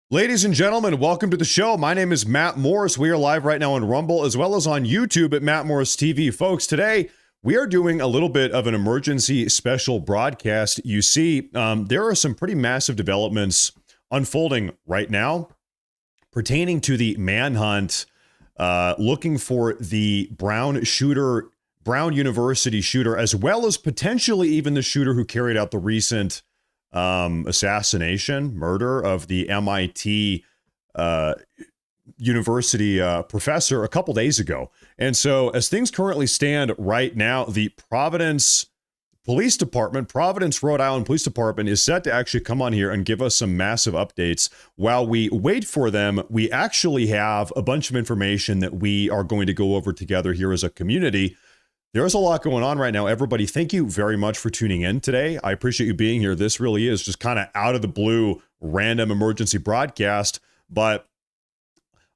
Ladies and gentlemen, welcome to the show. My name is Matt Morris. We are live right now on Rumble as well as on YouTube at Matt Morris TV. Folks, today we are doing a little bit of an emergency special broadcast. You see, there are some pretty massive developments unfolding right now pertaining to the manhunt looking for the Brown University shooter, as well as potentially even the shooter who carried out the recent murder of the MIT university professor a couple days ago. And so as things currently stand right now, the Providence, Rhode Island Police Department is set to actually come on here and give us some massive updates. While we wait for them, we actually have a bunch of information that we are going to go over together here as a community. There's a lot going on right now. Everybody, thank you very much for tuning in today. I appreciate you being here. This really is just kind of out of the blue, random emergency broadcast. But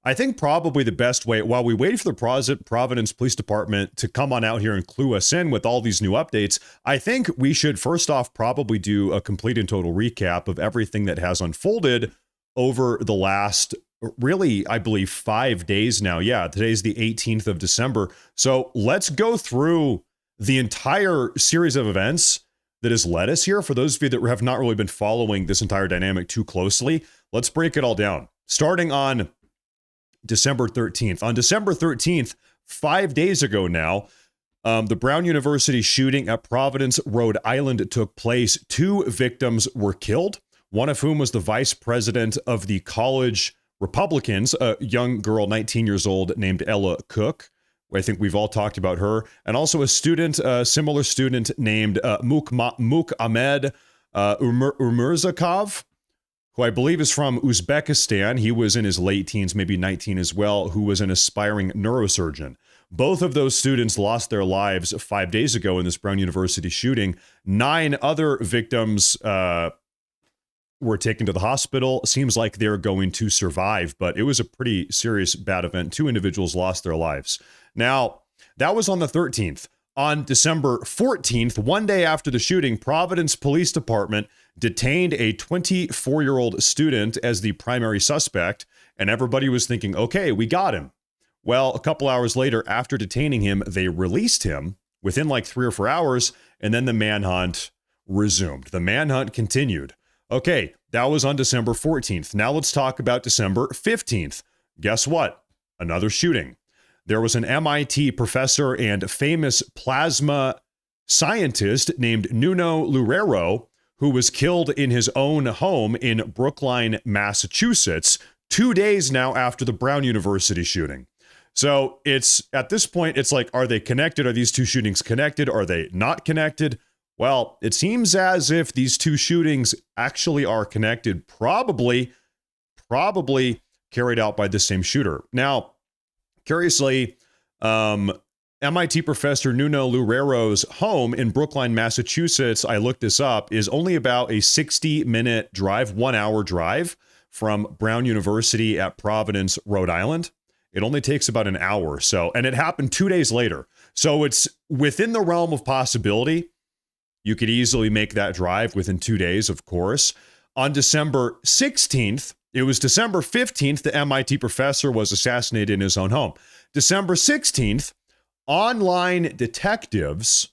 I think probably the best way, while we wait for the Providence Police Department to come on out here and clue us in with all these new updates, I think we should first off probably do a complete and total recap of everything that has unfolded over the last, really, I believe 5 days now. Yeah, today's the 18th of December. So let's go through the entire series of events that has led us here. For those of you that have not really been following this entire dynamic too closely, let's break it all down. Starting on December 13th. On December 13th, 5 days ago now, the Brown University shooting at Providence, Rhode Island took place. 2 victims were killed, one of whom was the vice president of the college Republicans, a young girl, 19 years old, named Ella Cook. I think we've all talked about her. And also a student, a similar student named Mook Ahmed Umirzakov, who I believe is from Uzbekistan. He was in his late teens, maybe 19 as well, who was an aspiring neurosurgeon. Both of those students lost their lives 5 days ago in this Brown University shooting. 9 other victims were taken to the hospital. Seems like they're going to survive, but it was a pretty serious bad event. 2 individuals lost their lives. Now, that was on the 13th. On December 14th, one day after the shooting, Providence Police Department detained a 24-year-old student as the primary suspect, and everybody was thinking, okay, we got him. Well, a couple hours later, after detaining him, they released him within like 3 or 4 hours, and then the manhunt resumed. The manhunt continued. Okay, that was on December 14th. Now let's talk about December 15th. Guess what? Another shooting. There was an MIT professor and famous plasma scientist named Nuno Loureiro who was killed in his own home in Brookline, Massachusetts, 2 days now after the Brown University shooting. So it's at this point, it's like, are they connected? Are these 2 shootings connected? Are they not connected? Well, it seems as if these 2 shootings actually are connected, probably carried out by the same shooter. Now, curiously, MIT professor Nuno Loureiro's home in Brookline, Massachusetts, I looked this up, is only about a 60-minute drive, 1-hour drive from Brown University at Providence, Rhode Island. It only takes about an hour or so, and it happened 2 days later. So it's within the realm of possibility. You could easily make that drive within 2 days, of course. On December 16th, it was December 15th, the MIT professor was assassinated in his own home. December 16th, online detectives,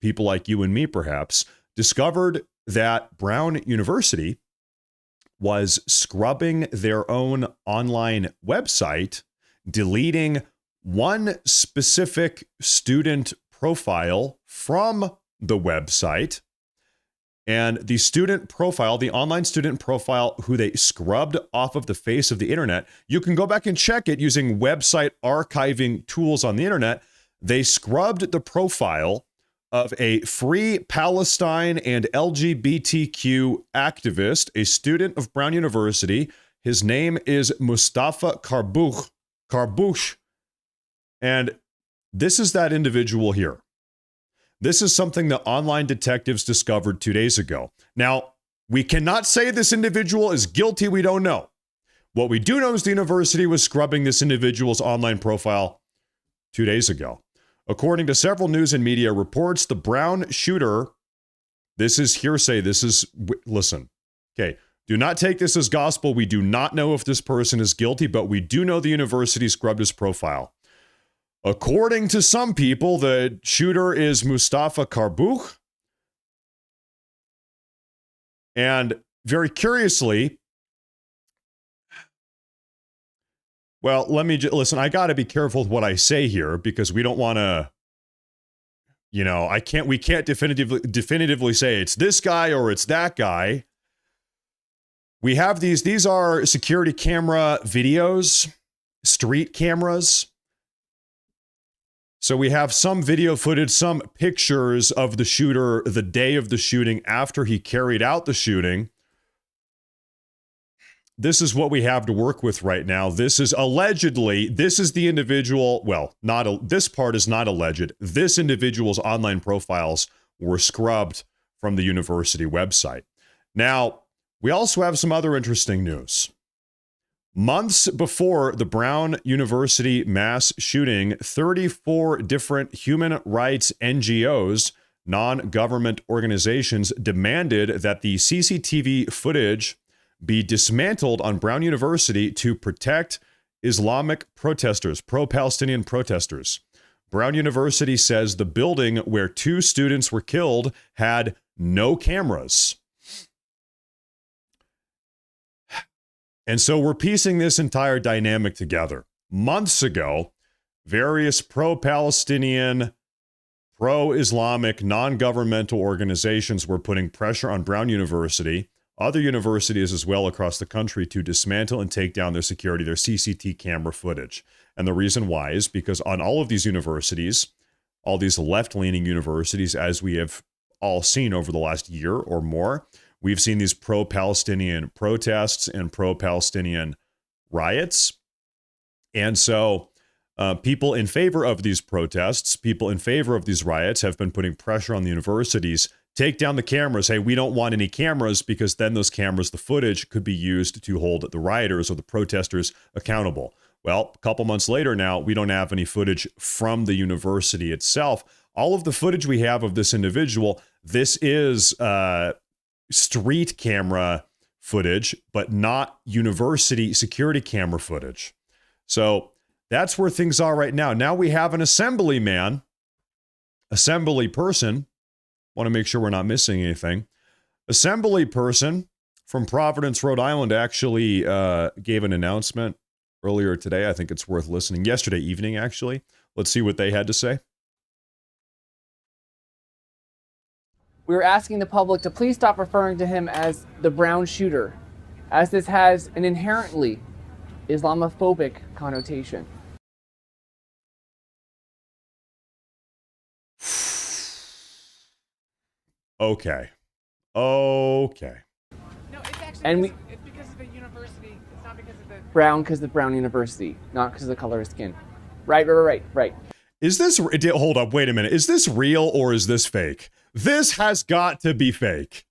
people like you and me perhaps, discovered that Brown University was scrubbing their own online website, deleting one specific student profile from the website. And the student profile, the online student profile who they scrubbed off of the face of the internet, you can go back and check it using website archiving tools on the internet. They scrubbed the profile of a Free Palestine and LGBTQ activist, a student of Brown University. His name is Mustafa Karbouch. And this is that individual here. This is something that online detectives discovered 2 days ago. Now, we cannot say this individual is guilty. We don't know. What we do know is the university was scrubbing this individual's online profile 2 days ago. According to several news and media reports, the Brown shooter, this is hearsay. Listen. Okay. Do not take this as gospel. We do not know if this person is guilty, but we do know the university scrubbed his profile. According to some people, the shooter is Mustafa Karbouch. And very curiously, well, let me listen, I got to be careful with what I say here because we don't want to, we can't definitively say it's this guy or it's that guy. We have these are security camera videos, street cameras. So we have some video footage, some pictures of the shooter the day of the shooting after he carried out the shooting. This is what we have to work with right now. This is allegedly, this is the individual, well, this part is not alleged. This individual's online profiles were scrubbed from the university website. Now, we also have some other interesting news. Months before the Brown University mass shooting, 34 different human rights NGOs, non-government organizations, demanded that the CCTV footage be dismantled on Brown University to protect Islamic protesters, pro-Palestinian protesters. Brown University says the building where 2 students were killed had no cameras. And so we're piecing this entire dynamic together. Months ago, various pro-Palestinian, pro-Islamic, non-governmental organizations were putting pressure on Brown University, other universities as well across the country, to dismantle and take down their security, their CCTV camera footage. And the reason why is because on all of these universities, all these left-leaning universities, as we have all seen over the last year or more, we've seen these pro-Palestinian protests and pro-Palestinian riots. And so people in favor of these protests, people in favor of these riots have been putting pressure on the universities. Take down the cameras. Hey, we don't want any cameras because then those cameras, the footage, could be used to hold the rioters or the protesters accountable. Well, a couple months later now, we don't have any footage from the university itself. All of the footage we have of this individual, this is street camera footage, but not university security camera footage. So that's where things are right now. Now we have an assembly person, want to make sure we're not missing anything. Assembly person from Providence, Rhode Island actually gave an announcement earlier today. I think it's worth listening. Yesterday evening, actually. Let's see what they had to say. We were asking the public to please stop referring to him as the Brown shooter, as this has an inherently Islamophobic connotation. Okay. No, it's actually And it's because of the university. It's not because of the Brown, because of Brown University, not because of the color of skin. Right. Is this, hold up, wait a minute. Is this real or is this fake? This has got to be fake.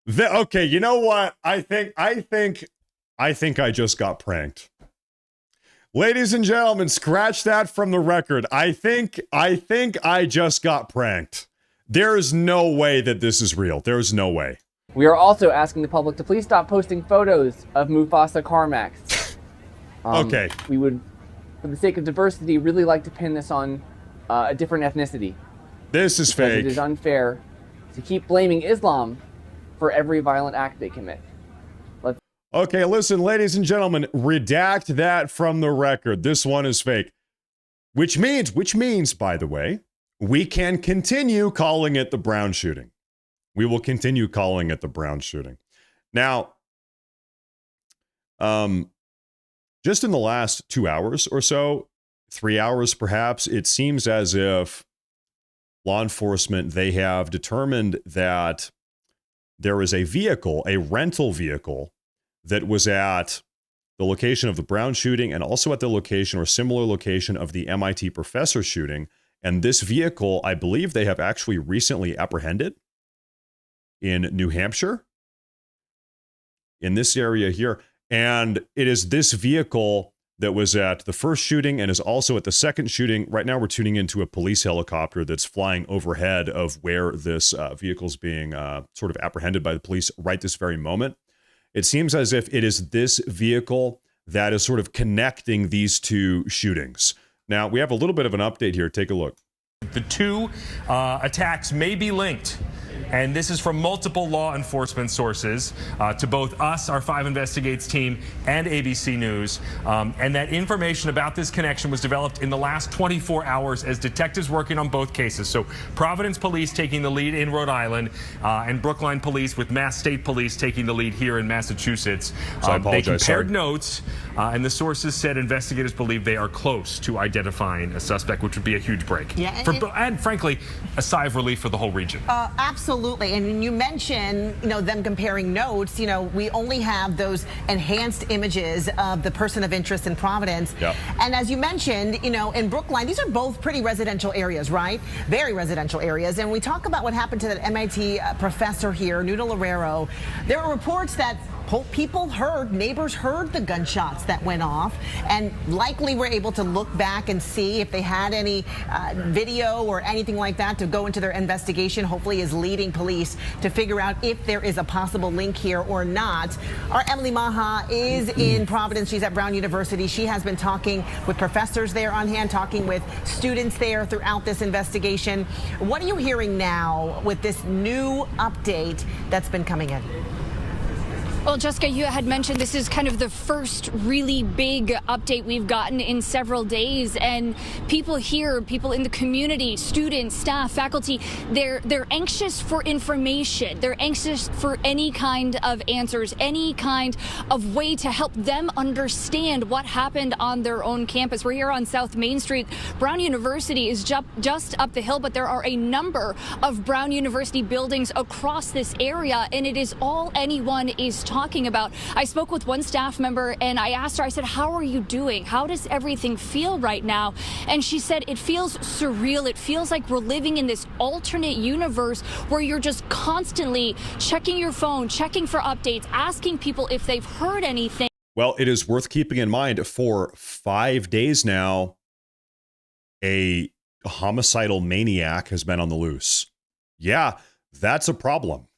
Okay, you know what? I think I just got pranked. Ladies and gentlemen, scratch that from the record. I think I just got pranked. There is no way that this is real. There's no way. We are also asking the public to please stop posting photos of Mufasa Carmax. Okay. We would, for the sake of diversity, really like to pin this on a different ethnicity. This is fake. It is unfair to keep blaming Islam for every violent act they commit. Okay, listen, ladies and gentlemen, redact that from the record. This one is fake. Which means, by the way, we can continue calling it the Brown shooting. We will continue calling it the Brown shooting. Now, just in the last 2 hours or so, 3 hours perhaps, it seems as if law enforcement, they have determined that there is a vehicle, a rental vehicle, that was at the location of the Brown shooting and also at the location or similar location of the MIT professor shooting. And this vehicle, I believe they have actually recently apprehended in New Hampshire, in this area here. And it is this vehicle that was at the first shooting and is also at the second shooting. Right now, we're tuning into a police helicopter that's flying overhead of where this vehicle is being sort of apprehended by the police right this very moment. It seems as if it is this vehicle that is sort of connecting these two shootings. Now, we have a little bit of an update here. Take a look. The two attacks may be linked. And this is from multiple law enforcement sources to both us, our 5 Investigates team, and ABC News. And that information about this connection was developed in the last 24 hours as detectives working on both cases. So Providence Police taking the lead in Rhode Island and Brookline Police with Mass State Police taking the lead here in Massachusetts. So I apologize. They compared notes, and the sources said investigators believe they are close to identifying a suspect, which would be a huge break. Yeah, and frankly, a sigh of relief for the whole region. Absolutely. And you mentioned, them comparing notes. We only have those enhanced images of the person of interest in Providence. Yep. And as you mentioned, in Brookline, these are both pretty residential areas, right? Very residential areas. And we talk about what happened to that MIT professor here, Nuno Loureiro. There are reports that neighbors heard the gunshots that went off and likely were able to look back and see if they had any video or anything like that to go into their investigation, hopefully is leading police to figure out if there is a possible link here or not. Our Emily Maha is in Providence. She's at Brown University. She has been talking with professors there on hand, talking with students there throughout this investigation. What are you hearing now with this new update that's been coming in? Well, Jessica, you had mentioned this is kind of the first really big update we've gotten in several days, and people here, people in the community, students, staff, faculty, they're anxious for information. They're anxious for any kind of answers, any kind of way to help them understand what happened on their own campus. We're here on South Main Street. Brown University is just up the hill, but there are a number of Brown University buildings across this area, and it is all anyone is talking about. I spoke with one staff member and I asked her, I said, how are you doing? How does everything feel right now? And she said, it feels surreal. It feels like we're living in this alternate universe where you're just constantly checking your phone, checking for updates, asking people if they've heard anything. Well, it is worth keeping in mind for 5 days now, a homicidal maniac has been on the loose. Yeah, that's a problem.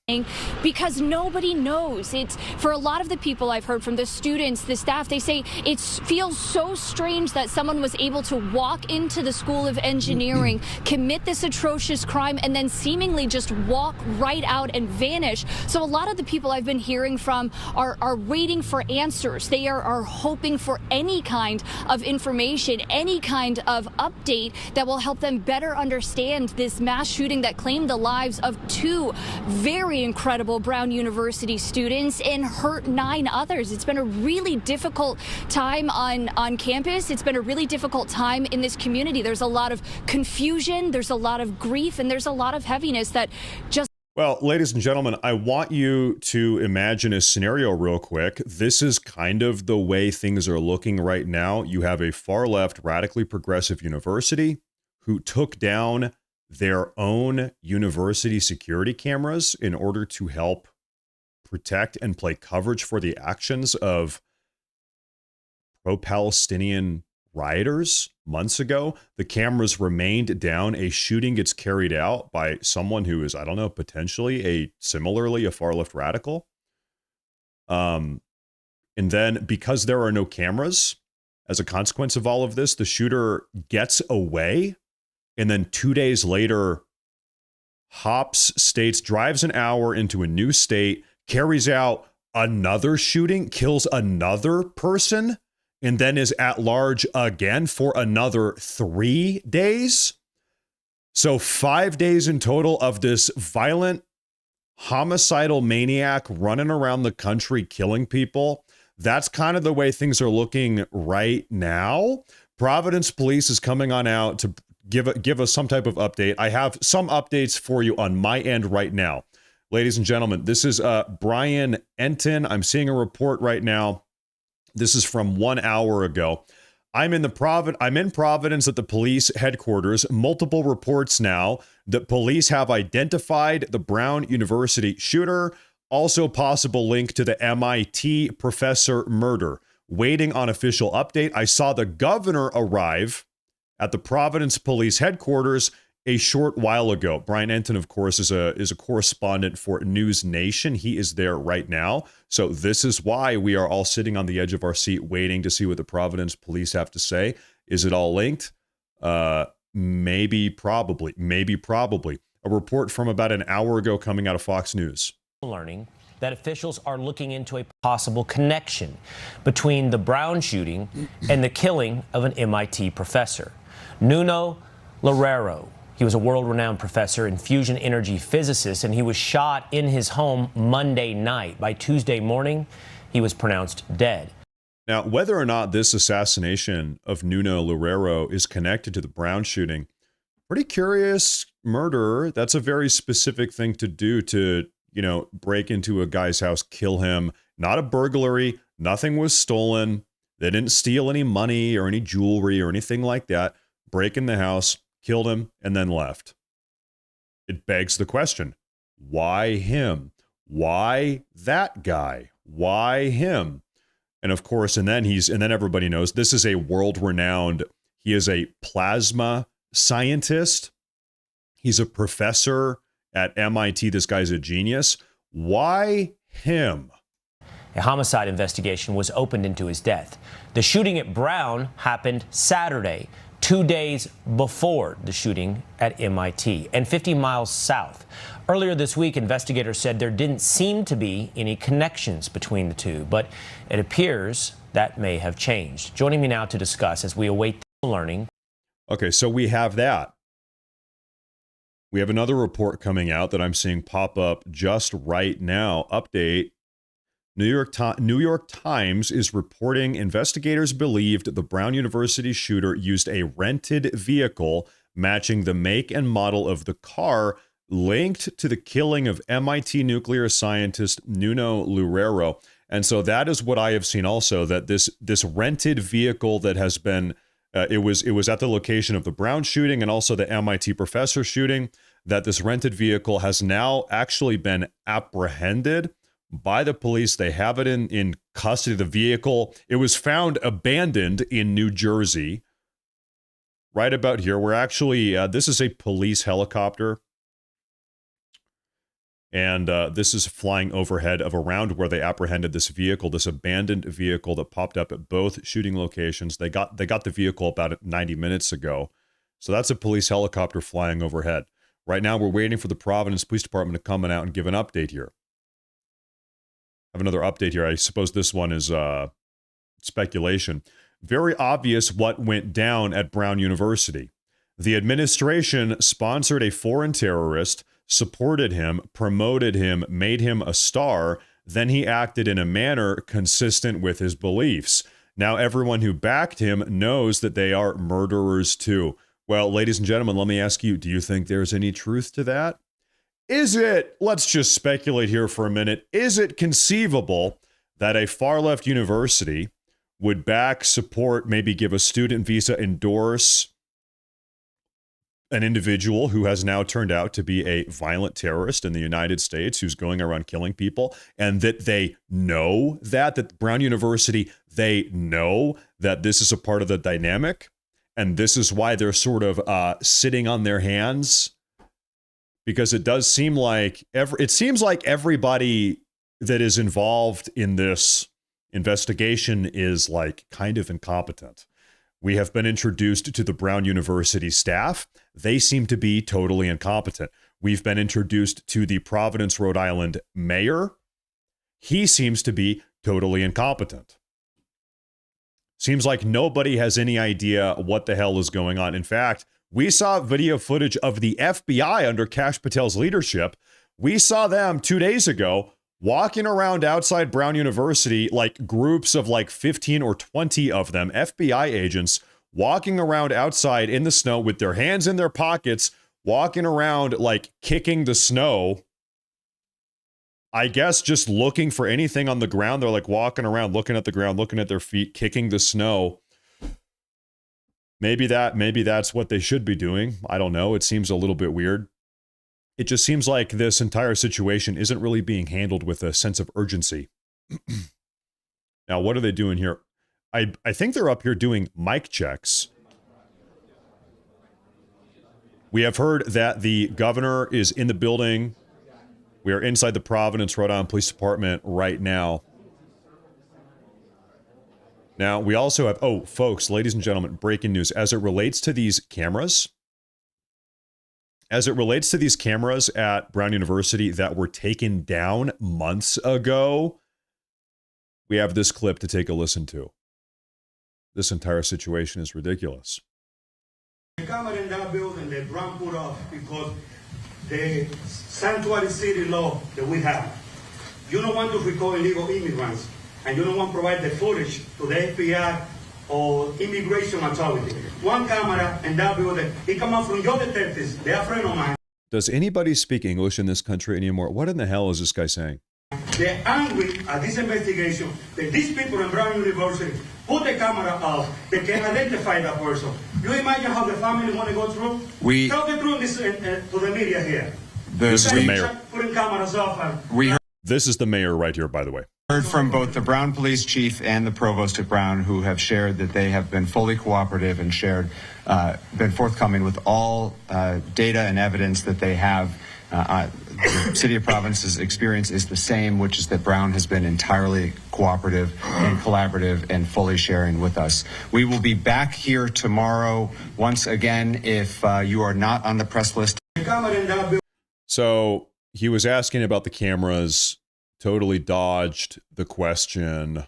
Because nobody knows. It's for a lot of the people I've heard from, the students, the staff, they say it feels so strange that someone was able to walk into the School of Engineering, commit this atrocious crime, and then seemingly just walk right out and vanish. So a lot of the people I've been hearing from are waiting for answers. They are hoping for any kind of information, any kind of update that will help them better understand this mass shooting that claimed the lives of 2 very incredible Brown University students and hurt 9 others. It's been a really difficult time on campus. It's been a really difficult time in this community. There's a lot of confusion, there's a lot of grief, and there's a lot of heaviness that just... Well, ladies and gentlemen, I want you to imagine a scenario real quick. This is kind of the way things are looking right now. You have a far left, radically progressive university who took down their own university security cameras in order to help protect and play coverage for the actions of pro-Palestinian rioters months ago. The cameras remained down. A shooting gets carried out by someone who is, I don't know, potentially similarly a far left radical. And then because there are no cameras, as a consequence of all of this, the shooter gets away. And then 2 days later, hops states, drives an hour into a new state, carries out another shooting, kills another person, and then is at large again for another 3 days. So 5 days in total of this violent, homicidal maniac running around the country, killing people. That's kind of the way things are looking right now. Providence Police is coming on out to give us some type of update. I have some updates for you on my end right now. Ladies and gentlemen, this is Brian Enton. I'm seeing a report right now. This is from 1 hour ago. I'm in Providence at the police headquarters. Multiple reports now that police have identified the Brown University shooter. Also possible link to the MIT professor murder. Waiting on official update. I saw the governor arrive at the Providence Police headquarters a short while ago. Brian Enton, of course, is a correspondent for News Nation. He is there right now. So this is why we are all sitting on the edge of our seat waiting to see what the Providence police have to say. Is it all linked? Maybe, probably. A report from about an hour ago coming out of Fox News. Learning that officials are looking into a possible connection between the Brown shooting and the killing of an MIT professor. Nuno Loureiro. He was a world-renowned professor and fusion energy physicist, and he was shot in his home Monday night. By Tuesday morning, he was pronounced dead. Now, whether or not this assassination of Nuno Loureiro is connected to the Brown shooting, pretty curious murder. That's a very specific thing to do, to, break into a guy's house, kill him. Not a burglary. Nothing was stolen. They didn't steal any money or any jewelry or anything like that. Break in the house, killed him, and then left. It begs the question, why him? Why that guy? Why him? And of course, and then everybody knows this is a world-renowned, he is a plasma scientist. He's a professor at MIT. This guy's a genius. Why him? A homicide investigation was opened into his death. The shooting at Brown happened Saturday, 2 days before the shooting at MIT, and 50 miles south. Earlier this week, investigators said there didn't seem to be any connections between the two, but it appears that may have changed. Joining me now to discuss as we await the learning. Okay, so we have that. We have another report coming out that I'm seeing pop up just right now. Update. New York Times is reporting investigators believed the Brown University shooter used a rented vehicle matching the make and model of the car linked to the killing of MIT nuclear scientist Nuno Loureiro. And so that is what I have seen also, that this rented vehicle that has been, it was at the location of the Brown shooting and also the MIT professor shooting, that this rented vehicle has now actually been apprehended by the police. They have it in custody. The vehicle, it was found abandoned in New Jersey, right about here. We're actually, this is a police helicopter. And this is flying overhead of around where they apprehended this vehicle, this abandoned vehicle that popped up at both shooting locations. They got the vehicle about 90 minutes ago. So that's a police helicopter flying overhead. Right now, we're waiting for the Providence Police Department to come out and give an update here. I have another update here. I suppose this one is speculation. Very obvious what went down at Brown University. The administration sponsored a foreign terrorist, supported him, promoted him, made him a star. Then he acted in a manner consistent with his beliefs. Now everyone who backed him knows that they are murderers too. Well, ladies and gentlemen, let me ask you, do you think there's any truth to that? Is it, let's just speculate here for a minute, is it conceivable that a far-left university would back, support, maybe give a student visa, endorse an individual who has now turned out to be a violent terrorist in the United States who's going around killing people, and that they know that Brown University, they know that this is a part of the dynamic, and this is why they're sort of sitting on their hands? Because it does seem like everybody that is involved in this investigation is like kind of incompetent. We have been introduced to the Brown University staff. They seem to be totally incompetent. We've been introduced to the Providence, Rhode Island mayor. He seems to be totally incompetent. Seems like nobody has any idea what the hell is going on. In fact, we saw video footage of the FBI under Kash Patel's leadership. We saw them 2 days ago walking around outside Brown University, like groups of like 15 or 20 of them, FBI agents, walking around outside in the snow with their hands in their pockets, walking around like kicking the snow. I guess just looking for anything on the ground. They're like walking around, looking at the ground, looking at their feet, kicking the snow. Maybe that's what they should be doing. I don't know. It seems a little bit weird. It just seems like this entire situation isn't really being handled with a sense of urgency. Now, what are they doing here? I think they're up here doing mic checks. We have heard that the governor is in the building. We are inside the Providence, Rhode Island Police Department right now. Now, we also have, oh, folks, ladies and gentlemen, breaking news. As it relates to these cameras at Brown University that were taken down months ago, we have this clip to take a listen to. This entire situation is ridiculous. The camera in that building that Brown put up because the sanctuary city law that we have, you don't want to record illegal immigrants, and you don't want to provide the footage to the FBI or immigration authority. One camera in that building, it come out from your detectives. They are friend of mine. Does anybody speak English in this country anymore? What in the hell is this guy saying? They're angry at this investigation that these people in Brown University put the camera off. They can identify that person. You imagine how the family want to go through? Tell the truth to the media here. This is the mayor. Putting cameras off. This is the mayor right here, by the way. Heard from both the Brown police chief and the provost at Brown, who have shared that they have been fully cooperative and been forthcoming with all data and evidence that they have. The City of Providence's experience is the same, which is that Brown has been entirely cooperative and collaborative and fully sharing with us. We will be back here tomorrow once again if you are not on the press list. So he was asking about the cameras, totally dodged the question.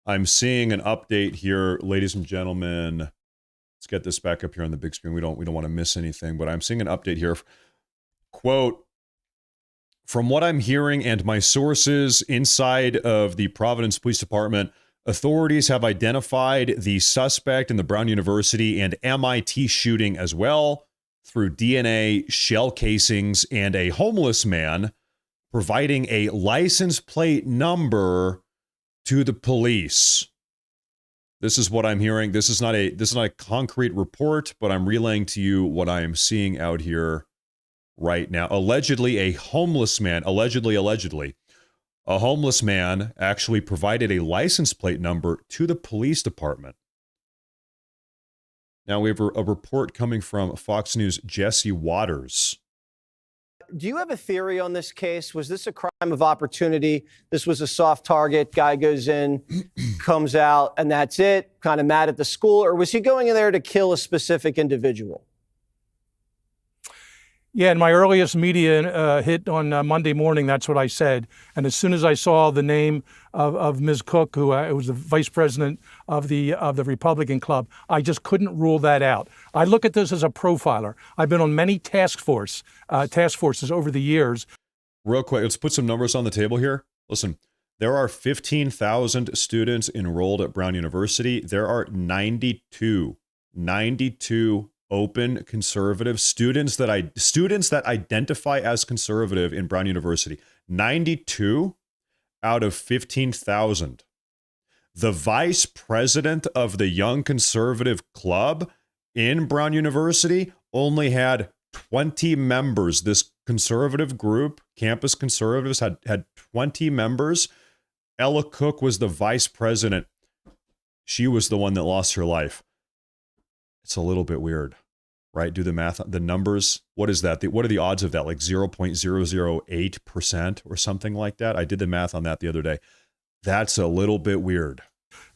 I'm seeing an update here, ladies and gentlemen. Let's get this back up here on the big screen. We don't want to miss anything, but I'm seeing an update here. Quote, from what I'm hearing and my sources inside of the Providence Police Department, authorities have identified the suspect in the Brown University and MIT shooting as well through DNA, shell casings, and a homeless man providing a license plate number to the police. This is what I'm hearing. This is not a concrete report, but I'm relaying to you what I am seeing out here right now. Allegedly, a homeless man, allegedly, a homeless man actually provided a license plate number to the police department. Now we have a report coming from Fox News' Jesse Waters. Do you have a theory on this case? Was this a crime of opportunity? This was a soft target, guy goes in, comes out, and that's it, kind of mad at the school? Or was he going in there to kill a specific individual? Yeah, in my earliest media hit on Monday morning, that's what I said. And as soon as I saw the name of Ms. Cook, who was the vice president of the Republican Club, I just couldn't rule that out. I look at this as a profiler. I've been on many task forces over the years. Real quick, let's put some numbers on the table here. Listen, there are 15,000 students enrolled at Brown University. There are 92 open conservative students that identify as conservative in Brown University. 92 out of 15,000. The vice president of the Young Conservative Club in Brown University only had 20 members. This conservative group, Campus Conservatives, had 20 members. Ella Cook was the vice president. She was the one that lost her life. It's a little bit weird, right? Do the math, the numbers. What is that? What are the odds of that? Like 0.008% or something like that? I did the math on that the other day. That's a little bit weird.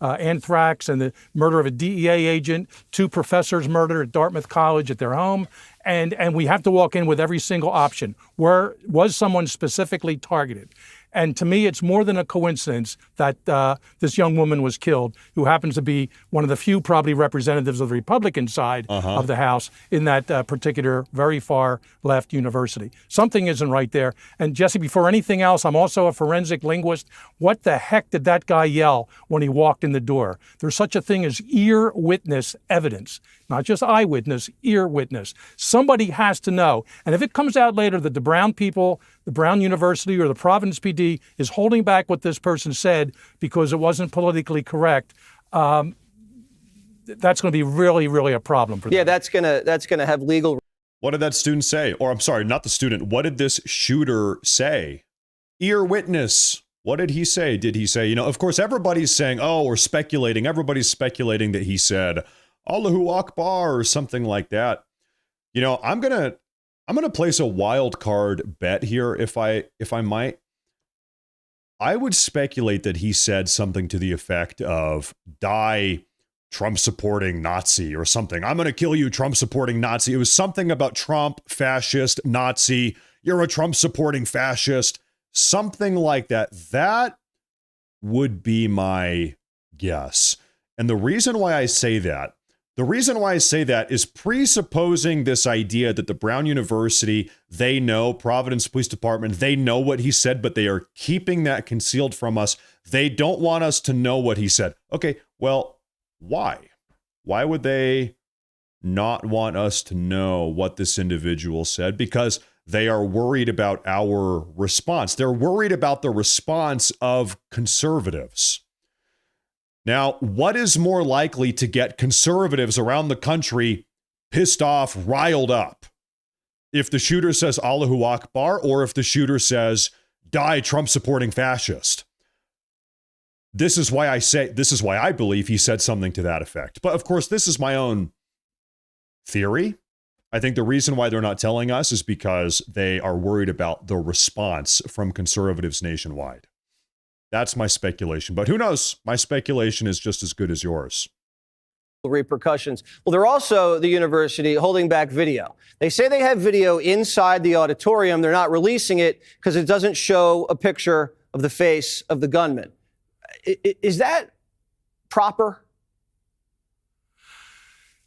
Anthrax and the murder of a DEA agent, 2 professors murdered at Dartmouth College at their home. And we have to walk in with every single option. Was someone specifically targeted? And to me, it's more than a coincidence that this young woman was killed, who happens to be one of the few probably representatives of the Republican side of the House in that particular very far left university. Something isn't right there. And Jesse, before anything else, I'm also a forensic linguist. What the heck did that guy yell when he walked in the door? There's such a thing as ear witness evidence, not just eyewitness, ear witness. Somebody has to know. And if it comes out later that the Brown people, the Brown University or the Providence PD is holding back what this person said because it wasn't politically correct, that's going to be really, really a problem for them. Yeah, that's gonna have legal. What did that student say? Or I'm sorry, not the student. What did this shooter say? Ear witness. What did he say? Did he say, of course, everybody's saying, or speculating. Everybody's speculating that he said, Allahu Akbar or something like that. You know, I'm gonna place a wild card bet here, if I might. I would speculate that he said something to the effect of "Die, Trump-supporting Nazi" or something. "I'm gonna kill you, Trump-supporting Nazi." It was something about Trump, fascist, Nazi. "You're a Trump-supporting fascist." Something like that. That would be my guess. And the reason why I say that is presupposing this idea that the Brown University, they know, Providence Police Department, they know what he said, but they are keeping that concealed from us. They don't want us to know what he said. Okay, well, why? Why would they not want us to know what this individual said? Because they are worried about our response. They're worried about the response of conservatives. Now, what is more likely to get conservatives around the country pissed off, riled up? If the shooter says Allahu Akbar, or if the shooter says, "Die, Trump-supporting fascist"? This is why I believe he said something to that effect. But of course, this is my own theory. I think the reason why they're not telling us is because they are worried about the response from conservatives nationwide. That's my speculation. But who knows? My speculation is just as good as yours. Repercussions. Well, they're also, the university, holding back video. They say they have video inside the auditorium. They're not releasing it because it doesn't show a picture of the face of the gunman. Is that proper?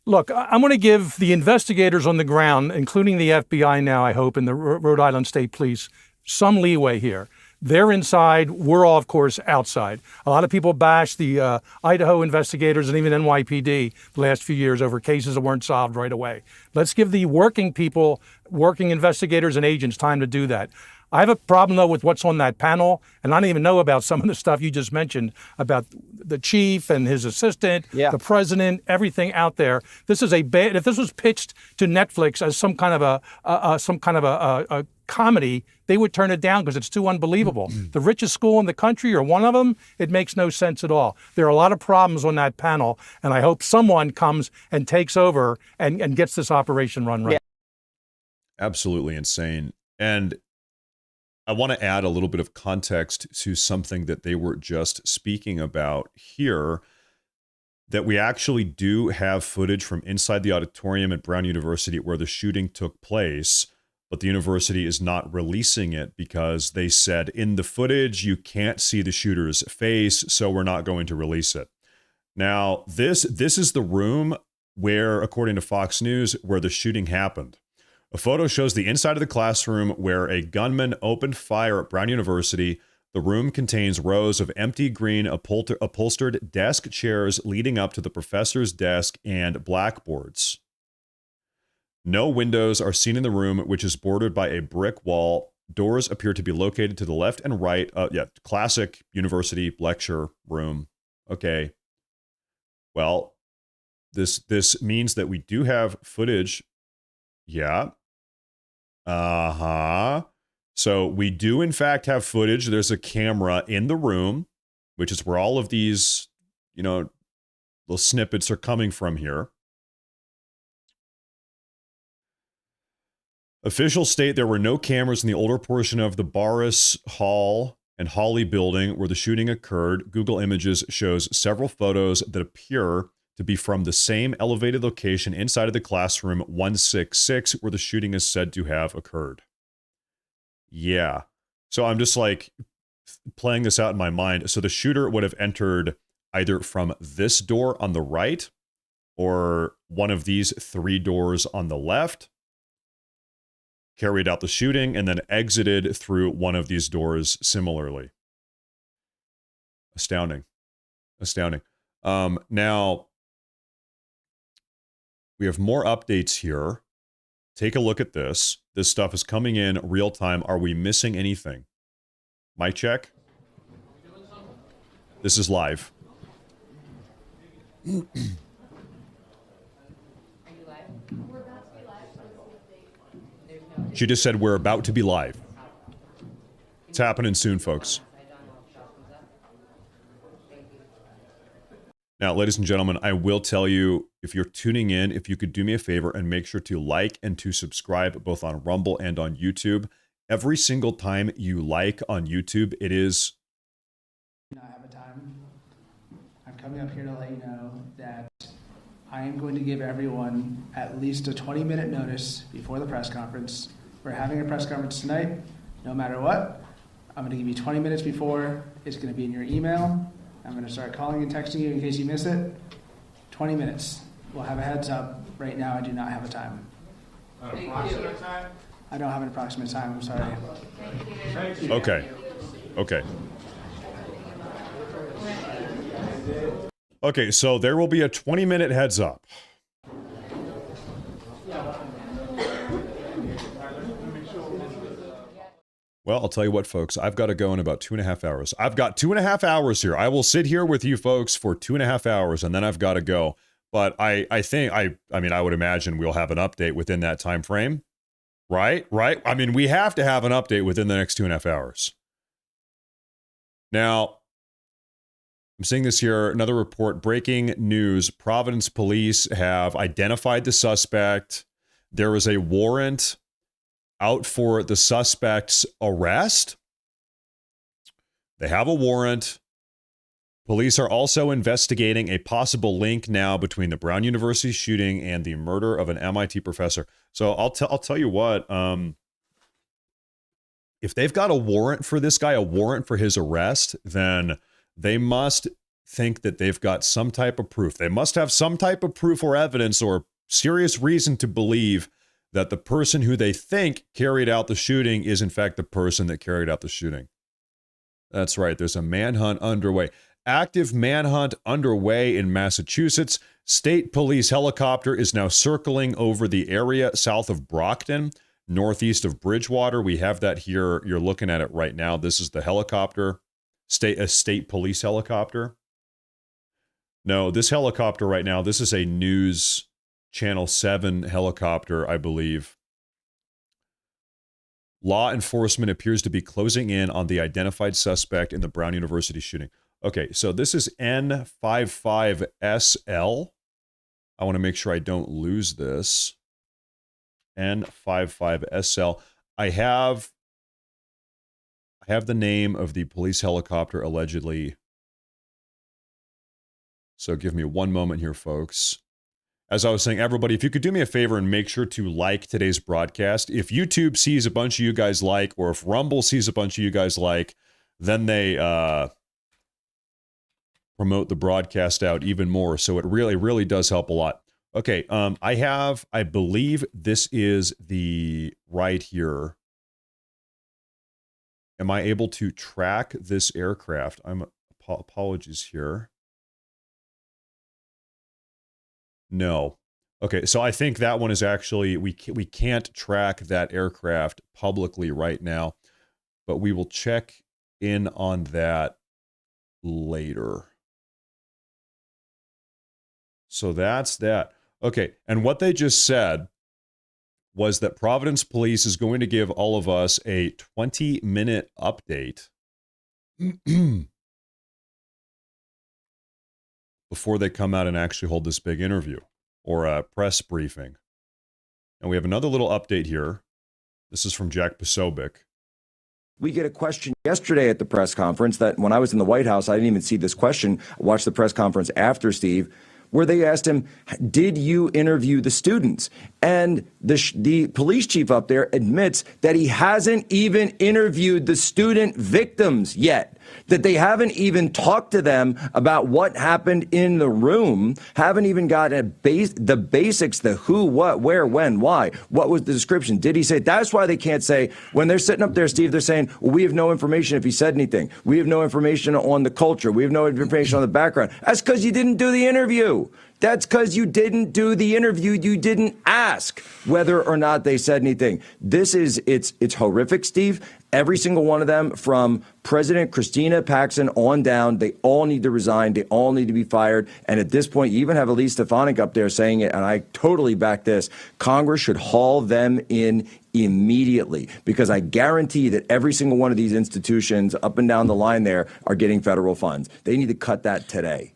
Look, I'm going to give the investigators on the ground, including the FBI now, I hope, and the Rhode Island State Police, some leeway here. They're inside. We're all, of course, outside. A lot of people bash the Idaho investigators and even NYPD the last few years over cases that weren't solved right away. Let's give the working people, working investigators and agents time to do that. I have a problem, though, with what's on that panel, and I don't even know about some of the stuff you just mentioned about the chief and his assistant, the president, everything out there. This is if this was pitched to Netflix as some kind of a comedy, they would turn it down because it's too unbelievable. The richest school in the country, or one of them, it makes no sense at all. There are a lot of problems on that panel, and I hope someone comes and takes over and gets this operation run right. Absolutely insane. And I want to add a little bit of context to something that they were just speaking about here, that we actually do have footage from inside the auditorium at Brown University where the shooting took place, but the university is not releasing it because they said in the footage you can't see the shooter's face, so we're not going to release it. Now, this is the room where, according to Fox News, where the shooting happened. A photo shows the inside of the classroom where a gunman opened fire at Brown University. The room contains rows of empty green upholstered desk chairs leading up to the professor's desk and blackboards. No windows are seen in the room, which is bordered by a brick wall. Doors appear to be located to the left and right. Classic university lecture room. Okay. Well, this means that we do have footage. Yeah. So we do, in fact, have footage. There's a camera in the room, which is where all of these, little snippets are coming from here. Officials state there were no cameras in the older portion of the Barris Hall and Hawley building where the shooting occurred. Google Images shows several photos that appear to be from the same elevated location inside of the classroom 166 where the shooting is said to have occurred. Yeah. So I'm just playing this out in my mind. So the shooter would have entered either from this door on the right or one of these three doors on the left, carried out the shooting, and then exited through one of these doors similarly. Astounding. Now, we have more updates here. Take a look at this. This stuff is coming in real time. Are we missing anything? Mic check. This is live. She just said we're about to be live. It's happening soon, folks. Now, ladies and gentlemen, I will tell you, if you're tuning in, if you could do me a favor and make sure to like and to subscribe both on Rumble and on YouTube. Every single time you like on YouTube, it is... I have a time. I'm coming up here to let you know that I am going to give everyone at least a 20-minute notice before the press conference. We're having a press conference tonight, no matter what. I'm going to give you 20 minutes before. It's going to be in your email. I'm going to start calling and texting you in case you miss it. 20 minutes. We'll have a heads up. Right now, I do not have a time. Approximate time? I don't have an approximate time. I'm sorry. Okay. Okay. Okay, so there will be a 20-minute heads up. Well, I'll tell you what, folks. I've got to go in about 2.5 hours. I've got 2.5 hours here. I will sit here with you folks for 2.5 hours, and then I've got to go. But I mean, I would imagine we'll have an update within that time frame. Right? I mean, we have to have an update within the next 2.5 hours. Now, I'm seeing this here. Another report. Breaking news. Providence police have identified the suspect. There is a warrant out for the suspect's arrest. They have a warrant. Police are also investigating a possible link now between the Brown University shooting and the murder of an MIT professor. So I'll tell you what, if they've got a warrant for this guy, a warrant for his arrest, then they must think that they've got some type of proof. They must have some type of proof or evidence or serious reason to believe that the person who they think carried out the shooting is in fact the person that carried out the shooting. That's right. There's a manhunt underway. Active manhunt underway in Massachusetts. State police helicopter is now circling over the area south of Brockton, northeast of Bridgewater. We have that here. You're looking at it right now. This is the helicopter, a state police helicopter. No, this helicopter right now, this is a News Channel 7 helicopter, I believe. Law enforcement appears to be closing in on the identified suspect in the Brown University shooting. Okay, so this is N55SL. I want to make sure I don't lose this. N55SL. I have the name of the police helicopter allegedly. So give me one moment here, folks. As I was saying, everybody, if you could do me a favor and make sure to like today's broadcast. If YouTube sees a bunch of you guys like, or if Rumble sees a bunch of you guys like, then they promote the broadcast out even more. So it really does help a lot. Okay, I believe this is the right here. Am I able to track this aircraft? Apologies here. No. Okay, so I think that one is actually, we can't track that aircraft publicly right now, but we will check in on that later. So that's that. Okay, and what they just said was that Providence Police is going to give all of us a 20-minute update before they come out and actually hold this big interview or a press briefing. And we have another little update here. This is from Jack Posobiec. We get a question yesterday at the press conference that when I was in the White House, I didn't even see this question. I watched the press conference after, Steve, where they asked him, did you interview the students? And the police chief up there admits that he hasn't even interviewed the student victims yet, that they haven't even talked to them about what happened in the room, haven't even got the basics, the who, what, where, when, why, what was the description. Did he say? That's why they can't say, when they're sitting up there, Steve, they're saying, well, we have no information if he said anything. We have no information on the culture. We have no information on the background. That's because you didn't do the interview. That's because you didn't do the interview. You didn't ask whether or not they said anything. It's horrific, Steve. Every single one of them, from President Christina Paxson on down, they all need to resign. They all need to be fired. And at this point, you even have Elise Stefanik up there saying it, and I totally back this. Congress should haul them in immediately, because I guarantee that every single one of these institutions up and down the line there are getting federal funds. They need to cut that today.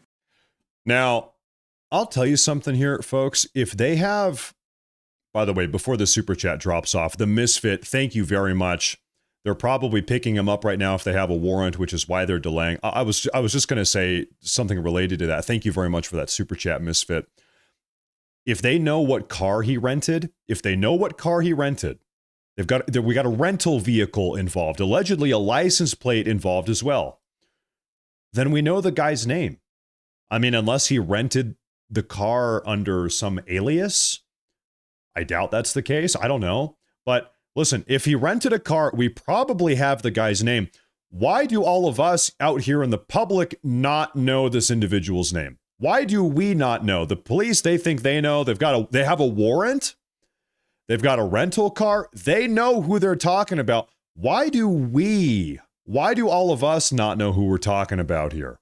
Now, I'll tell you something here, folks. If they have, by the way, before the super chat drops off, the Misfit, thank you very much. They're probably picking him up right now if they have a warrant, which is why they're delaying. I was just going to say something related to that. Thank you very much for that super chat, Misfit. If they know what car he rented, we got a rental vehicle involved, allegedly a license plate involved as well. Then we know the guy's name. I mean, unless he rented the car under some alias, I doubt that's the case. I don't know. But listen, if he rented a car, we probably have the guy's name. Why do all of us out here in the public not know this individual's name? Why do we not know? The police, they think they know. They have a warrant. They've got a rental car. They know who they're talking about. Why do all of us not know who we're talking about here?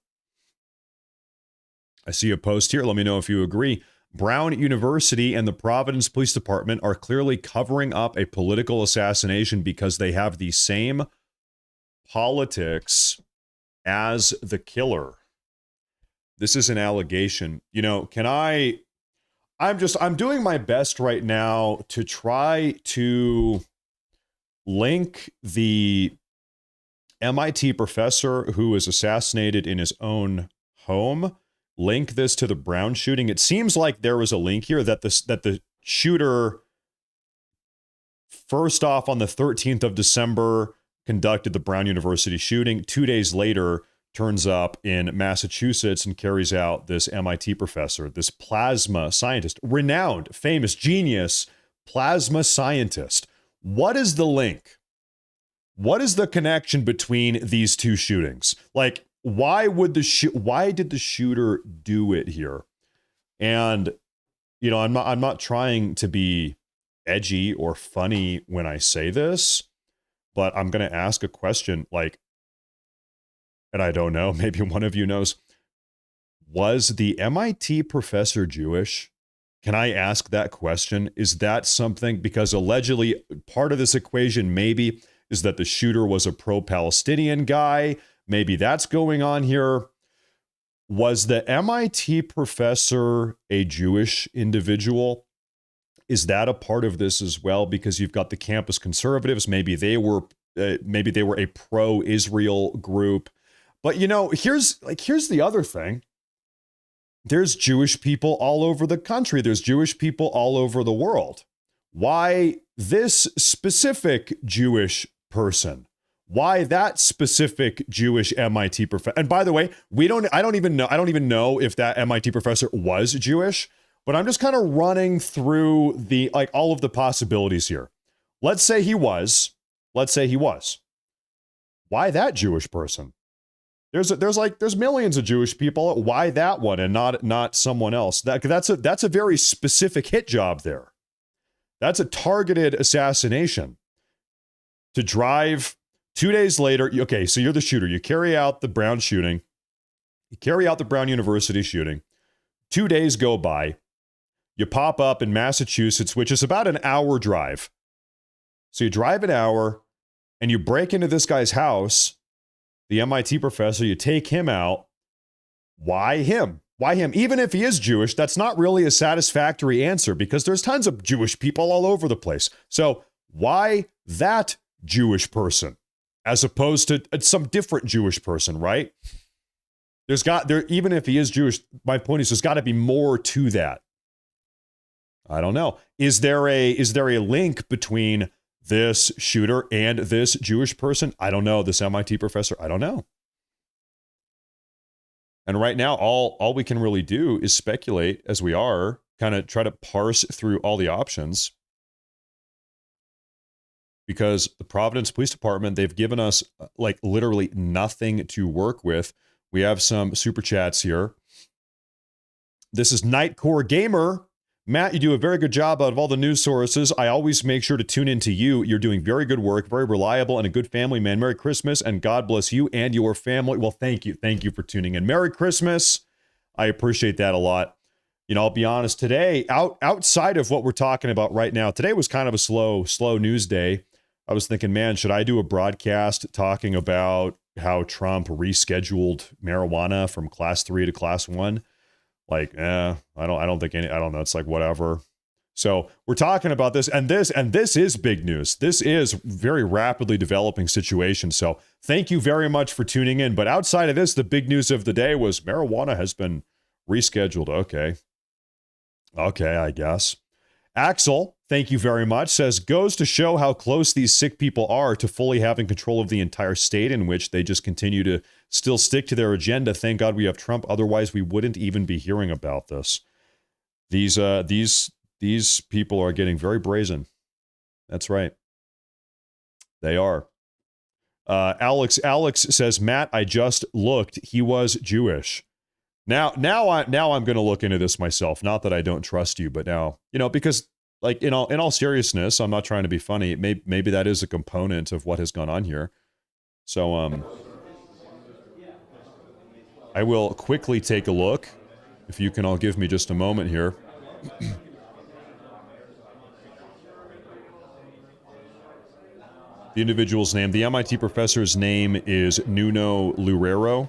I see a post here. Let me know if you agree. Brown University and the Providence Police Department are clearly covering up a political assassination because they have the same politics as the killer. This is an allegation. You know, I'm doing my best right now to try to link the MIT professor who was assassinated in his own home, link this to the Brown shooting. It seems like there was a link here that the shooter, first off, on the 13th of December, conducted the Brown University shooting. 2 days later, turns up in Massachusetts and carries out this MIT professor, this plasma scientist, renowned, famous, genius plasma scientist. What is the link? What is the connection between these two shootings? Like, why did the shooter do it here? And, you know, I'm not trying to be edgy or funny when I say this, but I'm going to ask a question, like, and I don't know, maybe one of you knows. Was the MIT professor Jewish? Can I ask that question? Is that something? Because allegedly part of this equation maybe is that the shooter was a pro-Palestinian guy. Maybe that's going on here. Was the MIT professor a Jewish individual? Is that a part of this as well? Because you've got the campus conservatives. Maybe they were a pro-Israel group. But, you know, here's the other thing. There's Jewish people all over the country. There's Jewish people all over the world. Why this specific Jewish person? Why that specific Jewish MIT professor? And by the way, I don't even know if that MIT professor was Jewish, but I'm just kind of running through all of the possibilities here. Let's say he was. Why that Jewish person? There's millions of Jewish people. Why that one and not someone else? That's a very specific hit job there. That's a targeted assassination. To drive 2 days later, okay, so you're the shooter. You carry out the Brown shooting. You carry out the Brown University shooting. 2 days go by. You pop up in Massachusetts, which is about an hour drive. So you drive an hour and you break into this guy's house, the MIT professor, you take him out. Why him? Why him? Even if he is Jewish, that's not really a satisfactory answer because there's tons of Jewish people all over the place. So why that Jewish person as opposed to some different Jewish person, right? Even if he is Jewish, my point is there's got to be more to that. I don't know. Is there a link between this shooter and this Jewish person? I don't know. This MIT professor? I don't know. And right now, all we can really do is speculate, as we are, kind of try to parse through all the options. Because the Providence Police Department, they've given us literally nothing to work with. We have some super chats here. This is Nightcore Gamer. Matt, you do a very good job out of all the news sources. I always make sure to tune into you. You're doing very good work, very reliable, and a good family man. Merry Christmas, and God bless you and your family. Well, thank you. Thank you for tuning in. Merry Christmas. I appreciate that a lot. You know, I'll be honest, today, outside of what we're talking about right now, today was kind of a slow news day. I was thinking, man, should I do a broadcast talking about how Trump rescheduled marijuana from class 3 to class 1? Like, I don't know. It's like whatever. So we're talking about this, and this is big news. This is very rapidly developing situation. So thank you very much for tuning in. But outside of this, the big news of the day was marijuana has been rescheduled. Okay, I guess. Axel, thank you very much, says, goes to show how close these sick people are to fully having control of the entire state, in which they just continue to still stick to their agenda. Thank God we have Trump. Otherwise, we wouldn't even be hearing about this. These people are getting very brazen. That's right. They are. Alex says, Matt, I just looked. He was Jewish. Now I'm going to look into this myself. Not that I don't trust you, but now, because like in all seriousness, I'm not trying to be funny. Maybe that is a component of what has gone on here. So I will quickly take a look. If you can all give me just a moment here. The individual's name, the MIT professor's name is Nuno Loureiro.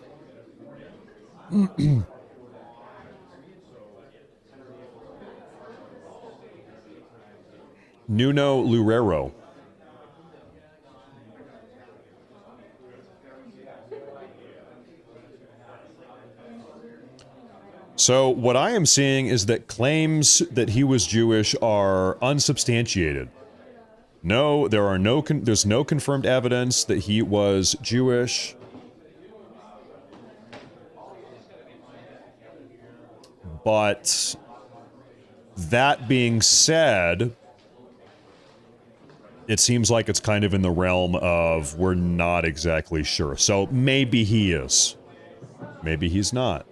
Nuno Loureiro. So what I am seeing is that claims that he was Jewish are unsubstantiated. No, there's no confirmed evidence that he was Jewish. But that being said, it seems like it's kind of in the realm of we're not exactly sure. So maybe he is. Maybe he's not.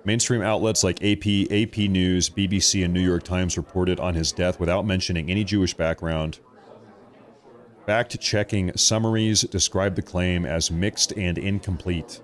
Mainstream outlets like AP News, BBC, and New York Times reported on his death without mentioning any Jewish background. Fact-checking summaries describe the claim as mixed and incomplete.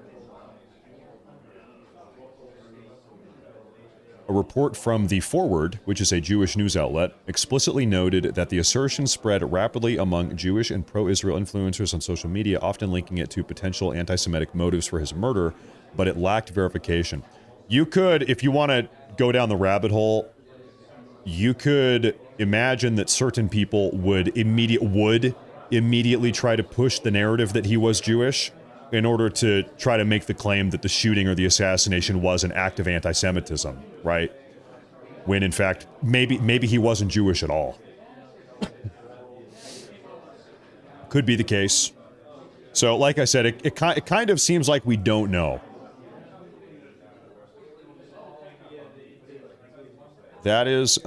A report from The Forward, which is a Jewish news outlet, explicitly noted that the assertion spread rapidly among Jewish and pro-Israel influencers on social media, often linking it to potential anti-Semitic motives for his murder, but it lacked verification. You could, if you want to go down the rabbit hole, you could imagine that certain people would immediately try to push the narrative that he was Jewish in order to try to make the claim that the shooting or the assassination was an act of anti-Semitism, right? When in fact, maybe he wasn't Jewish at all. Could be the case. So, like I said, it kind of seems like we don't know. That is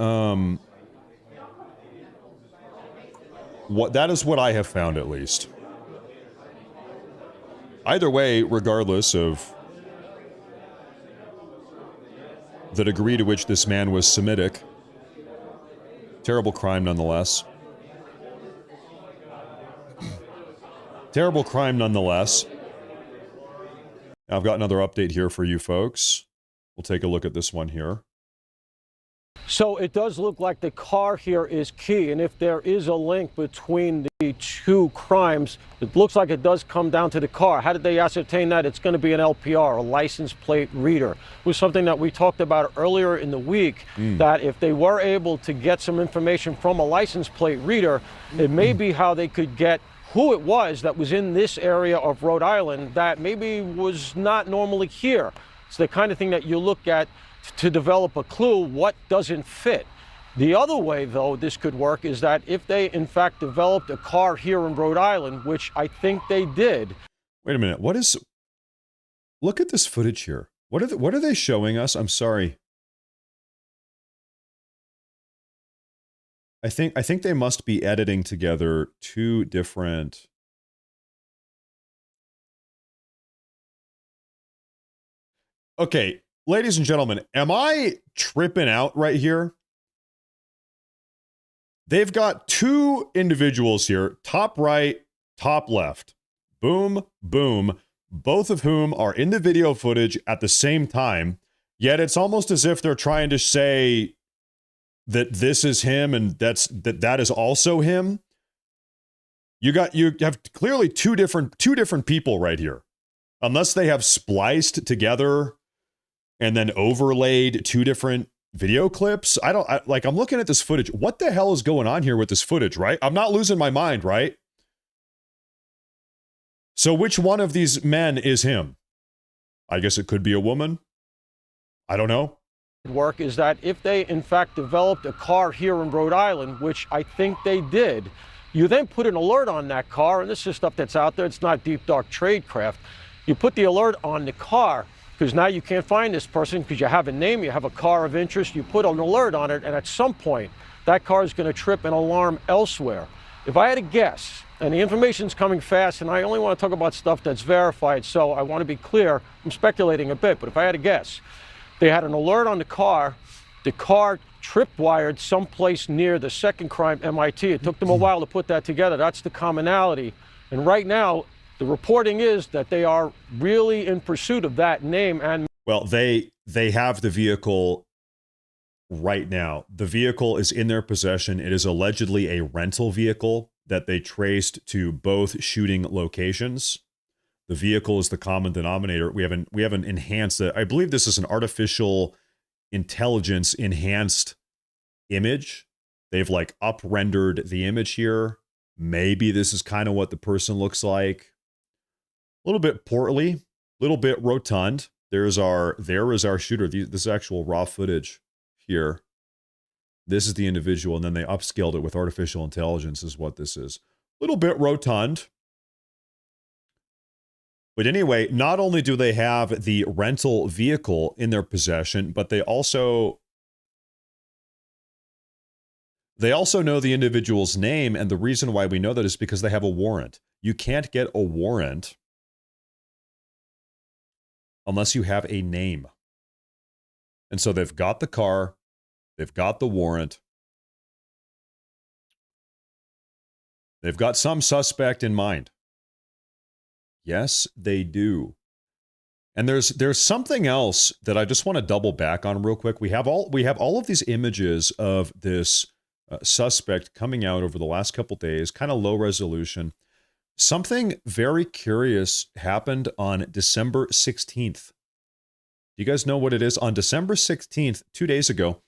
what I have found, at least. Either way, regardless of the degree to which this man was Semitic, terrible crime nonetheless. Terrible crime nonetheless. Now, I've got another update here for you folks. We'll take a look at this one here. So it does look like the car here is key, and if there is a link between the two crimes, it looks like it does come down to the car. How did they ascertain that? It's going to be an LPR, a license plate reader. It was something that we talked about earlier in the week, that if they were able to get some information from a license plate reader, it may be how they could get who it was that was in this area of Rhode Island that maybe was not normally here. It's the kind of thing that you look at to develop a clue what doesn't fit. The other way, though, this could work is that if they, in fact, developed a car here in Rhode Island, which I think they did. Wait a minute. Look at this footage here. What are they showing us? I'm sorry. I think they must be editing together two different. Okay. Ladies and gentlemen, am I tripping out right here? They've got two individuals here, top right, top left. Boom, boom, both of whom are in the video footage at the same time, yet it's almost as if they're trying to say that this is him and that is also him. You have clearly two different people right here. Unless they have spliced together and then overlaid two different video clips. I'm looking at this footage. What the hell is going on here with this footage, right? I'm not losing my mind, right? So which one of these men is him? I guess it could be a woman. I don't know. Work is that if they in fact developed a car here in Rhode Island, which I think they did, you then put an alert on that car, and this is stuff that's out there. It's not deep, dark tradecraft. You put the alert on the car because now you can't find this person because you have a name, you have a car of interest, you put an alert on it, and at some point, that car is going to trip an alarm elsewhere. If I had to guess, and the information's coming fast, and I only want to talk about stuff that's verified, so I want to be clear, I'm speculating a bit, but if I had to guess, they had an alert on the car tripwired someplace near the second crime, MIT. It took them a while to put that together. That's the commonality. And right now, the reporting is that they are really in pursuit of that name. And well, they have the vehicle right now. The vehicle is in their possession. It is allegedly a rental vehicle that they traced to both shooting locations. The vehicle is the common denominator. We haven't enhanced it. I believe this is an artificial intelligence enhanced image. They've like up-rendered the image here. Maybe this is kind of what the person looks like. A little bit portly, a little bit rotund. There is our shooter. This is actual raw footage here. This is the individual, and then they upscaled it with artificial intelligence is what this is. A little bit rotund. But anyway, not only do they have the rental vehicle in their possession, but they also know the individual's name, and the reason why we know that is because they have a warrant. You can't get a warrant unless you have a name. And so they've got the car, they've got the warrant, they've got some suspect in mind. Yes, they do. And there's something else that I just want to double back on real quick. We have all of these images of this suspect coming out over the last couple days, kind of low resolution. Something very curious happened on December 16th. Do you guys know what it is? On December 16th, 2 days ago,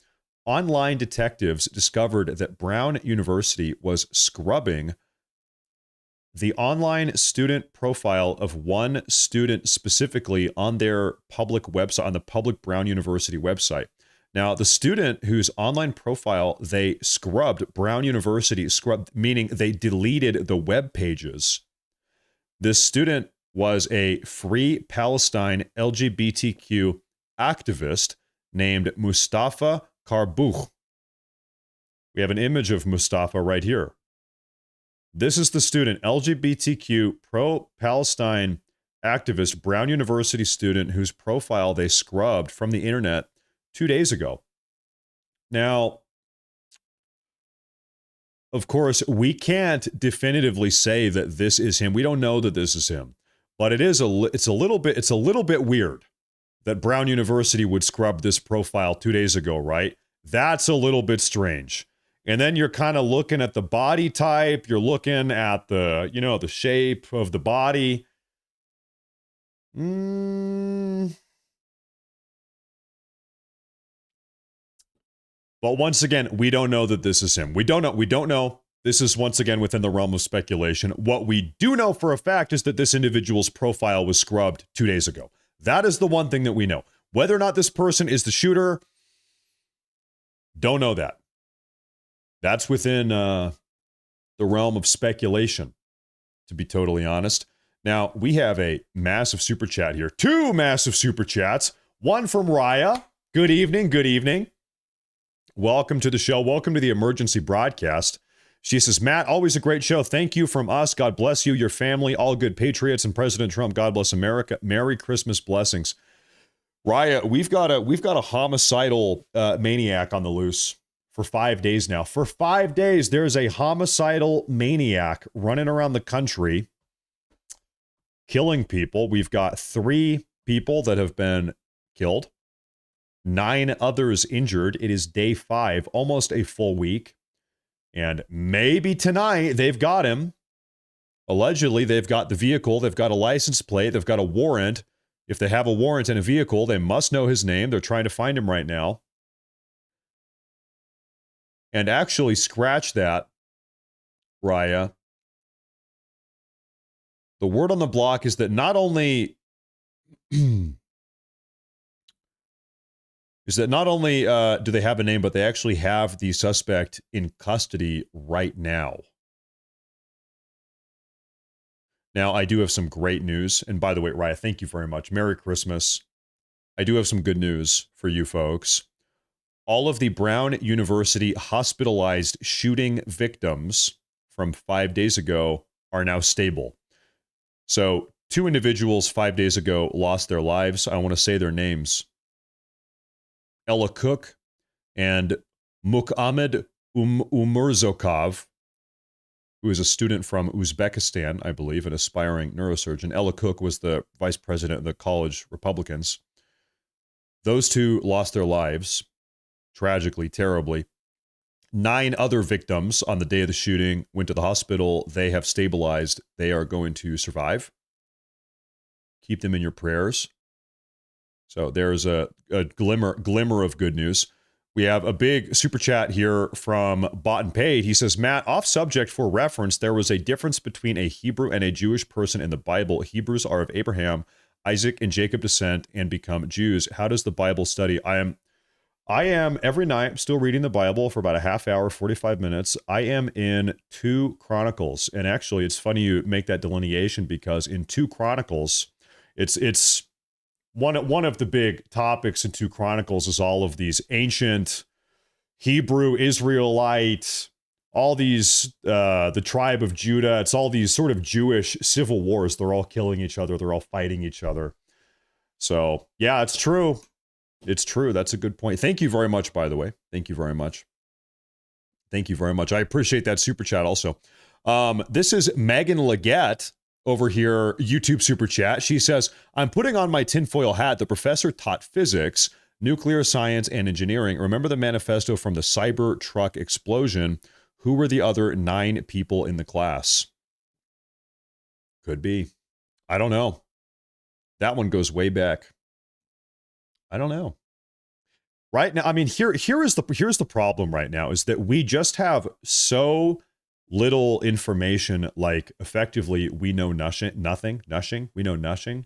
online detectives discovered that Brown University was scrubbing the online student profile of one student specifically on their public website, on the public Brown University website. Now, the student whose online profile they scrubbed, Brown University scrubbed, meaning they deleted the web pages. This student was a Free Palestine LGBTQ activist named Mustafa Karbouch. We have an image of Mustafa right here. This is the student, LGBTQ pro-Palestine activist, Brown University student whose profile they scrubbed from the internet 2 days ago. Now, of course, we can't definitively say that this is him. We don't know that this is him, but it's a little bit weird that Brown University would scrub this profile 2 days ago, right? That's a little bit strange. And then you're kind of looking at the body type. You're looking at the shape of the body. But once again, we don't know that this is him. We don't know. This is once again within the realm of speculation. What we do know for a fact is that this individual's profile was scrubbed 2 days ago. That is the one thing that we know. Whether or not this person is the shooter, don't know that. That's within the realm of speculation, to be totally honest. Now, we have a massive super chat here. 2 massive super chats. One from Raya. Good evening. Good evening. Welcome to the show. Welcome to the emergency broadcast. She says, Matt, always a great show. Thank you from us. God bless you, your family, all good patriots, and President Trump. God bless America. Merry Christmas blessings. Raya, we've got a homicidal maniac on the loose. For 5 days now. For 5 days, there's a homicidal maniac running around the country, killing people. We've got 3 people that have been killed, 9 others injured. It is day 5, almost a full week. And maybe tonight they've got him. Allegedly, they've got the vehicle, they've got a license plate, they've got a warrant. If they have a warrant and a vehicle, they must know his name. They're trying to find him right now. And actually, scratch that, Raya. The word on the block is that not only do they have a name, but they actually have the suspect in custody right now. Now, I do have some great news. And by the way, Raya, thank you very much. Merry Christmas. I do have some good news for you folks. All of the Brown University hospitalized shooting victims from 5 days ago are now stable. So 2 individuals 5 days ago lost their lives. I want to say their names. Ella Cook and Mukhmed Umerzokov, who is a student from Uzbekistan, I believe, an aspiring neurosurgeon. Ella Cook was the vice president of the college Republicans. Those 2 lost their lives, tragically, terribly. 9 other victims on the day of the shooting went to the hospital. They have stabilized. They are going to survive. Keep them in your prayers. So there's a glimmer of good news. We have a big super chat here from Bought and Paid. He says, Matt, off subject for reference, there was a difference between a Hebrew and a Jewish person in the Bible. Hebrews are of Abraham, Isaac, and Jacob descent and become Jews. How does the Bible study? I am every night still reading the Bible for about a half hour, 45 minutes. I am in 2 Chronicles. And actually, it's funny you make that delineation because in 2 Chronicles, it's one of the big topics in 2 Chronicles is all of these ancient Hebrew, Israelite, all these, the tribe of Judah. It's all these sort of Jewish civil wars. They're all killing each other. They're all fighting each other. So, yeah, it's true. It's true. That's a good point. Thank you very much, by the way. Thank you very much. Thank you very much. I appreciate that super chat also. This is Megan Leggett over here, YouTube super chat. She says, I'm putting on my tinfoil hat. The professor taught physics, nuclear science, and engineering. Remember the manifesto from the Cybertruck explosion? Who were the other 9 people in the class? Could be. I don't know. That one goes way back. I don't know. Right now, I mean, here's the problem right now is that we just have so little information, like effectively we know nothing, we know nothing,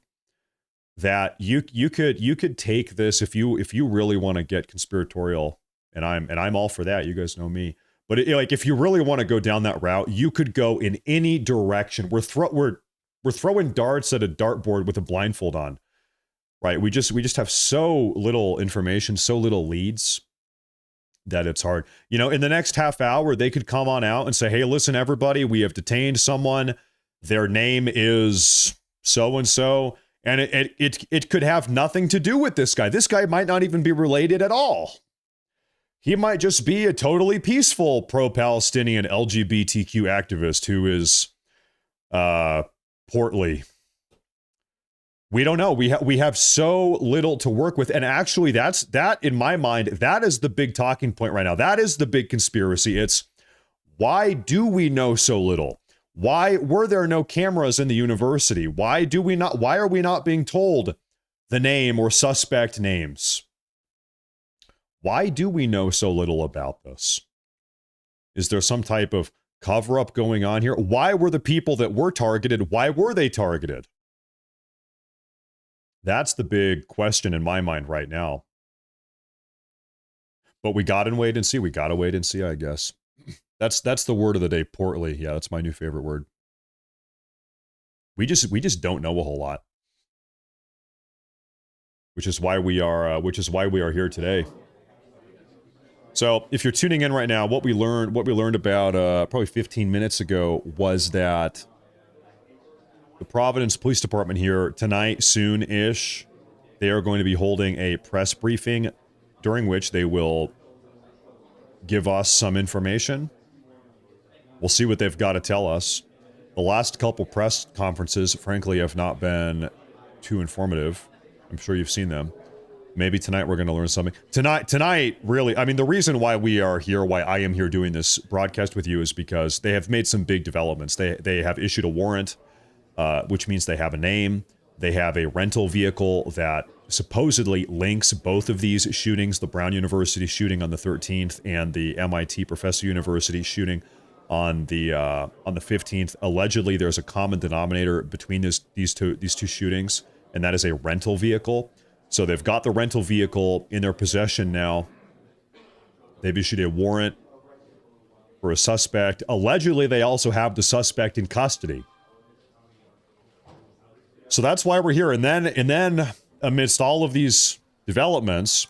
that you could take this if you really want to get conspiratorial, and I'm all for that. You guys know me. But like if you really want to go down that route, you could go in any direction. We're throwing darts at a dartboard with a blindfold on. Right, we just have so little information, so little leads that it's hard. You know, in the next half hour, they could come on out and say, "Hey, listen, everybody, we have detained someone. Their name is so and so, and it could have nothing to do with this guy. This guy might not even be related at all. He might just be a totally peaceful pro-Palestinian LGBTQ activist who is portly." We don't know. We have so little to work with. And actually, that in my mind, that is the big talking point right now. That is the big conspiracy. It's why do we know so little? Why were there no cameras in the university? Why are we not being told the name or suspect names? Why do we know so little about this? Is there some type of cover-up going on here? Why were the people that were targeted, why were they targeted? That's the big question in my mind right now. But we got to wait and see. We got to wait and see, I guess. That's the word of the day, portly. Yeah, that's my new favorite word. We just don't know a whole lot. Which is why we are here today. So, if you're tuning in right now, what we learned about probably 15 minutes ago was that the Providence Police Department here tonight, soon-ish, they are going to be holding a press briefing during which they will give us some information. We'll see what they've got to tell us. The last couple press conferences, frankly, have not been too informative. I'm sure you've seen them. Maybe tonight we're going to learn something. Tonight, really, I mean, the reason why we are here, why I am here doing this broadcast with you is because they have made some big developments. They have issued a warrant, which means they have a name. They have a rental vehicle that supposedly links both of these shootings, the Brown University shooting on the 13th and the MIT Professor University shooting on the 15th. Allegedly, there's a common denominator between these two shootings, and that is a rental vehicle. So they've got the rental vehicle in their possession now. They've issued a warrant for a suspect. Allegedly, they also have the suspect in custody. So that's why we're here. And then amidst all of these developments,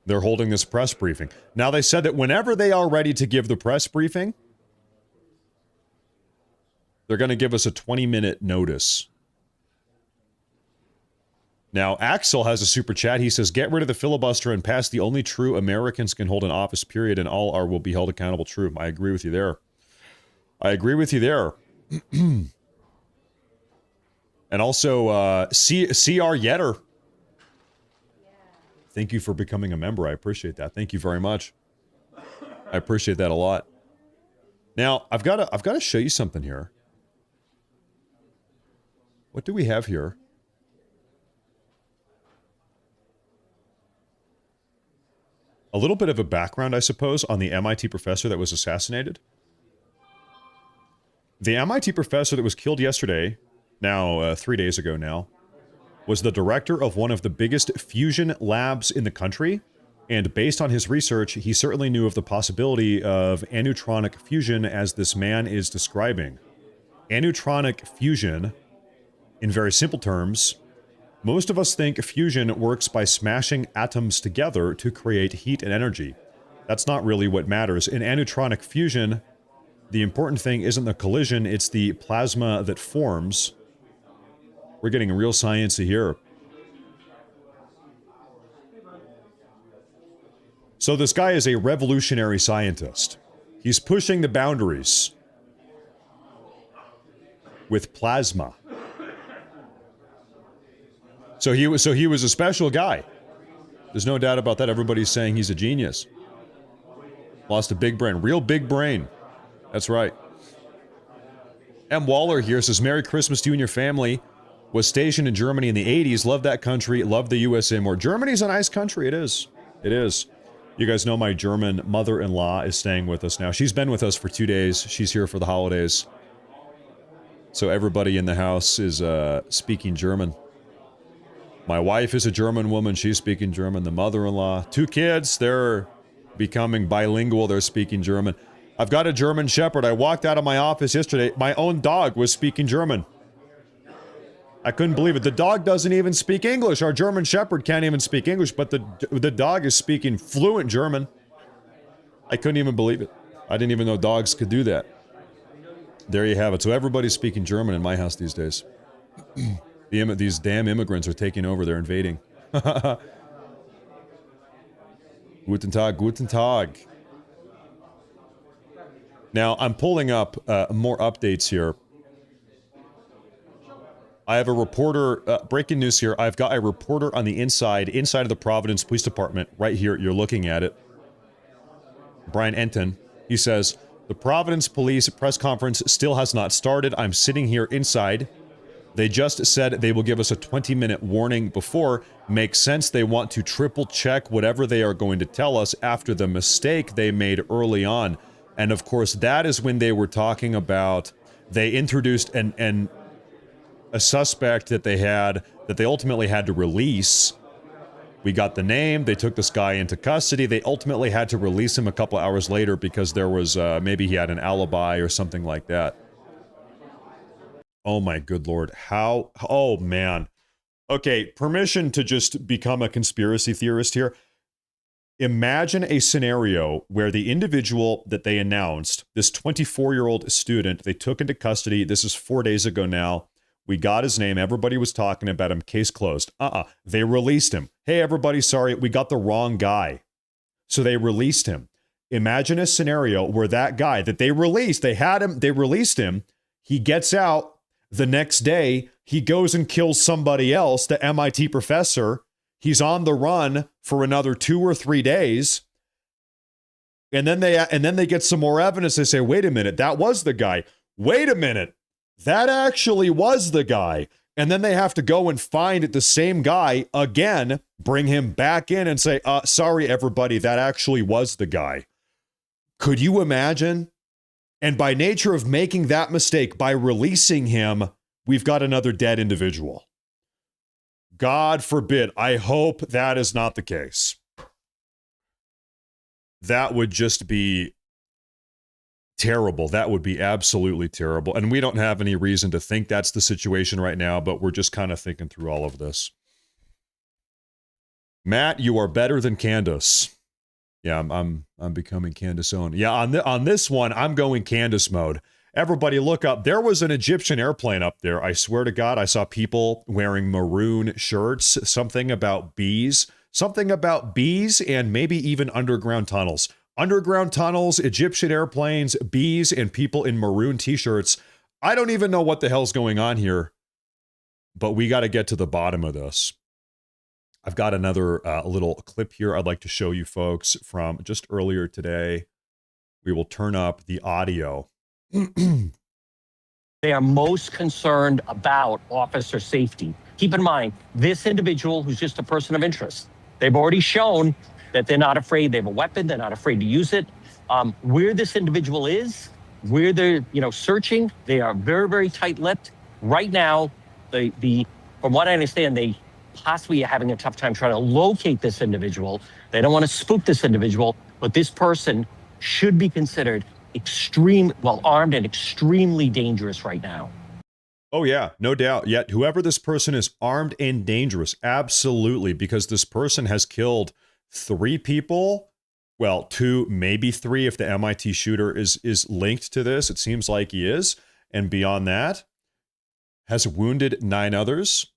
they're holding this press briefing. Now, they said that whenever they are ready to give the press briefing, they're going to give us a 20-minute notice. Now, Axel has a super chat. He says, get rid of the filibuster and pass the only true Americans can hold an office, period, and all will be held accountable. True. I agree with you there. And also, C.R. Yetter. Thank you for becoming a member. I appreciate that. Thank you very much. I appreciate that a lot. Now, I've got to show you something here. What do we have here? A little bit of a background, I suppose, on the MIT professor that was assassinated. The MIT professor that was killed yesterday, now 3 days ago now, was the director of one of the biggest fusion labs in the country. And based on his research, he certainly knew of the possibility of aneuronic fusion, as this man is describing. Aneuronic fusion, in very simple terms, most of us think fusion works by smashing atoms together to create heat and energy. That's not really what matters. In aneuronic fusion, the important thing isn't the collision, it's the plasma that forms. We're getting real sciencey here. So this guy is a revolutionary scientist. He's pushing the boundaries with plasma. So he was a special guy. There's no doubt about that. Everybody's saying he's a genius. Lost a big brain. Real big brain. That's right. M. Waller here says, Merry Christmas to you and your family. Was stationed in Germany in the 80s. Love that country. Love the USA more. Germany's a nice country. It is. It is. You guys know my German mother-in-law is staying with us now. She's been with us for 2 days. She's here for the holidays. So everybody in the house is speaking German. My wife is a German woman. She's speaking German. The mother-in-law. 2 kids. They're becoming bilingual. They're speaking German. I've got a German Shepherd. I walked out of my office yesterday. My own dog was speaking German. I couldn't believe it. The dog doesn't even speak English. Our German Shepherd can't even speak English, but the dog is speaking fluent German. I couldn't even believe it. I didn't even know dogs could do that. There you have it. So everybody's speaking German in my house these days. These damn immigrants are taking over. They're invading. Guten Tag, guten Tag. Now, I'm pulling up more updates here. I have a reporter, breaking news here. I've got a reporter on the inside of the Providence Police Department, right here. You're looking at it. Brian Enton. He says, the Providence Police press conference still has not started. I'm sitting here inside. They just said they will give us a 20-minute warning before. Makes sense. They want to triple check whatever they are going to tell us after the mistake they made early on. And of course, that is when they were talking about, they introduced a suspect that they ultimately had to release. We got the name. They took this guy into custody. They ultimately had to release him a couple hours later because there was, maybe he had an alibi or something like that. Oh my good Lord. How? Oh man. Okay, permission to just become a conspiracy theorist here. Imagine a scenario where the individual that they announced, this 24-year-old student, they took into custody. This is 4 days ago now. We got his name. Everybody was talking about him. Case closed. They released him. Hey, everybody, sorry, we got the wrong guy. So they released him. Imagine a scenario where that guy that they released, they released him. He gets out. The next day, He goes and kills somebody else, the MIT professor. He's on the run for another 2 or 3 days. And then they get some more evidence. They say, wait a minute, that was the guy. Wait a minute, that actually was the guy. And then they have to go and find the same guy again, bring him back in and say, sorry, everybody, that actually was the guy. Could you imagine? And by nature of making that mistake, by releasing him, we've got another dead individual. God forbid. I hope that is not the case. That would just be terrible. That would be absolutely terrible. And we don't have any reason to think that's the situation right now, but we're just kind of thinking through all of this. Matt, you are better than Candace. Yeah, I'm becoming Candace own. Yeah, on this one, I'm going Candace mode. Everybody look up. There was an Egyptian airplane up there. I swear to God, I saw people wearing maroon shirts, something about bees and maybe even underground tunnels. Underground tunnels, Egyptian airplanes, bees, and people in maroon t-shirts. I don't even know what the hell's going on here, but we got to get to the bottom of this. I've got another little clip here I'd like to show you folks from just earlier today. We will turn up the audio. They are most concerned about officer safety. Keep in mind, this individual who's just a person of interest, they've already shown that they're not afraid. They have a weapon. They're not afraid to use it. Where this individual is, where they're searching, they are very, very tight-lipped. Right now, from what I understand, they possibly are having a tough time trying to locate this individual. They don't want to spook this individual, but this person should be considered armed and extremely dangerous right now. Oh, yeah, no doubt. Yet, whoever this person is, armed and dangerous. Absolutely, because this person has killed 3 people. Well, 2, maybe 3 if the MIT shooter is linked to this. It seems like he is. And beyond that, has wounded 9 others.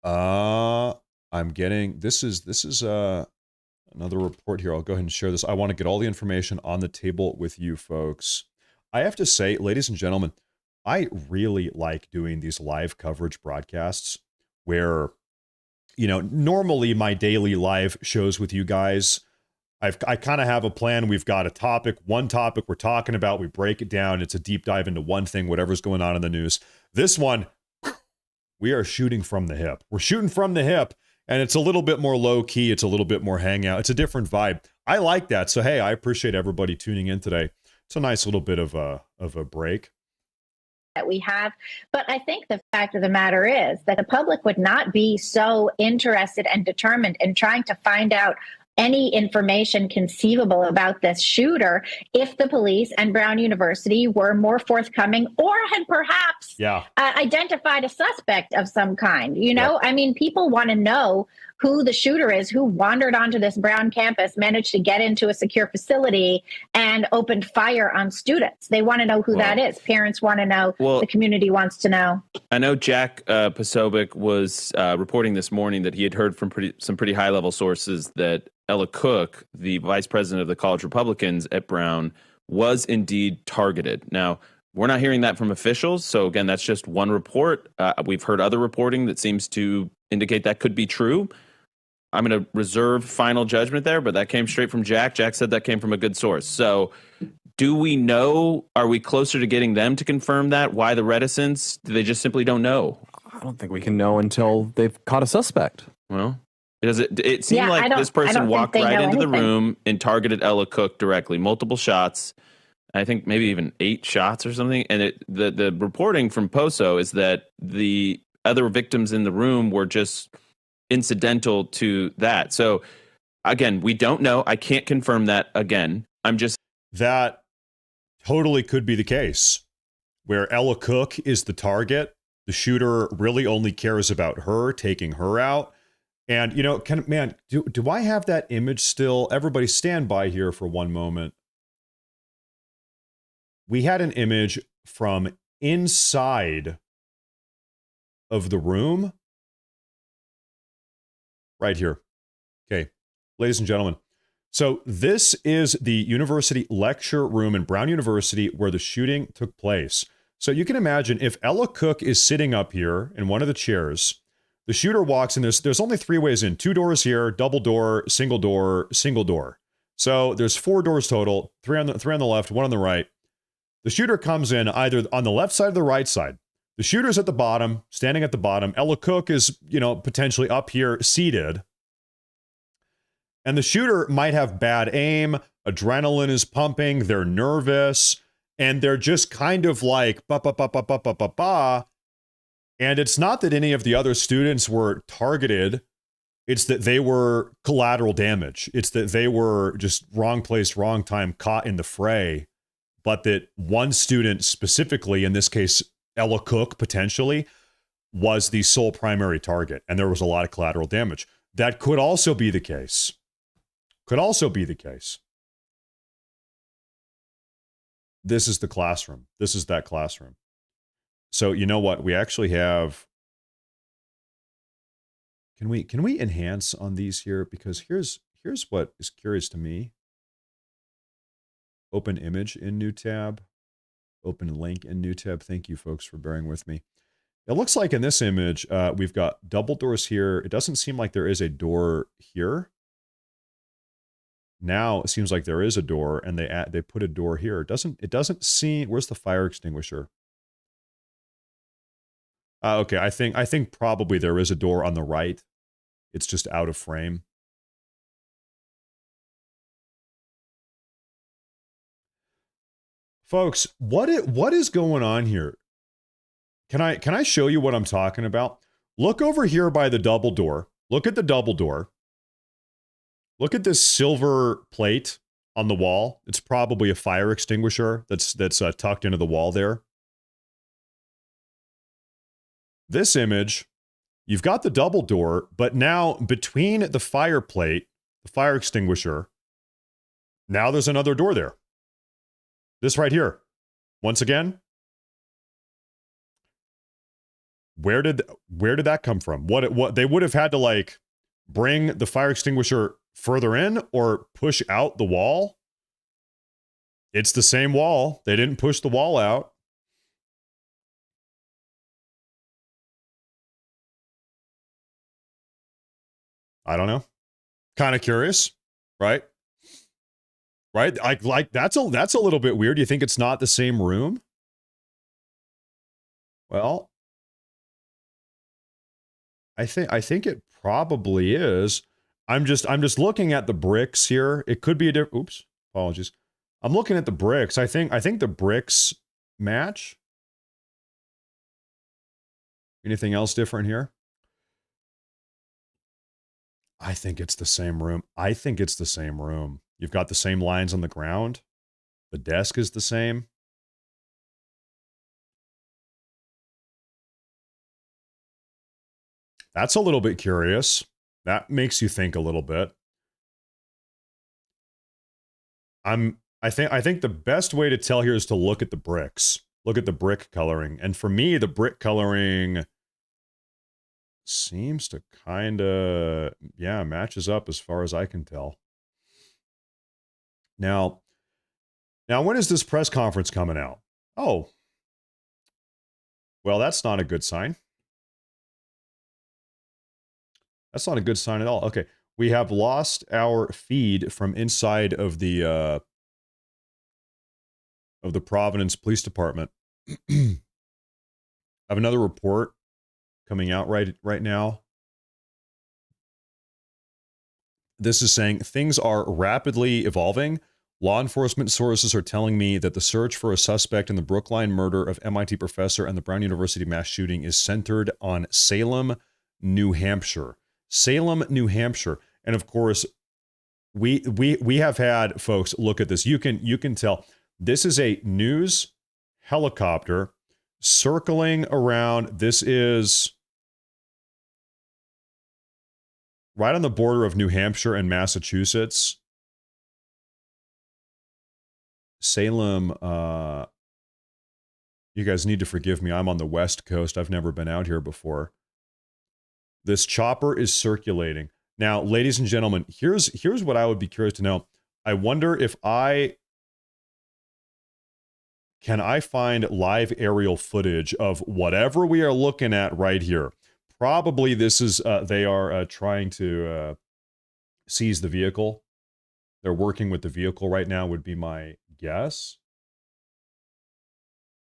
I'm getting, this is another report here. I'll go ahead and share this. I want to get all the information on the table with you folks. I have to say, ladies and gentlemen, I really like doing these live coverage broadcasts where, normally my daily live shows with you guys, I kind of have a plan. We've got a topic, one topic we're talking about. We break it down. It's a deep dive into one thing, whatever's going on in the news. This one, we are shooting from the hip. We're shooting from the hip, and it's a little bit more low key. It's a little bit more hangout. It's a different vibe. I like that. So, hey, I appreciate everybody tuning in today. It's a nice little bit of a break that we have. But I think the fact of the matter is that the public would not be so interested and determined in trying to find out any information conceivable about this shooter if the police and Brown University were more forthcoming or had perhaps identified a suspect of some kind. I mean, people want to know who the shooter is, who wandered onto this Brown campus, managed to get into a secure facility and opened fire on students. They want to know who that is. Parents want to know. The community wants to know. I know Jack Posobiec was reporting this morning that he had heard from some pretty high-level sources that Ella Cook, the vice president of the College Republicans at Brown, was indeed targeted. Now, we're not hearing that from officials. So again, that's just one report. We've heard other reporting that seems to indicate that could be true. I'm going to reserve final judgment there, but that came straight from Jack. Jack said that came from a good source. So do we know, are we closer to getting them to confirm that? Why the reticence? Do they just simply don't know? I don't think we can know until they've caught a suspect. Well, it seemed like this person walked right into the room and targeted Ella Cook directly, multiple shots. I think maybe even 8 shots or something. And the reporting from Poso is that the other victims in the room were just incidental to that. So again, we don't know. I can't confirm that again. That totally could be the case where Ella Cook is the target. The shooter really only cares about her, taking her out. And, do I have that image still? Everybody stand by here for one moment. We had an image from inside of the room. Right here. Okay, ladies and gentlemen. So this is the university lecture room in Brown University where the shooting took place. So you can imagine if Ella Cook is sitting up here in one of the chairs, the shooter walks in. There's only 3 ways in: 2 doors here, double door, single door, single door. So there's 4 doors total, 3 on the left, 1 on the right. The shooter comes in either on the left side or the right side. The shooter's at the bottom, standing at the bottom. Ella Cook is, potentially up here seated. And the shooter might have bad aim, adrenaline is pumping, they're nervous, and they're just kind of like ba ba ba ba ba ba ba ba. And it's not that any of the other students were targeted. It's that they were collateral damage. It's that they were just wrong place, wrong time, caught in the fray. But that one student specifically, in this case, Ella Cook, potentially, was the sole primary target. And there was a lot of collateral damage. That could also be the case. Could also be the case. This is the classroom. This is that classroom. So you know what? We actually have... Can we enhance on these here? Because here's what is curious to me. Open image in new tab. Open link in new tab. Thank you, folks, for bearing with me. It looks like in this image, we've got double doors here. It doesn't seem like there is a door here. Now it seems like there is a door, and they put a door here. It doesn't seem. Where's the fire extinguisher? Okay, I think probably there is a door on the right. It's just out of frame. Folks, what is going on here? Can I show you what I'm talking about? Look over here by the double door. Look at the double door. Look at this silver plate on the wall. It's probably a fire extinguisher that's tucked into the wall there. This image, you've got the double door, but now between the fire plate, the fire extinguisher, now there's another door there. This right here. Once again, where did that come from? What they would have had to like bring the fire extinguisher further in or push out the wall? It's the same wall. They didn't push the wall out. I don't know. Kind of curious, right? Right? Like that's a little bit weird. You think it's not the same room? Well, I think it probably is. I'm just looking at the bricks here. It could be a different. Oops, apologies. I'm looking at the bricks. I think the bricks match. Anything else different here? I think it's the same room. I think it's the same room. You've got the same lines on the ground. The desk is the same. That's a little bit curious. That makes you think a little bit. I think the best way to tell here is to look at the bricks. Look at the brick coloring. And for me, the brick coloring seems to kind of, yeah, matches up as far as I can tell. Now, when is this press conference coming out? Oh, well, that's not a good sign. That's not a good sign at all. Okay, we have lost our feed from inside of the Providence Police Department. I have another report coming out right now. This is saying things are rapidly evolving. Law enforcement sources are telling me that the search for a suspect in the Brookline murder of MIT professor and the Brown University mass shooting is centered on Salem, New Hampshire. Salem, New Hampshire. And of course, we have had folks look at this. You can tell this is a news helicopter circling around. This is right on the border of New Hampshire and Massachusetts. Salem, you guys need to forgive me. I'm on the West Coast. I've never been out here before. This chopper is circulating. Now, ladies and gentlemen, here's what I would be curious to know. I wonder if I can I find live aerial footage of whatever we are looking at right here? Probably this is, they are trying to seize the vehicle. They're working with the vehicle right now, would be my guess.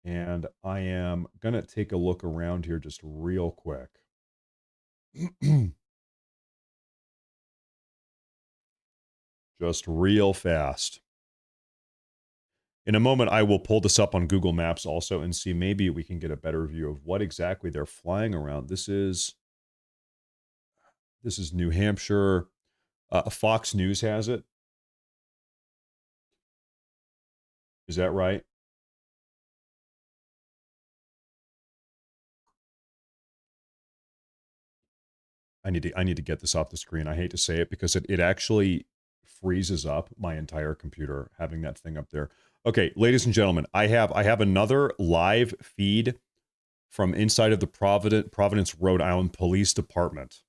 And I am going to take a look around here just real quick. Just real fast. In a moment, I will pull this up on Google Maps also and see maybe we can get a better view of what exactly they're flying around. This is New Hampshire. Fox News has it. Is that right? I need to get this off the screen. I hate to say it because it actually freezes up my entire computer having that thing up there. Okay, ladies and gentlemen, I have another live feed from inside of the Providence, Rhode Island Police Department.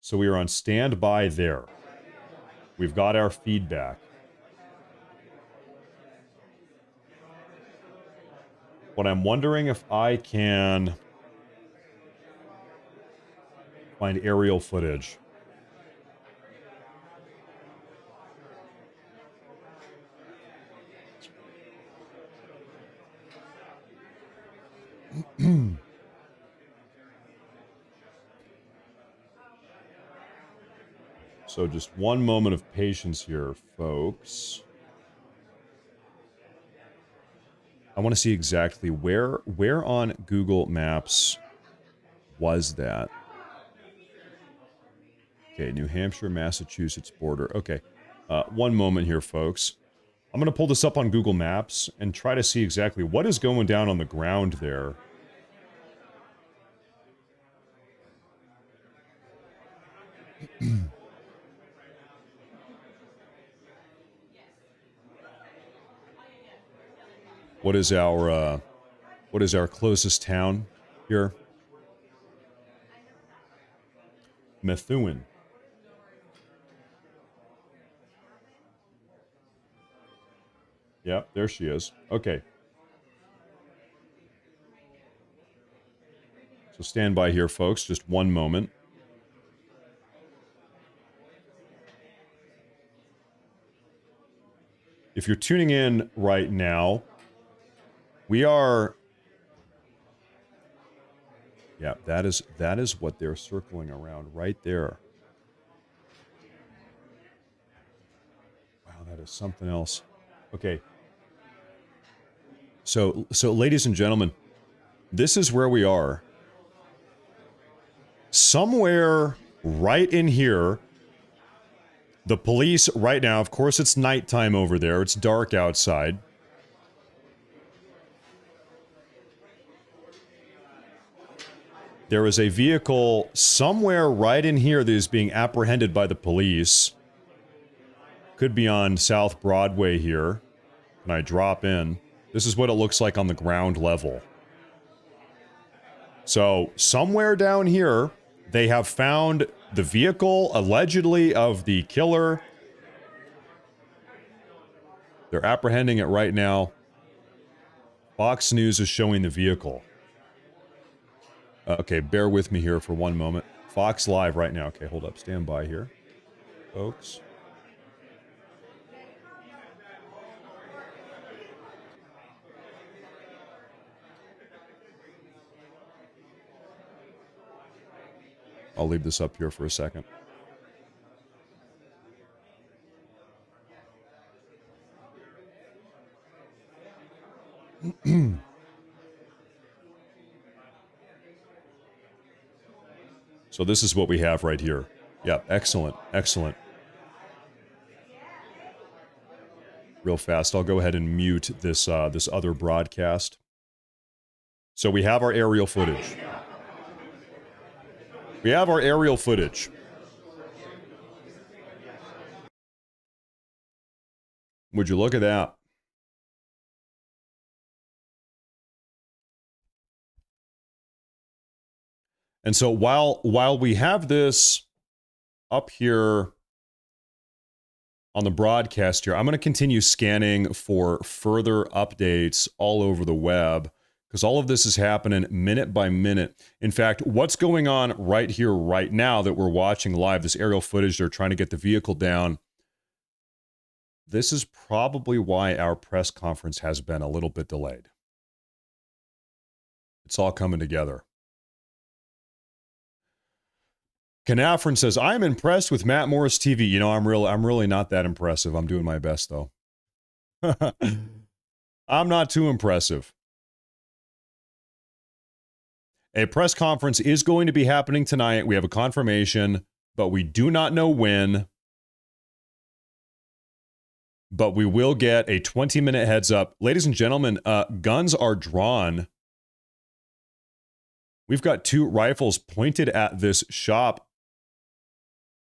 So we are on standby there. We've got our feedback. What I'm wondering if I can find aerial footage. So just one moment of patience here, folks. I want to see exactly where on Google Maps was that. Okay, New Hampshire, Massachusetts border. Okay, one moment here, folks. I'm going to pull this up on Google Maps and try to see exactly what is going down on the ground there. What is our closest town here? Methuen. Yep, there she is. Okay. So stand by here, folks. Just one moment. If you're tuning in right now, we are... Yeah, that is what they're circling around right there. Wow, that is something else. Okay. So ladies and gentlemen, this is where we are. Somewhere right in here, the police right now, of course it's nighttime over there, it's dark outside. There is a vehicle somewhere right in here that is being apprehended by the police. Could be on South Broadway here. Can I drop in? This is what it looks like on the ground level. So, somewhere down here, they have found the vehicle, allegedly, of the killer. They're apprehending it right now. Fox News is showing the vehicle. Okay, bear with me here for one moment. Fox Live right now. Okay, hold up. Stand by here, folks. I'll leave this up here for a second. So this is what we have right here. Yeah, excellent, excellent. Real fast, I'll go ahead and mute this this other broadcast. So we have our aerial footage. We have our aerial footage. Would you look at that? And so while we have this up here on the broadcast here. I'm going to continue scanning for further updates all over the web because all of this is happening minute by minute. In fact, what's going on right here, right now that we're watching live, this aerial footage, they're trying to get the vehicle down. This is probably why our press conference has been a little bit delayed. It's all coming together. Canafrin says, I'm impressed with Matt Morris TV. You know, I'm really not that impressive. I'm doing my best, though. I'm not too impressive. A press conference is going to be happening tonight. We have a confirmation, but we do not know when. But we will get a 20-minute heads up. Ladies and gentlemen, guns are drawn. We've got 2 rifles pointed at this shop.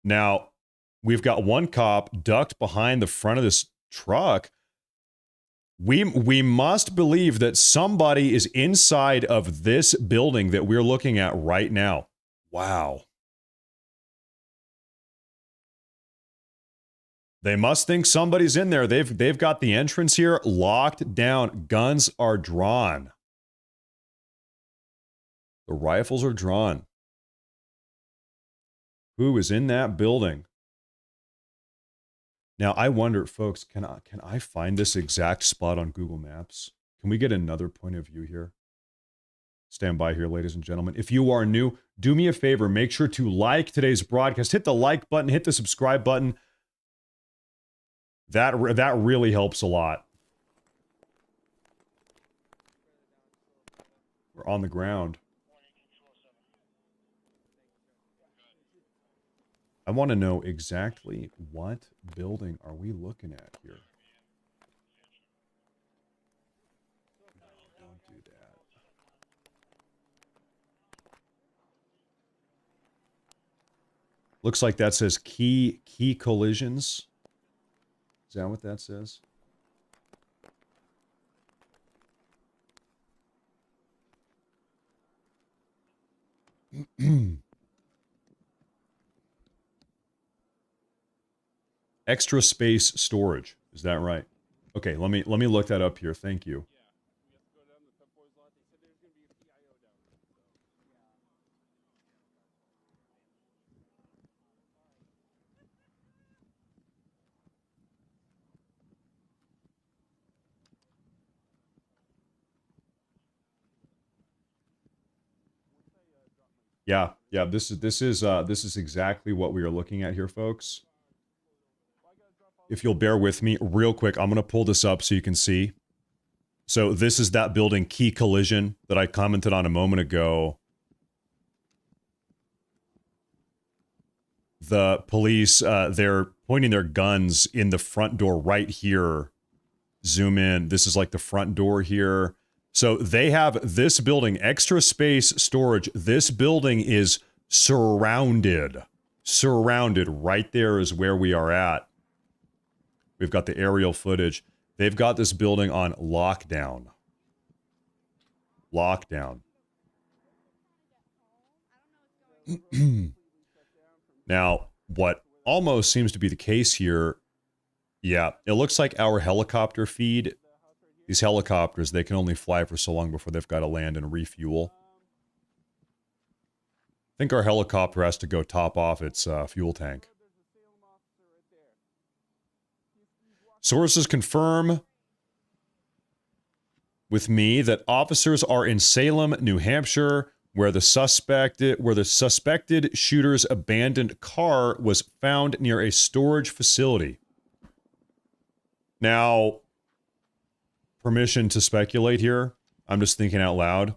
Now, we've got 1 cop ducked behind the front of this truck. We must believe that somebody is inside of this building that we're looking at right now. Wow. They must think somebody's in there. They've got the entrance here locked down. Guns are drawn. The rifles are drawn. Who is in that building? Now, I wonder, folks, can I find this exact spot on Google Maps? Can we get another point of view here? Stand by here, ladies and gentlemen. If you are new, do me a favor. Make sure to like today's broadcast. Hit the like button. Hit the subscribe button. That really helps a lot. We're on the ground. I want to know exactly what building are we looking at here. No, don't do that. Looks like that says key collisions. Is that what that says? Extra space storage. Is that right? Okay, let me look that up here. Thank you. Yeah, this is exactly what we are looking at here, folks. If you'll bear with me real quick, I'm going to pull this up so you can see. So this is that building key collision that I commented on a moment ago. The police, they're pointing their guns in the front door right here. Zoom in. This is like the front door here. So they have this building, extra space storage. This building is surrounded. Surrounded. Right there is where we are at. We've got the aerial footage. They've got this building on lockdown. Lockdown. Now, what almost seems to be the case here, yeah, it looks like our helicopter feed, these helicopters, they can only fly for so long before they've got to land and refuel. I think our helicopter has to go top off its fuel tank. Sources confirm with me that officers are in Salem, New Hampshire, where the suspected shooter's abandoned car was found near a storage facility. Now, permission to speculate here. I'm just thinking out loud.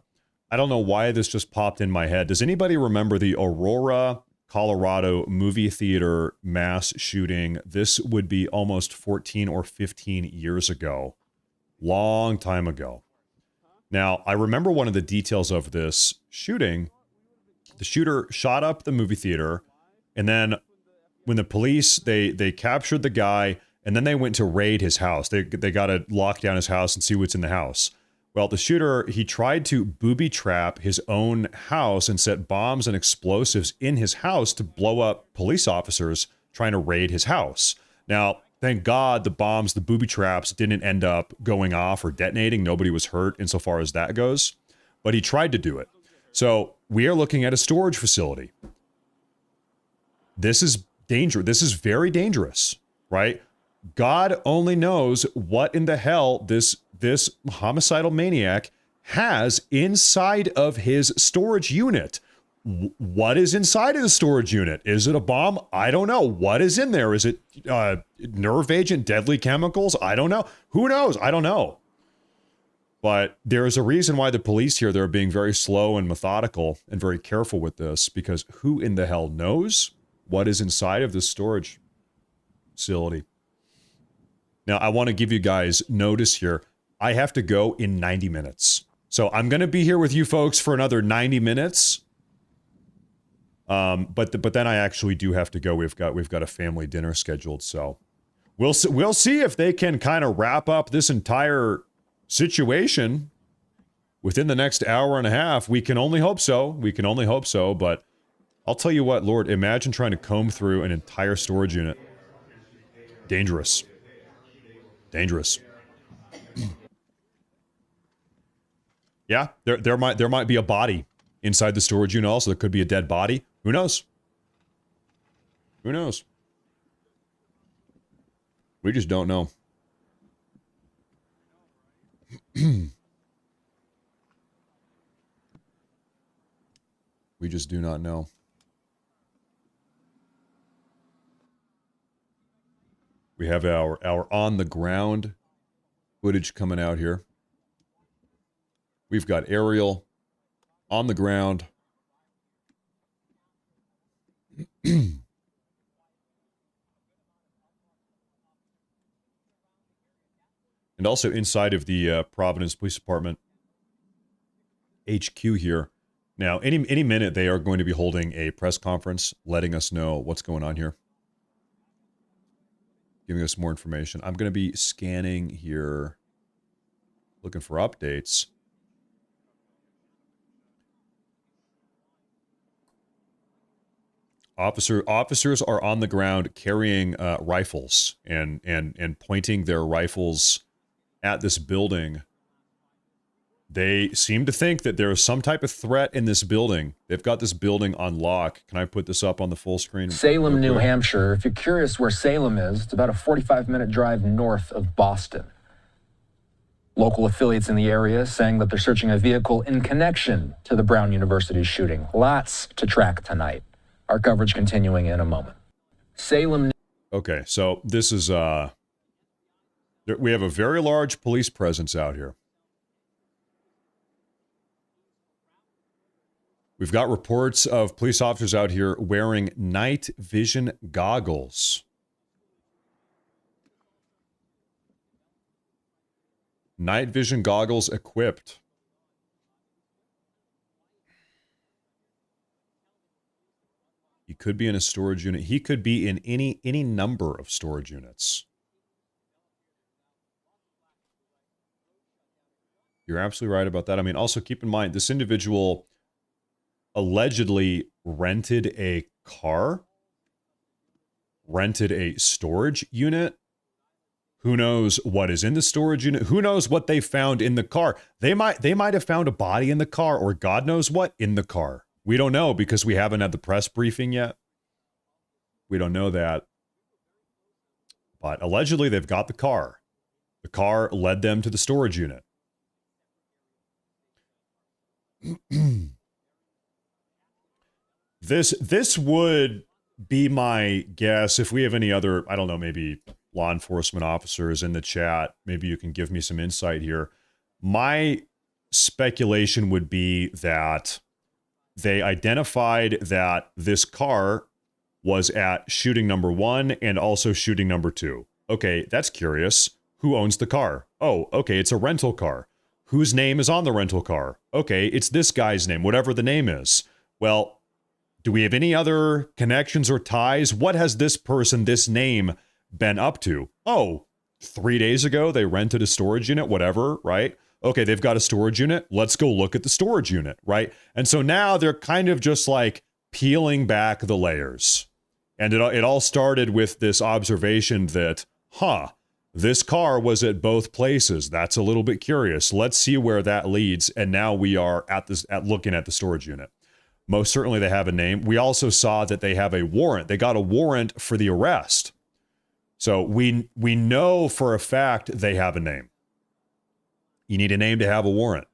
I don't know why this just popped in my head. Does anybody remember the Aurora, Colorado movie theater mass shooting? This would be almost 14 or 15 years ago. Long time ago. Now, I remember one of the details of this shooting. The shooter shot up the movie theater, and then when the police, they captured the guy, and then they went to raid his house. They got to lock down his house and see what's in the house. Well, the shooter, he tried to booby trap his own house and set bombs and explosives in his house to blow up police officers trying to raid his house. Now, Thank God the bombs, the booby traps didn't end up going off or detonating. Nobody was hurt insofar as that goes, but he tried to do it. So we are looking at a storage facility. This is dangerous. This is very dangerous, right? God only knows what in the hell this homicidal maniac has inside of his storage unit. What is inside of the storage unit? Is it a bomb? I don't know. What is in there? Is it nerve agent, deadly chemicals? I don't know. Who knows? I don't know. But there is a reason why the police here, they're being very slow and methodical and very careful with this, because who in the hell knows what is inside of this storage facility? Now, I want to give you guys notice here. I have to go in 90 minutes. So I'm going to be here with you folks for another 90 minutes. But then I actually do have to go. We've got a family dinner scheduled. So we'll see if they can kind of wrap up this entire situation within the next hour and a half. We can only hope so. But I'll tell you what, Lord, imagine trying to comb through an entire storage unit. Dangerous. Yeah, there might be a body inside the storage unit also. There could be a dead body. Who knows? We just don't know. We just do not know. We have our on the ground footage coming out here. We've got aerial on the ground. And also inside of the Providence Police Department HQ here. Now, any minute they are going to be holding a press conference, letting us know what's going on here, giving us more information. I'm going to be scanning here, looking for updates. Officers are on the ground carrying rifles and pointing their rifles at this building. They seem to think that there is some type of threat in this building. They've got this building on lock. Can I put this up on the full screen? Salem, New Hampshire. If you're curious where Salem is, it's about a 45-minute drive north of Boston. Local affiliates in the area saying that they're searching a vehicle in connection to the Brown University shooting. Lots to track tonight. Our coverage continuing in a moment. Salem. Okay, so this is we have a very large police presence out here. We've got reports of police officers out here wearing night vision goggles. Night vision goggles equipped. He could be in a storage unit. He could be in any number of storage units. You're absolutely right about that. I mean, also keep in mind, this individual allegedly rented a car, rented a storage unit. Who knows what is in the storage unit? Who knows what they found in the car? They might have found a body in the car, or God knows what in the car. We don't know because we haven't had the press briefing yet. We don't know that. But allegedly they've got the car. The car led them to the storage unit. This would be my guess. If we have any other, I don't know, maybe law enforcement officers in the chat, maybe you can give me some insight here. My speculation would be that they identified that this car was at shooting number 1 and also shooting number 2. Okay, that's curious. Who owns the car? Oh, okay, it's a rental car. Whose name is on the rental car? Okay, it's this guy's name, whatever the name is. Well, do we have any other connections or ties? What has this person, this name, been up to? Oh, 3 days ago, they rented a storage unit, whatever, right? Okay, they've got a storage unit. Let's go look at the storage unit, right? And so now they're kind of just like peeling back the layers. And it all started with this observation that This car was at both places. That's a little bit curious. Let's see where that leads. And now we are at looking at the storage unit. Most certainly they have a name. We also saw that they have a warrant. They got a warrant for the arrest. So we know for a fact they have a name. You need a name to have a warrant.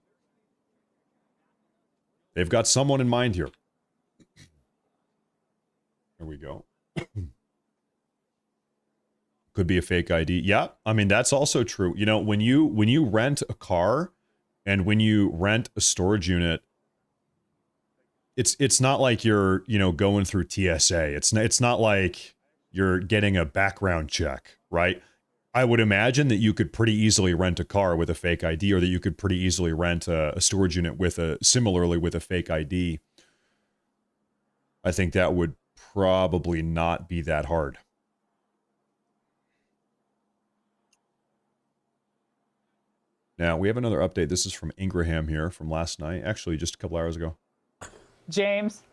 They've got someone in mind here. There we go. Could be a fake ID. Yeah, I mean, that's also true. You know, when you rent a car and when you rent a storage unit, it's not like you're, going through TSA. It's not like you're getting a background check, right? I would imagine that you could pretty easily rent a car with a fake ID, or that you could pretty easily rent a storage unit similarly with a fake ID. I think that would probably not be that hard. Now, we have another update. This is from Ingraham here from last night, actually just a couple hours ago. James,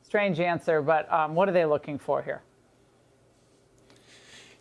strange answer, but what are they looking for here?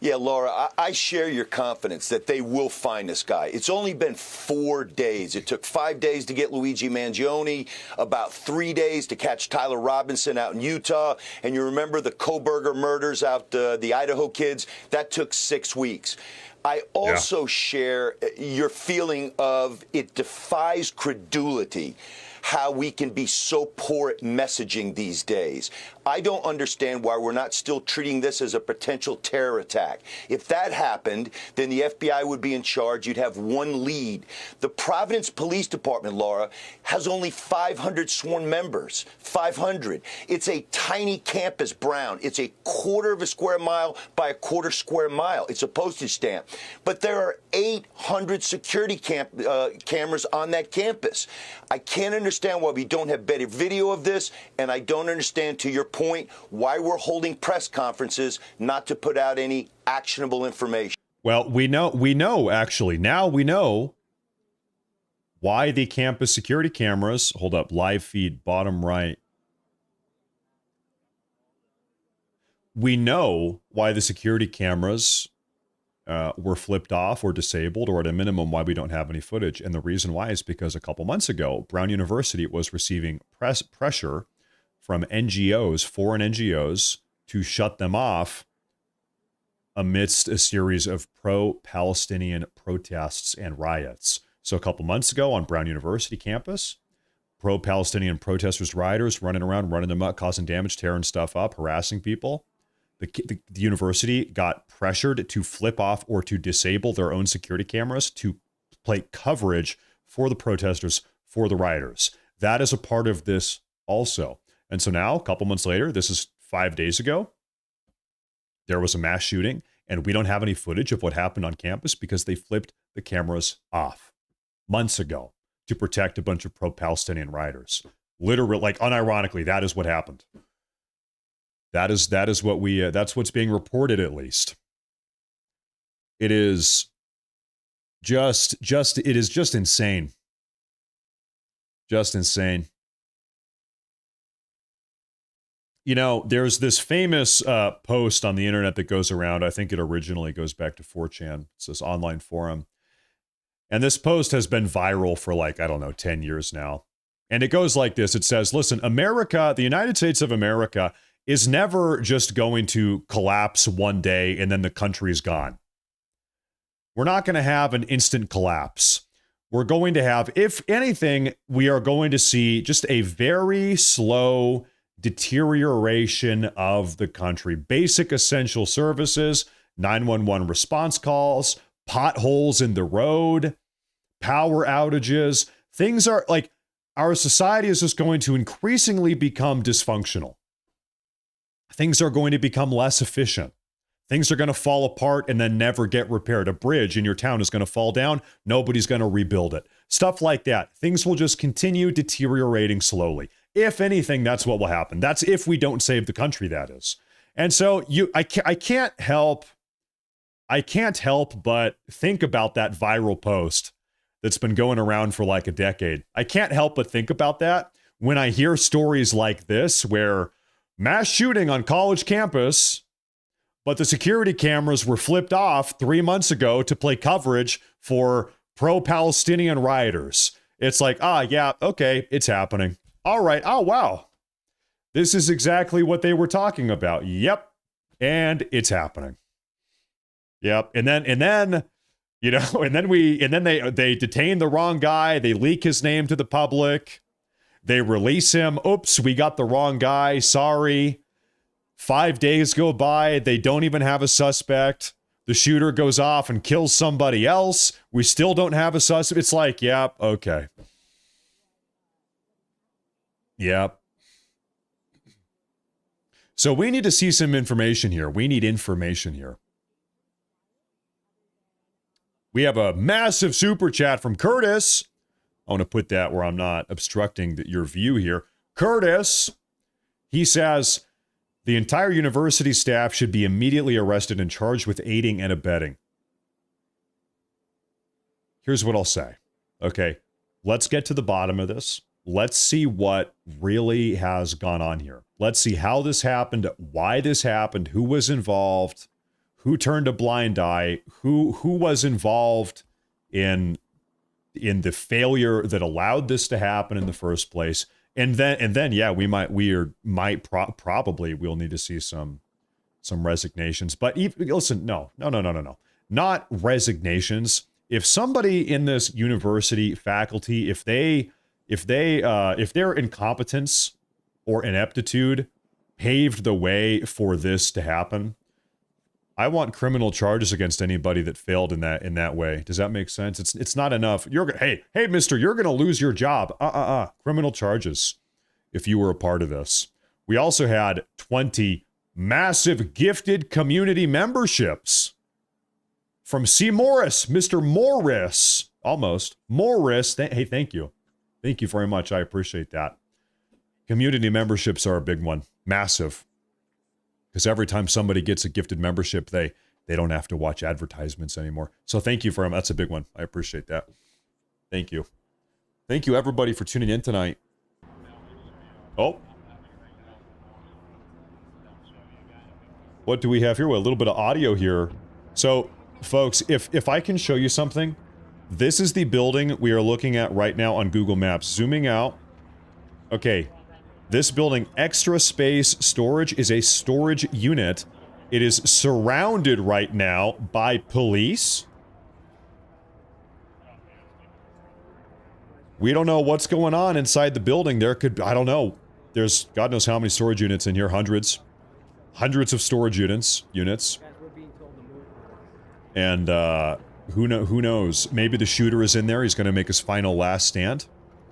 Yeah, Laura, I share your confidence that they will find this guy. It's only been 4 days. It took 5 days to get Luigi Mangione, about 3 days to catch Tyler Robinson out in Utah. And you remember the Koberger murders out the Idaho kids? That took 6 weeks. I also share your feeling of it defies credulity how we can be so poor at messaging these days. I don't understand why we're not still treating this as a potential terror attack. If that happened, then the FBI would be in charge. You'd have one lead. The Providence Police Department, Laura, has only 500 sworn members. 500. It's a tiny campus, Brown. It's a quarter of a square mile by a quarter square mile. It's a postage stamp. But there are 800 security cameras on that campus. I can't understand why we don't have better video of this, and I don't understand, to your point, why we're holding press conferences not to put out any actionable information. Well, we know actually. Now we know why the campus security cameras, hold up, live feed, bottom right. We know why the security cameras were flipped off or disabled, or at a minimum why we don't have any footage. And the reason why is because a couple months ago, Brown University was receiving pressure from NGOs, foreign NGOs, to shut them off amidst a series of pro-Palestinian protests and riots. So a couple months ago on Brown University campus, pro-Palestinian protesters, rioters running around, running them up, causing damage, tearing stuff up, harassing people. The university got pressured to flip off or to disable their own security cameras to play coverage for the protesters, for the rioters. That is a part of this also. And so now, a couple months later, this is 5 days ago, there was a mass shooting, and we don't have any footage of what happened on campus because they flipped the cameras off months ago to protect a bunch of pro-Palestinian rioters. Literally, like unironically, that is what happened. That is what that's what's being reported, at least. It is just insane. Just insane. You know, there's this famous post on the internet that goes around. I think it originally goes back to 4chan. It's this online forum. And this post has been viral for 10 years now. And it goes like this. It says, listen, America, the United States of America, is never just going to collapse one day and then the country is gone. We're not going to have an instant collapse. We're going to have, if anything, we are going to see just a very slow deterioration of the country. Basic essential services, 911 response calls, potholes in the road, power outages. Things are like, our society is just going to increasingly become dysfunctional. Things are going to become less efficient. Things are going to fall apart and then never get repaired. A bridge in your town is going to fall down. Nobody's going to rebuild it. Stuff like that. Things will just continue deteriorating slowly. If anything, that's what will happen. That's if we don't save the country, that is. And so I can't help but think about that viral post that's been going around for like a decade. I can't help but think about that when I hear stories like this where mass shooting on college campus, but the security cameras were flipped off 3 months ago to play coverage for pro-Palestinian rioters. It's like, yeah, okay, it's happening. All right, oh, wow. This is exactly what they were talking about. Yep, and it's happening. Yep, and then you know, and then they detain the wrong guy. They leak his name to the public. They release him. Oops, we got the wrong guy. Sorry. 5 days go by. They don't even have a suspect. The shooter goes off and kills somebody else. We still don't have a suspect. It's like, yep, okay. Yep. So we need to see some information here. We need information here. We have a massive super chat from Curtis. I want to put that where I'm not obstructing your view here. Curtis, he says, the entire university staff should be immediately arrested and charged with aiding and abetting. Here's what I'll say. Okay, let's get to the bottom of this. Let's see what really has gone on here. Let's see how this happened, why this happened, who was involved, who turned a blind eye, who was involved in the failure that allowed this to happen in the first place. And then yeah, probably we'll need to see some resignations. But listen, no. Not resignations. If somebody in this university faculty, if their incompetence or ineptitude paved the way for this to happen, I want criminal charges against anybody that failed in that way. Does that make sense? It's not enough. Hey, mister, you're going to lose your job. Criminal charges if you were a part of this. We also had 20 massive gifted community memberships from C. Morris, Mr. Morris, almost. Morris, hey, thank you. Thank you very much. I appreciate that. Community memberships are a big one. Massive. Because every time somebody gets a gifted membership, they don't have to watch advertisements anymore. So thank you for them. That's a big one. I appreciate that. Thank you. Thank you, everybody, for tuning in tonight. Oh. What do we have here? Well, a little bit of audio here. So, folks, if I can show you something, this is the building we are looking at right now on Google Maps. Zooming out. Okay. This building, Extra Space Storage, is a storage unit. It is surrounded right now by police. We don't know what's going on inside the building. There could, I don't know. There's God knows how many storage units in here. Hundreds of storage units. And who knows? Maybe the shooter is in there. He's going to make his final last stand.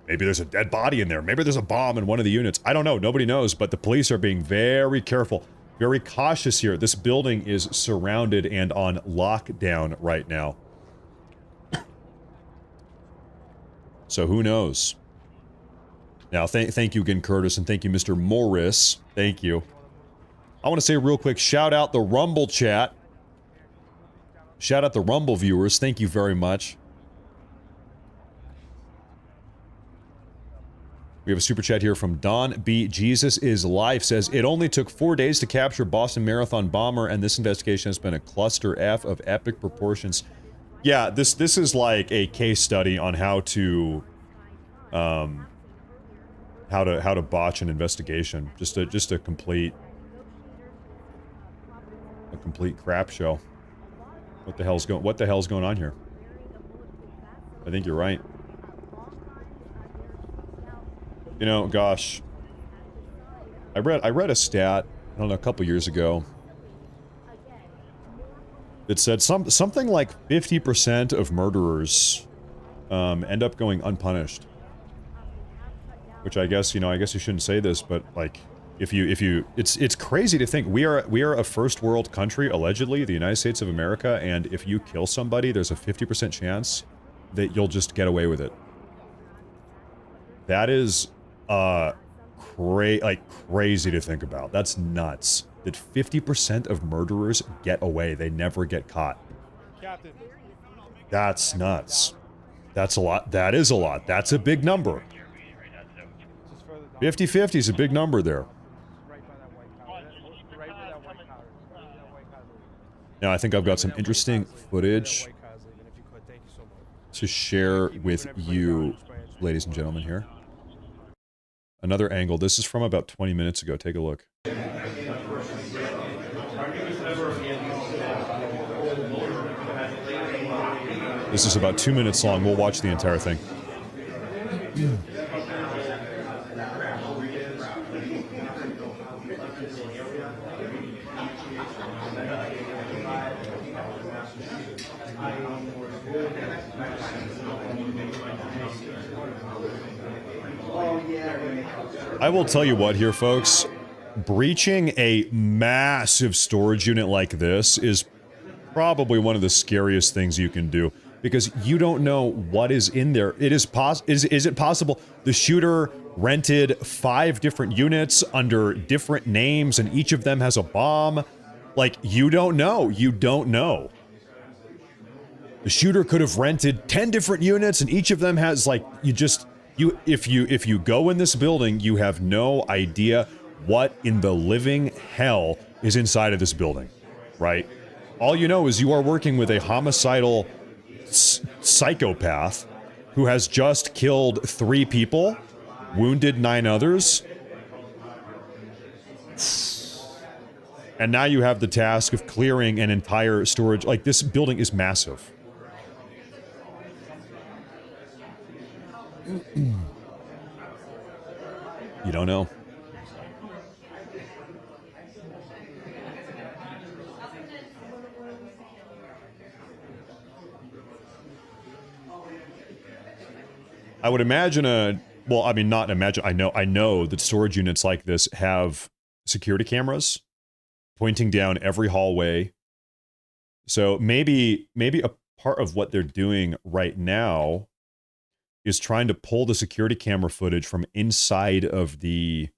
Maybe there's a dead body in there. Maybe there's a bomb in one of the units. I don't know. Nobody knows. But the police are being very careful, very cautious here. This building is surrounded and on lockdown right now. So who knows? Now, thank you again, Curtis, and thank you, Mr. Morris. Thank you. I want to say real quick, shout out the Rumble chat. Shout out the Rumble viewers. Thank you very much. We have a super chat here from Don B. Jesus is Life. Says, it only took 4 days to capture Boston Marathon bomber, and this investigation has been a cluster F of epic proportions. Yeah, this is like a case study on how to botch an investigation. Just a complete crap show. What the hell's going on here? I think you're right. You know, gosh, I read a stat, I don't know, a couple years ago that said something like 50% of murderers end up going unpunished. Which I guess, you shouldn't say this, but like, it's crazy to think we are a first world country, allegedly, the United States of America, and if you kill somebody, there's a 50% chance that you'll just get away with it. That is crazy to think about. That's nuts. That 50% of murderers get away. They never get caught. Captain. That's nuts. That's a lot. That is a lot. That's a big number. 50-50 is a big number there. Now, I think I've got some interesting footage to share with you, ladies and gentlemen, here. Another angle. This is from about 20 minutes ago. Take a look. This is about 2 minutes long. We'll watch the entire thing. I will tell you what here, folks. Breaching a massive storage unit like this is probably one of the scariest things you can do, because you don't know what is in there. It is is it possible the shooter rented 5 different units under different names and each of them has a bomb? Like, you don't know. You don't know. The shooter could have rented 10 different units and each of them has, like, if you go in this building, you have no idea what in the living hell is inside of this building, right? All you know is you are working with a homicidal psychopath who has just killed 3 people, wounded 9 others. And now you have the task of clearing an entire storage. Like, this building is massive. You don't know. I would imagine well, I mean, not imagine. I know that storage units like this have security cameras pointing down every hallway. So maybe a part of what they're doing right now is trying to pull the security camera footage from inside of the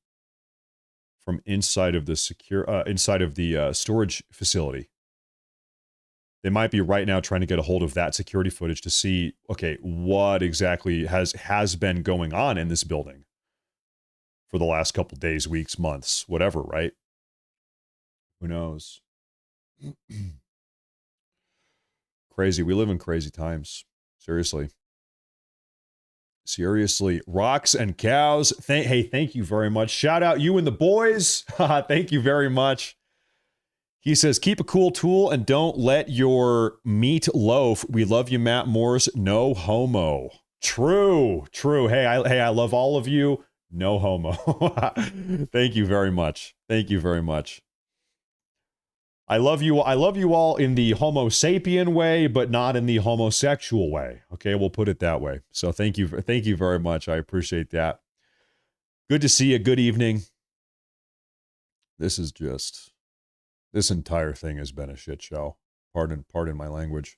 storage facility. They might be right now trying to get a hold of that security footage to see, okay, what exactly has been going on in this building for the last couple days, weeks, months, whatever, right? Who knows? Crazy. We live in crazy times. Seriously. Seriously. Rocks and cows. Hey, thank you very much. Shout out you and the boys. Thank you very much. He says, keep a cool tool and don't let your meat loaf. We love you, Matt Morris. No homo. True. Hey, I love all of you. No homo. Thank you very much. Thank you very much. I love you all in the Homo sapien way, but not in the homosexual way. Okay, we'll put it that way. So thank you very much. I appreciate that. Good to see you. Good evening. This entire thing has been a shit show. Pardon my language.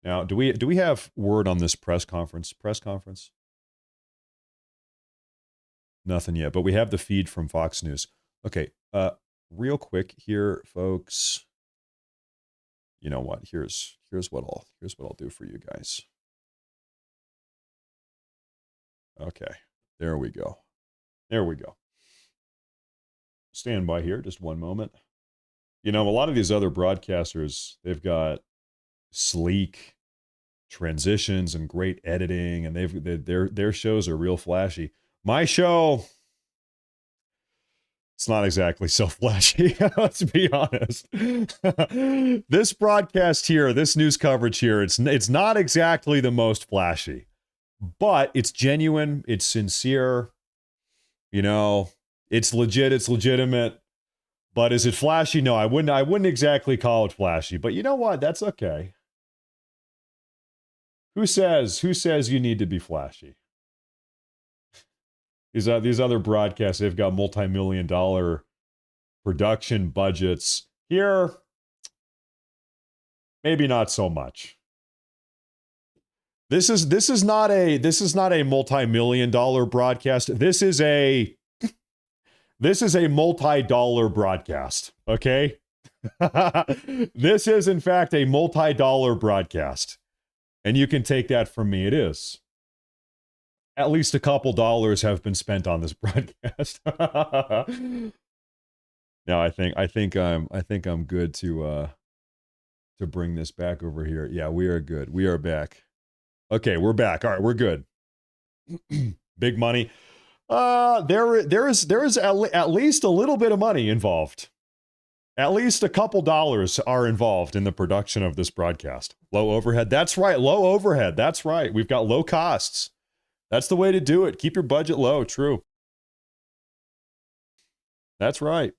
Now, do we have word on this press conference? Nothing yet, but we have the feed from Fox News. Okay, real quick here, folks. You know what? Here's what I'll do for you guys. Okay, there we go. Stand by here, just one moment. You know, a lot of these other broadcasters, they've got sleek transitions and great editing, and their shows are real flashy. My show, it's not exactly so flashy. Let's be honest. This broadcast here, this news coverage here, it's not exactly the most flashy, but it's genuine, it's sincere. You know, it's legit, it's legitimate. But is it flashy? No, I wouldn't exactly call it flashy. But you know what? That's okay. Who says you need to be flashy? These other broadcasts, they've got multi-million-dollar production budgets. Here, maybe not so much. This is not a multi-million-dollar broadcast. This is a multi-dollar broadcast, okay? This is, in fact, a multi-dollar broadcast. And you can take that from me. It is. At least a couple dollars have been spent on this broadcast. Now, I think I'm good to to bring this back over here. Yeah, we are good. We are back. Okay, we're back. All right, we're good. Big money. There is at least a little bit of money involved. At least a couple dollars are involved in the production of this broadcast. Low overhead. That's right. Low overhead. That's right. We've got low costs. That's the way to do it. Keep your budget low. True. That's right.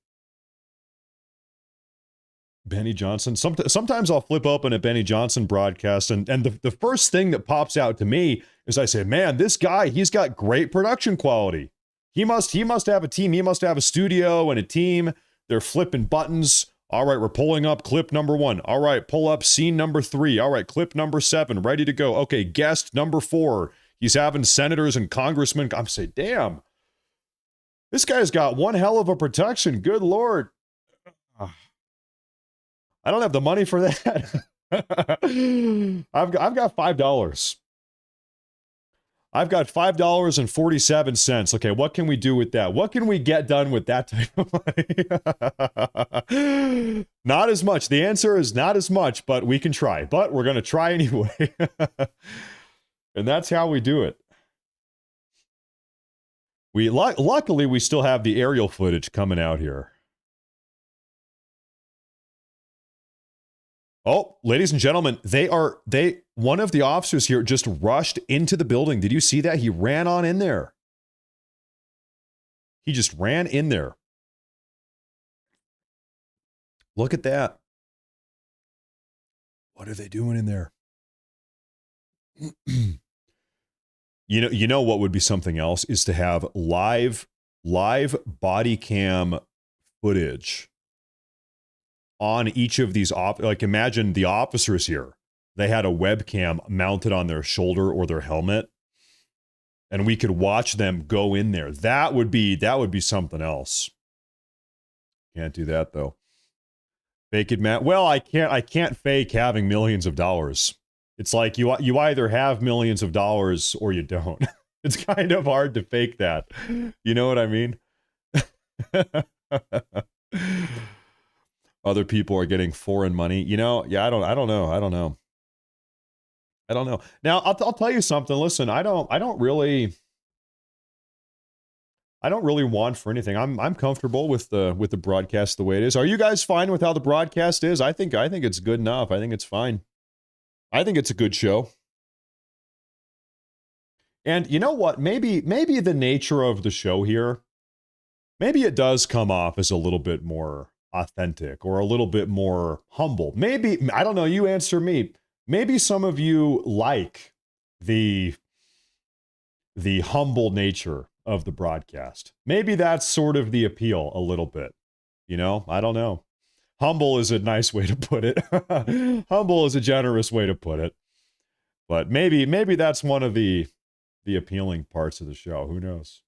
Benny Johnson. Sometimes I'll flip open a Benny Johnson broadcast, and the first thing that pops out to me is I say, man, this guy, he's got great production quality. He must have a team. He must have a studio and a team. They're flipping buttons. All right, we're pulling up clip number 1. All right, pull up scene number 3. All right, clip number 7, ready to go. Okay, guest number 4. He's having senators and congressmen. I'm saying, damn, this guy's got one hell of a production. Good Lord. I don't have the money for that. I've got $5. I've got $5.47. Okay, what can we do with that? What can we get done with that type of money? Not as much. The answer is not as much, but we can try. But we're going to try anyway. And that's how we do it. Luckily, we still have the aerial footage coming out here. Oh, ladies and gentlemen, one of the officers here just rushed into the building. Did you see that? He ran on in there. He just ran in there. Look at that. What are they doing in there? You know what would be something else is to have live body cam footage on each of these, like imagine the officers here. They had a webcam mounted on their shoulder or their helmet, and we could watch them go in there. That would be something else. Can't do that though. Fake it, Matt. Well, I can't fake having millions of dollars. It's like you either have millions of dollars or you don't. It's kind of hard to fake that. You know what I mean? Other people are getting foreign money. I don't know. Now, I'll tell you something. Listen, I don't really want for anything. I'm comfortable with the broadcast the way it is. Are you guys fine with how the broadcast is? I think it's good enough. I think it's fine. I think it's a good show. And you know what? Maybe the nature of the show here, maybe it does come off as a little bit more authentic or a little bit more humble. Maybe, I don't know, you answer me. Maybe some of you like the humble nature of the broadcast. Maybe that's sort of the appeal a little bit. I don't know. Humble is a nice way to put it. Humble is a generous way to put it. But maybe that's one of the appealing parts of the show. Who knows?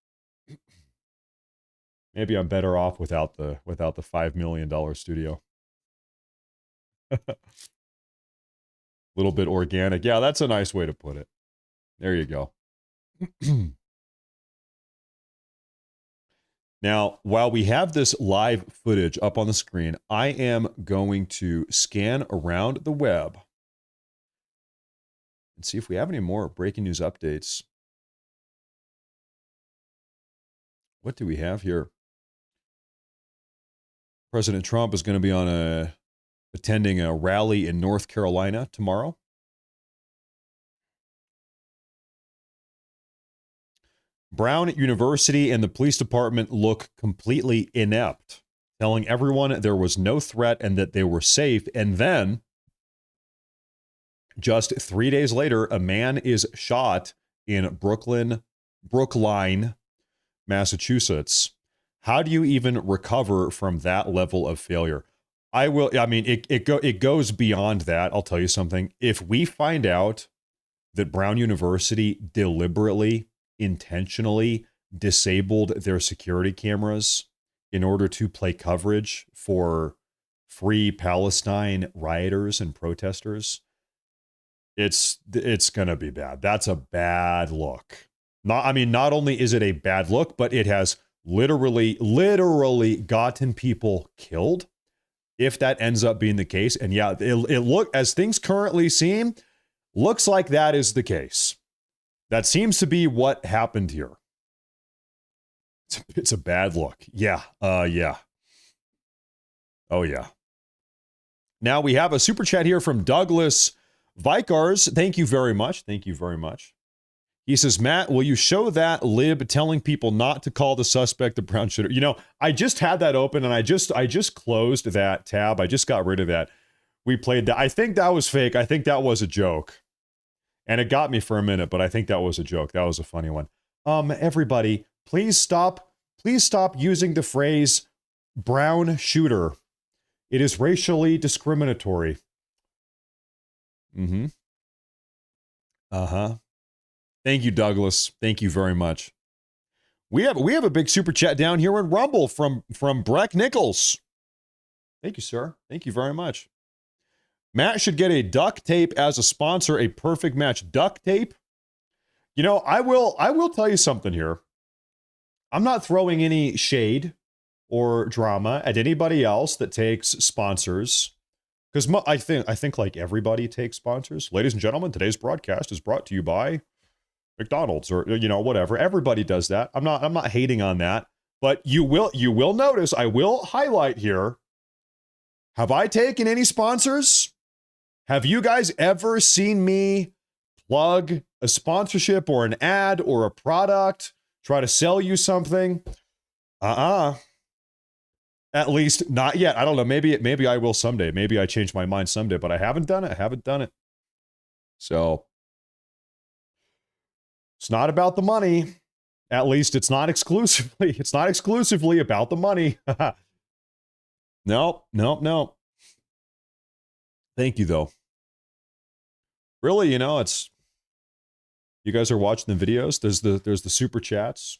Maybe I'm better off without the $5 million studio. Little bit organic. Yeah, that's a nice way to put it. There you go. Now, while we have this live footage up on the screen, I am going to scan around the web and see if we have any more breaking news updates. What do we have here? President Trump is going to be attending a rally in North Carolina tomorrow. Brown University and the police department look completely inept, telling everyone there was no threat and that they were safe. And then, just 3 days later, a man is shot in Brookline, Massachusetts. How do you even recover from that level of failure? It goes beyond that. I'll tell you something. If we find out that Brown University deliberately, intentionally disabled their security cameras in order to play coverage for Free Palestine rioters and protesters, it's going to be bad. That's a bad look. Not only is it a bad look, but it has literally gotten people killed. if that ends up being the case. And yeah, it look as things currently seem, looks like that is the case. That seems to be what happened here. It's a bad look. Yeah. Yeah. Oh, yeah. Now we have a super chat here from Douglas Vikars. Thank you very much. Thank you very much. He says, Matt, will you show that lib telling people not to call the suspect the brown shooter? You know, I just had that open and I just closed that tab. I just got rid of that. We played that. I think that was fake. I think that was a joke. And it got me for a minute, but I think that was a joke. That was a funny one. Everybody, please stop using the phrase brown shooter. It is racially discriminatory. Mm-hmm. Uh-huh. Thank you, Douglas. Thank you very much. We have a big super chat down here in Rumble from Breck Nichols. Thank you, sir. Thank you very much. Matt should get a duct tape as a sponsor, a perfect match. Duct tape? You know, I will tell you something here. I'm not throwing any shade or drama at anybody else that takes sponsors, because I think like everybody takes sponsors. Ladies and gentlemen, today's broadcast is brought to you by McDonald's, or you know, whatever. Everybody does that. I'm not hating on that, but you will notice, I will highlight here. Have I taken any sponsors? Have you guys ever seen me plug a sponsorship or an ad or a product, try to sell you something? At least not yet. I don't know. Maybe I will someday. Maybe I change my mind someday, but I haven't done it. So it's not about the money. At least it's not exclusively about the money. No. Thank you though. Really, you know, it's, you guys are watching the videos. There's the super chats.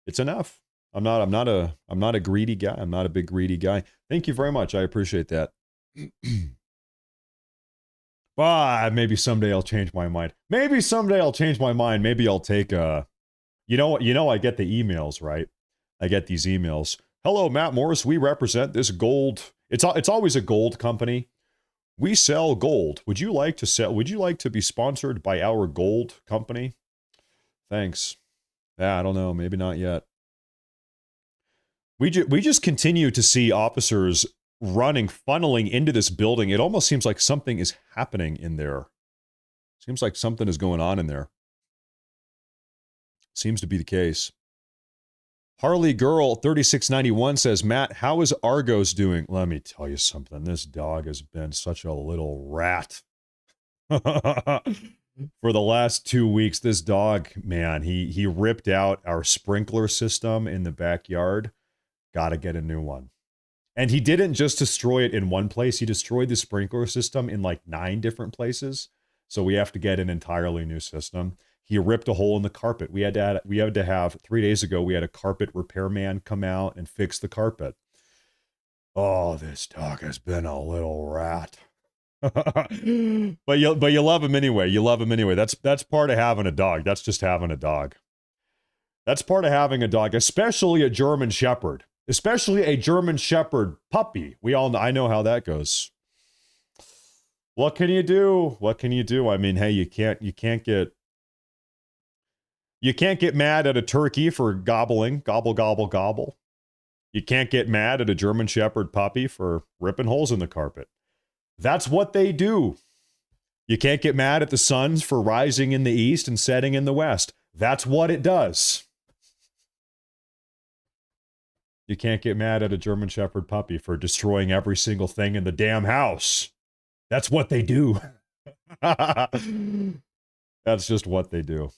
It's enough. I'm not a greedy guy. I'm not a big greedy guy. Thank you very much. I appreciate that. Maybe someday I'll change my mind. Maybe I'll take you know, I get the emails, right? I get these emails. Hello, Matt Morris. We represent this gold. It's always a gold company. We sell gold. Would you like to be sponsored by our gold company? Thanks. Yeah, I don't know. Maybe not yet. We just continue to see officers funneling into this building. It almost seems like something is happening in there. Seems like something is going on in there. Seems to be the case. Harley Girl 3691 says, Matt, how is Argos doing? Let me tell you something. This dog has been such a little rat. For the last 2 weeks, this dog, man, he ripped out our sprinkler system in the backyard. Got to get a new one. And he didn't just destroy it in one place. He destroyed the sprinkler system in like 9 different places. So we have to get an entirely new system. He ripped a hole in the carpet. We had to have 3 days ago, we had a carpet repairman come out and fix the carpet. Oh, this dog has been a little rat. but you love him anyway. That's part of having a dog. That's just having a dog. That's part of having a dog, especially a German Shepherd. Especially a German Shepherd puppy. I know how that goes. What can you do? I mean, hey, you can't get mad at a turkey for gobbling, gobble, gobble, gobble. You can't get mad at a German Shepherd puppy for ripping holes in the carpet. That's what they do. You can't get mad at the suns for rising in the east and setting in the west. That's what it does. You can't get mad at a German Shepherd puppy for destroying every single thing in the damn house. That's what they do. That's just what they do.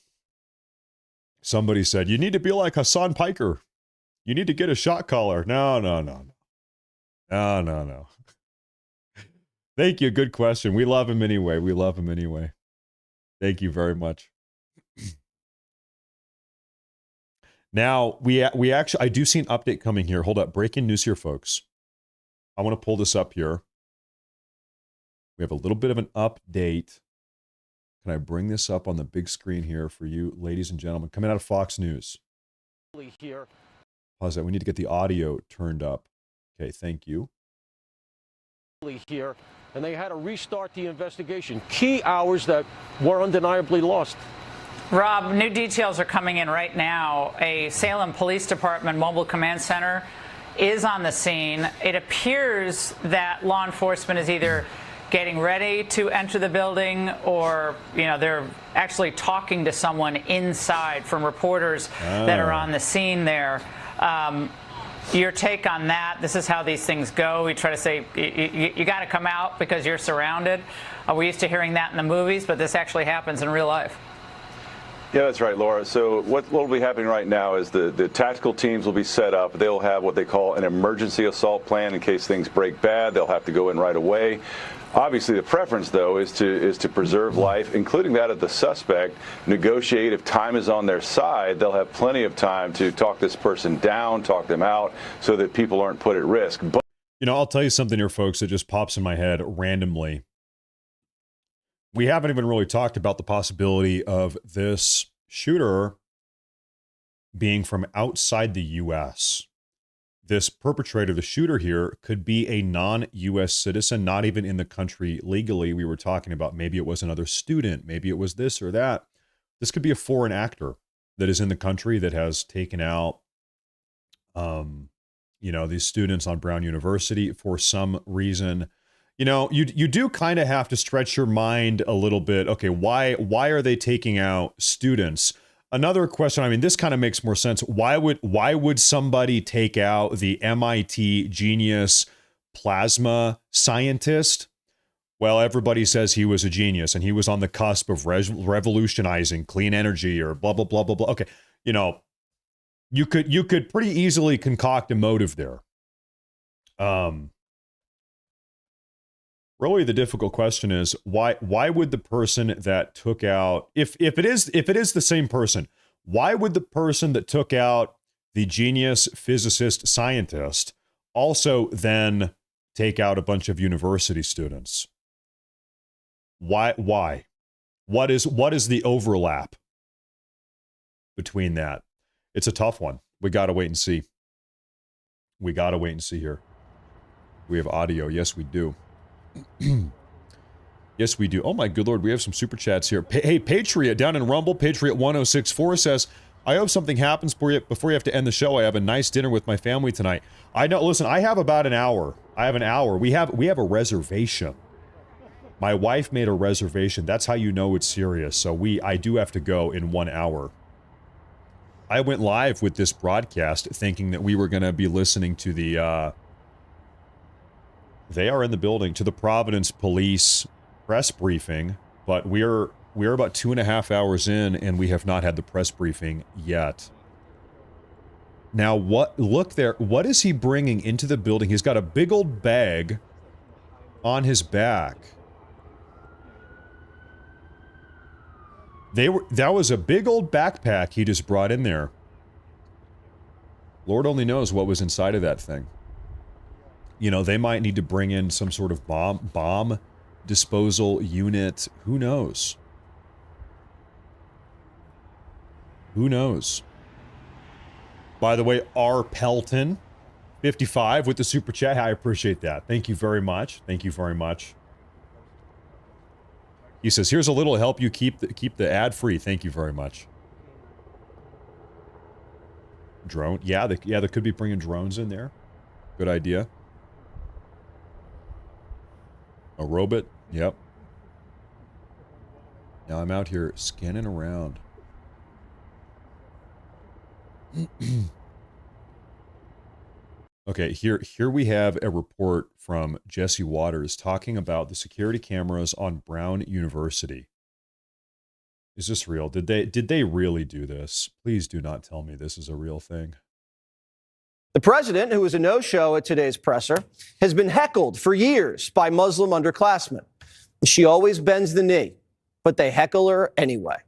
Somebody said, you need to be like Hassan Piker. You need to get a shot collar. No. Thank you. Good question. We love him anyway. Thank you very much. Now, we actually, I do see an update coming here. Hold up. Breaking news here, folks. I want to pull this up here. We have a little bit of an update. Can I bring this up on the big screen here for you, ladies and gentlemen? Coming out of Fox News. Here. Pause that. We need to get the audio turned up. Okay, thank you. here, and they had to restart the investigation. Key hours that were undeniably lost. Rob, new details are coming in right now. A Salem Police Department mobile command center is on the scene. It appears that law enforcement is either getting ready to enter the building or, they're actually talking to someone inside from reporters that are on the scene there. Your take on that? This is how these things go. We try to say, you got to come out because you're surrounded. We're used to hearing that in the movies, but this actually happens in real life. Yeah, that's right, Laura. So what will be happening right now is the tactical teams will be set up. They'll have what they call an emergency assault plan in case things break bad. They'll have to go in right away. Obviously, the preference, though, is to preserve life, including that of the suspect, negotiate. If time is on their side, they'll have plenty of time to talk this person down, talk them out, so that people aren't put at risk. But I'll tell you something here, folks, that just pops in my head randomly. We haven't even really talked about the possibility of this shooter being from outside the U.S. This perpetrator, the shooter here, could be a non-U.S. citizen, not even in the country legally. We were talking about maybe it was another student, maybe it was this or that. This could be a foreign actor that is in the country that has taken out, these students on Brown University for some reason. You do kind of have to stretch your mind a little bit. Okay, why are they taking out students? Another question, this kind of makes more sense. Why would somebody take out the MIT genius plasma scientist? Well, everybody says he was a genius and he was on the cusp of revolutionizing clean energy or blah, blah, blah, blah, blah. Okay, you could pretty easily concoct a motive there. Really, the difficult question is why would the person that took out, if it is the same person, why would the person that took out the genius physicist scientist also then take out a bunch of university students? Why? What is the overlap between that? It's a tough one. We got to wait and see. Here. We have audio. Yes, we do. Yes, we do. Oh my good Lord, we have some super chats here. Hey, Patriot down in Rumble, Patriot 1064 says, I hope something happens for you before you have to end the show. I have a nice dinner with my family tonight. I know, listen, I have about an hour. We have a reservation. My wife made a reservation. That's how you know it's serious. So I do have to go in 1 hour. I went live with this broadcast thinking that we were going to be listening to the they are in the building, to the Providence Police press briefing, but we're about 2.5 hours in and we have not had the press briefing yet. Now, look there, what is he bringing into the building? He's got a big old bag on his back. That was a big old backpack he just brought in there. Lord only knows what was inside of that thing. They might need to bring in some sort of bomb disposal unit. Who knows? Who knows? By the way, R. Pelton, 55 with the super chat. I appreciate that. Thank you very much. Thank you very much. He says, here's a little help you keep the ad free. Thank you very much. Drone. Yeah, they could be bringing drones in there. Good idea. A robot. Yep. Now I'm out here scanning around. Okay, here we have a report from Jesse Waters talking about the security cameras on Brown University. Is this real? Did they really do this? Please do not tell me this is a real thing. The president, who was a no-show at today's presser, has been heckled for years by Muslim underclassmen. She always bends the knee, but they heckle her anyway.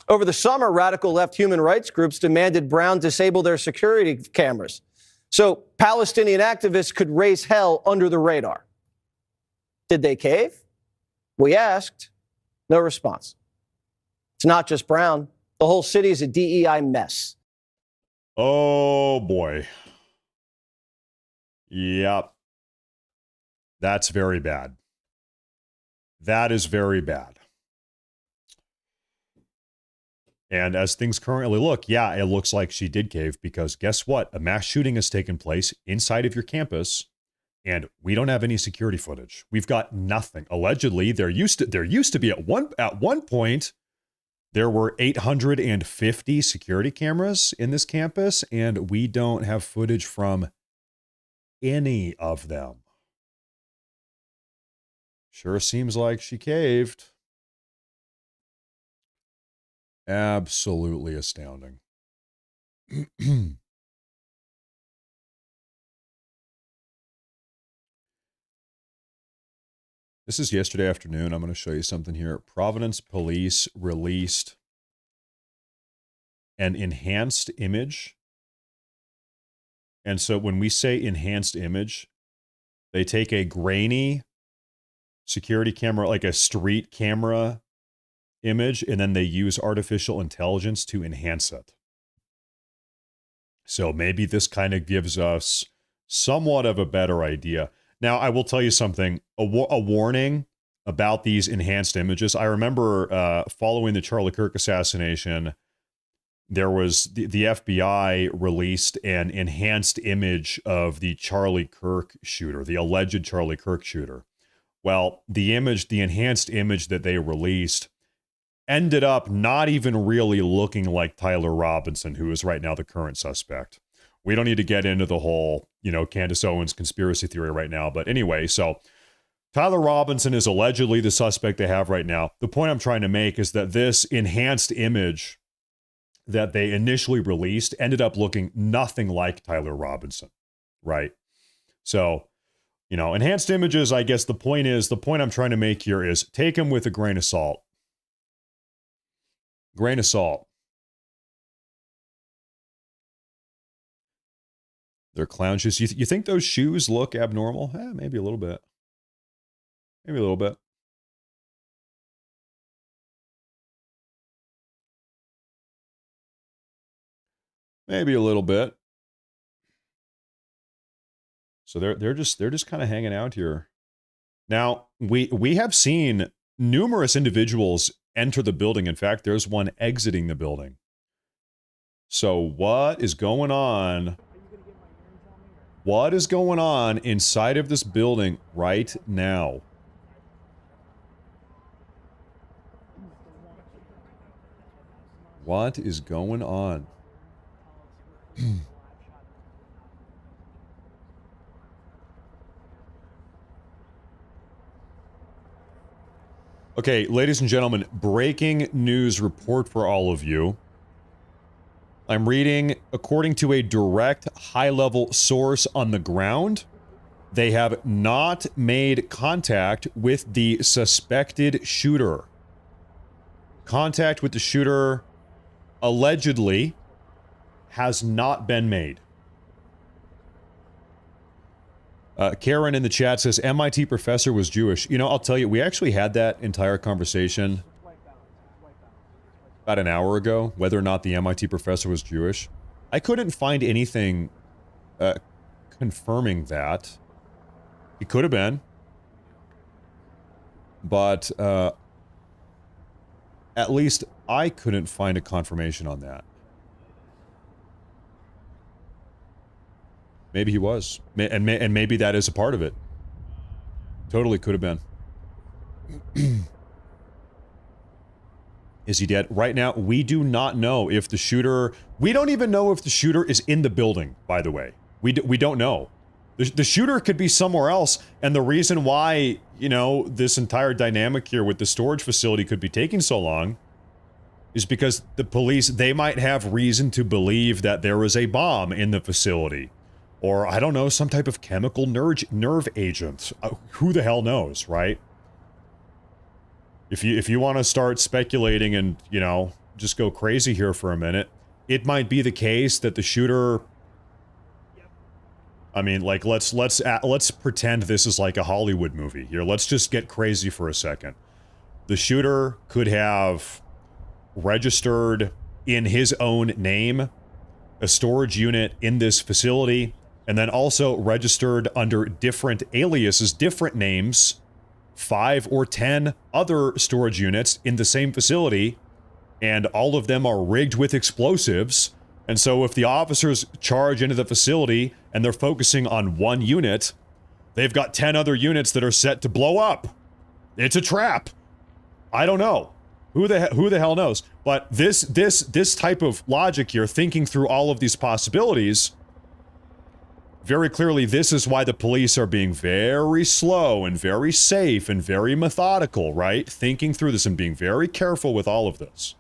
Over the summer, radical left human rights groups demanded Brown disable their security cameras so Palestinian activists could raise hell under the radar. Did they cave? We asked. No response. It's not just Brown. The whole city is a DEI mess. Oh, boy. Yep. That's very bad. That is very bad. And as things currently look, yeah, it looks like she did cave, because guess what? A mass shooting has taken place inside of your campus, and we don't have any security footage. We've got nothing. Allegedly, there used to be at one point, there were 850 security cameras in this campus, and we don't have footage from any of them. Sure seems like she caved. Absolutely astounding. This is yesterday afternoon. I'm going to show you something here. Providence Police released an enhanced image. And so when we say enhanced image, they take a grainy security camera, like a street camera image, and then they use artificial intelligence to enhance it. So maybe this kind of gives us somewhat of a better idea. Now, I will tell you something, a warning about these enhanced images. I remember following the Charlie Kirk assassination, there was the FBI released an enhanced image of the Charlie Kirk shooter, the alleged Charlie Kirk shooter. Well, the enhanced image that they released ended up not even really looking like Tyler Robinson, who is right now the current suspect. We don't need to get into the whole, Candace Owens conspiracy theory right now. But anyway, so Tyler Robinson is allegedly the suspect they have right now. The point I'm trying to make is that this enhanced image that they initially released ended up looking nothing like Tyler Robinson, right? So, enhanced images, I guess the point I'm trying to make here is take them with a grain of salt. Grain of salt. They're clown shoes. You think those shoes look abnormal? Maybe a little bit. Maybe a little bit. Maybe a little bit. So they're just kind of hanging out here. Now, we have seen numerous individuals enter the building. In fact, there's one exiting the building. So what is going on? What is going on inside of this building right now? What is going on? Okay, ladies and gentlemen, breaking news report for all of you. I'm reading, according to a direct high-level source on the ground, they have not made contact with the suspected shooter. Contact with the shooter allegedly has not been made. Karen in the chat says, MIT professor was Jewish. I'll tell you, we actually had that entire conversation about an hour ago, whether or not the MIT professor was Jewish. I couldn't find anything confirming that. He could have been. But at least I couldn't find a confirmation on that. Maybe he was. And maybe that is a part of it. Totally could have been. Is he dead? Right now, we do not know if the shooter... We don't even know if the shooter is in the building, by the way. We don't know. The shooter could be somewhere else, and the reason why, this entire dynamic here with the storage facility could be taking so long is because the police, they might have reason to believe that there is a bomb in the facility. Or, I don't know, some type of chemical nerve agent. Who the hell knows, right? If you want to start speculating and, just go crazy here for a minute, it might be the case that the shooter... I mean, like, let's pretend this is like a Hollywood movie here. Let's just get crazy for a second. The shooter could have registered in his own name a storage unit in this facility, and then also registered under different aliases, different names, 5 or 10 other storage units in the same facility, and all of them are rigged with explosives. And so if the officers charge into the facility and they're focusing on one unit, they've got 10 other units that are set to blow up. It's a trap. I don't know. Who the hell knows? But this type of logic here, thinking through all of these possibilities, very clearly this is why the police are being very slow and very safe and very methodical, right? Thinking through this and being very careful with all of this.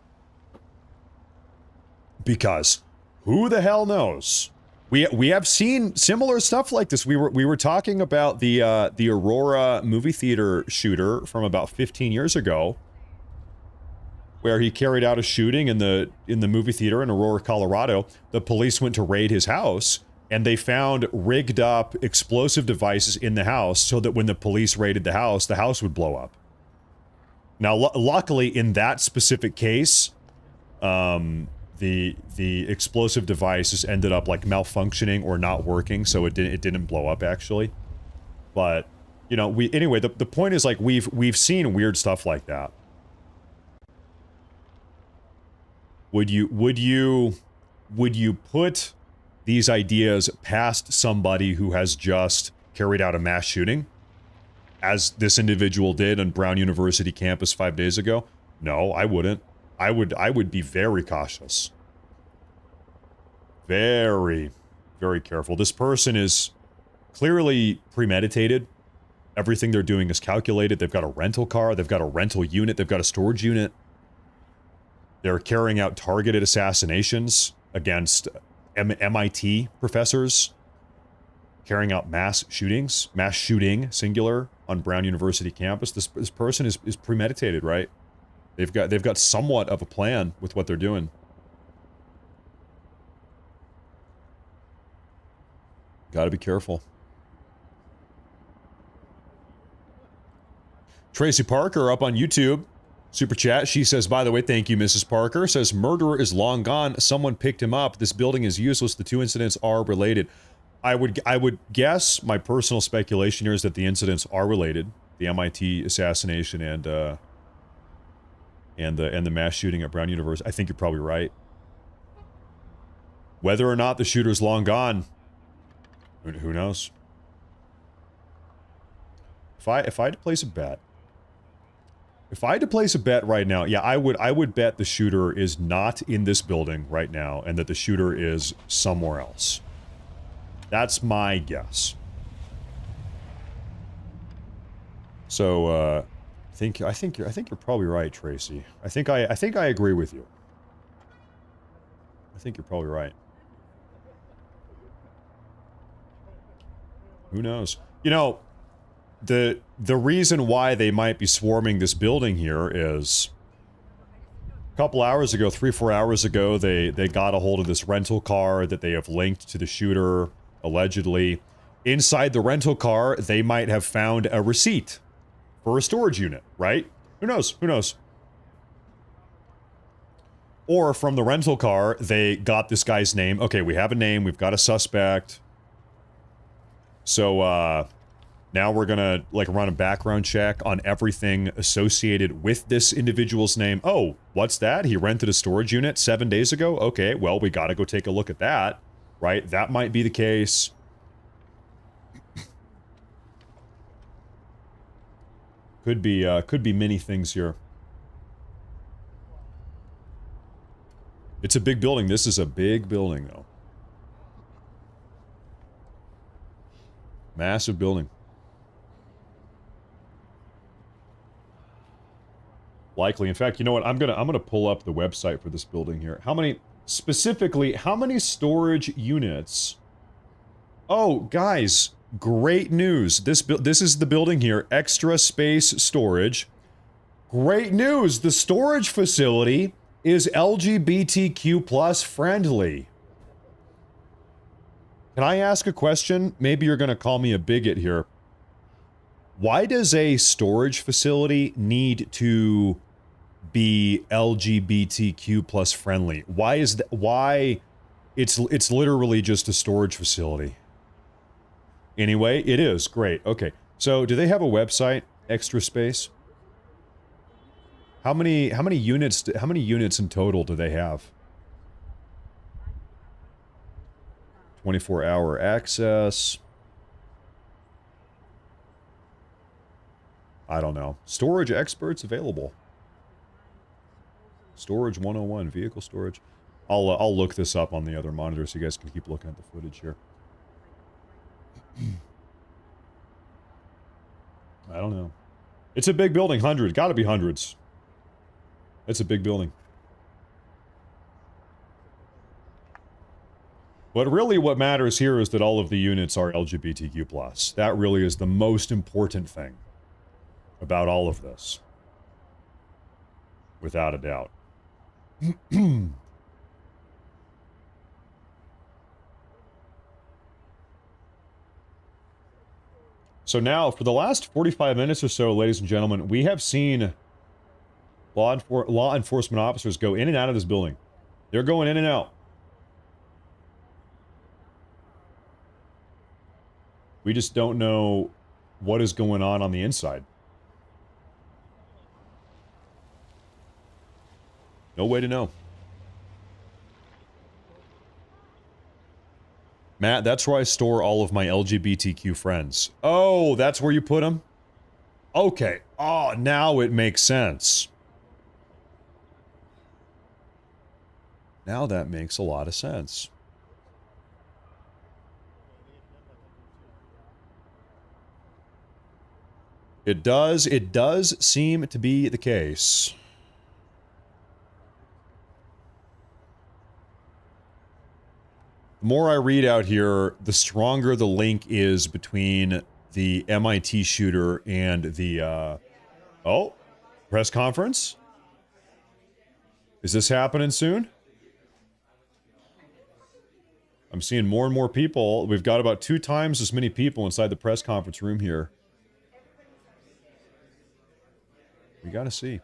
Because who the hell knows? We have seen similar stuff like this. We were talking about the Aurora movie theater shooter from about 15 years ago, where he carried out a shooting in the movie theater in Aurora, Colorado. The police went to raid his house, and they found rigged up explosive devices in the house so that when the police raided the house would blow up. Now, luckily, in that specific case, the explosive devices ended up like malfunctioning or not working, so it didn't blow up actually. But you know, anyway, the point is, like, we've seen weird stuff like that. Would you put these ideas past somebody who has just carried out a mass shooting, as this individual did on Brown University campus 5 days ago? No, I wouldn't. I would be very cautious. Very, very careful. This person is clearly premeditated. Everything they're doing is calculated. They've got a rental car. They've got a rental unit. They've got a storage unit. They're carrying out targeted assassinations against MIT professors. Carrying out mass shooting, singular, on Brown University campus. This person is premeditated, right? They've got somewhat of a plan with what they're doing. Got to be careful. Tracy Parker up on YouTube, super chat. She says, by the way, thank you, Mrs. Parker. Says, murderer is long gone. Someone picked him up. This building is useless. The two incidents are related. I would guess, my personal speculation here is that the incidents are related. The MIT assassination and the mass shooting at Brown University. I think you're probably right. Whether or not the shooter's long gone, who knows? If I had to place a bet, right now, yeah, I would bet the shooter is not in this building right now, and that the shooter is somewhere else. That's my guess. So, I think you're probably right, Tracy. I think I agree with you. I think you're probably right. Who knows? You know, the reason why they might be swarming this building here is a couple hours ago, 3-4 hours ago, they got a hold of this rental car that they have linked to the shooter, allegedly. Inside the rental car, they might have found a receipt for a storage unit, right? Who knows? Who knows? Or from the rental car, they got this guy's name. Okay, we have a name. We've got a suspect. So, now we're gonna, like, run a background check on everything associated with this individual's name. Oh, what's that? He rented a storage unit 7 days ago? Okay, well, we gotta go take a look at that, right? That might be the case. Could be many things here. It's a big building. This is a big building, though. Massive building. Likely. In fact, you know what? I'm gonna pull up the website for this building here. How many storage units? Oh, guys, great news. This is the building here. Extra space storage. Great news. The storage facility is LGBTQ+ friendly. Can I ask a question? Maybe you're going to call me a bigot here. Why does a storage facility need to be LGBTQ+ friendly? Why is that? Why? It's literally just a storage facility. Anyway, it is great. Okay, so do they have a website? Extra Space. How many units in total do they have? 24-hour access. I don't know. Storage experts available. Storage 101, vehicle storage. I'll look this up on the other monitor so you guys can keep looking at the footage here. I don't know. It's a big building, 100. Gotta be hundreds. It's a big building. But really what matters here is that all of the units are LGBTQ+. That really is the most important thing about all of this. Without a doubt. So now, for the last 45 minutes or so, ladies and gentlemen, we have seen law enforcement officers go in and out of this building. They're going in and out. We just don't know what is going on the inside. No way to know. Matt, that's where I store all of my LGBTQ friends. Oh, that's where you put them? Okay. Oh, now it makes sense. Now that makes a lot of sense. It does seem to be the case. The more I read out here, the stronger the link is between the MIT shooter and the, oh, press conference? Is this happening soon? I'm seeing more and more people. We've got about 2 times as many people inside the press conference room here. We gotta see.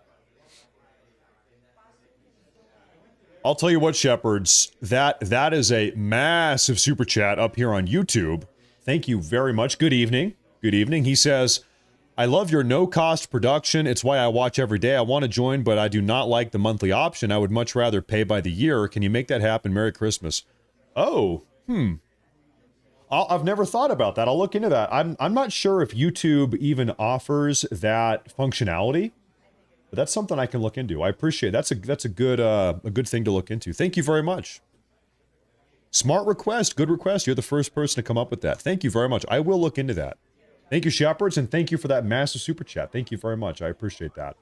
I'll tell you what, Shepherds, that is a massive super chat up here on YouTube. Thank you very much. Good evening. Good evening. He says, I love your no-cost production. It's why I watch every day. I want to join, but I do not like the monthly option. I would much rather pay by the year. Can you make that happen? Merry Christmas. Oh, I've never thought about that. I'll look into that. I'm not sure if YouTube even offers that functionality. But that's something I can look into. I appreciate it. That's a good thing to look into. Thank you very much. Smart request, good request. You're the first person to come up with that. Thank you very much. I will look into that. Thank you, Shepherds, and thank you for that massive super chat. Thank you very much. I appreciate that.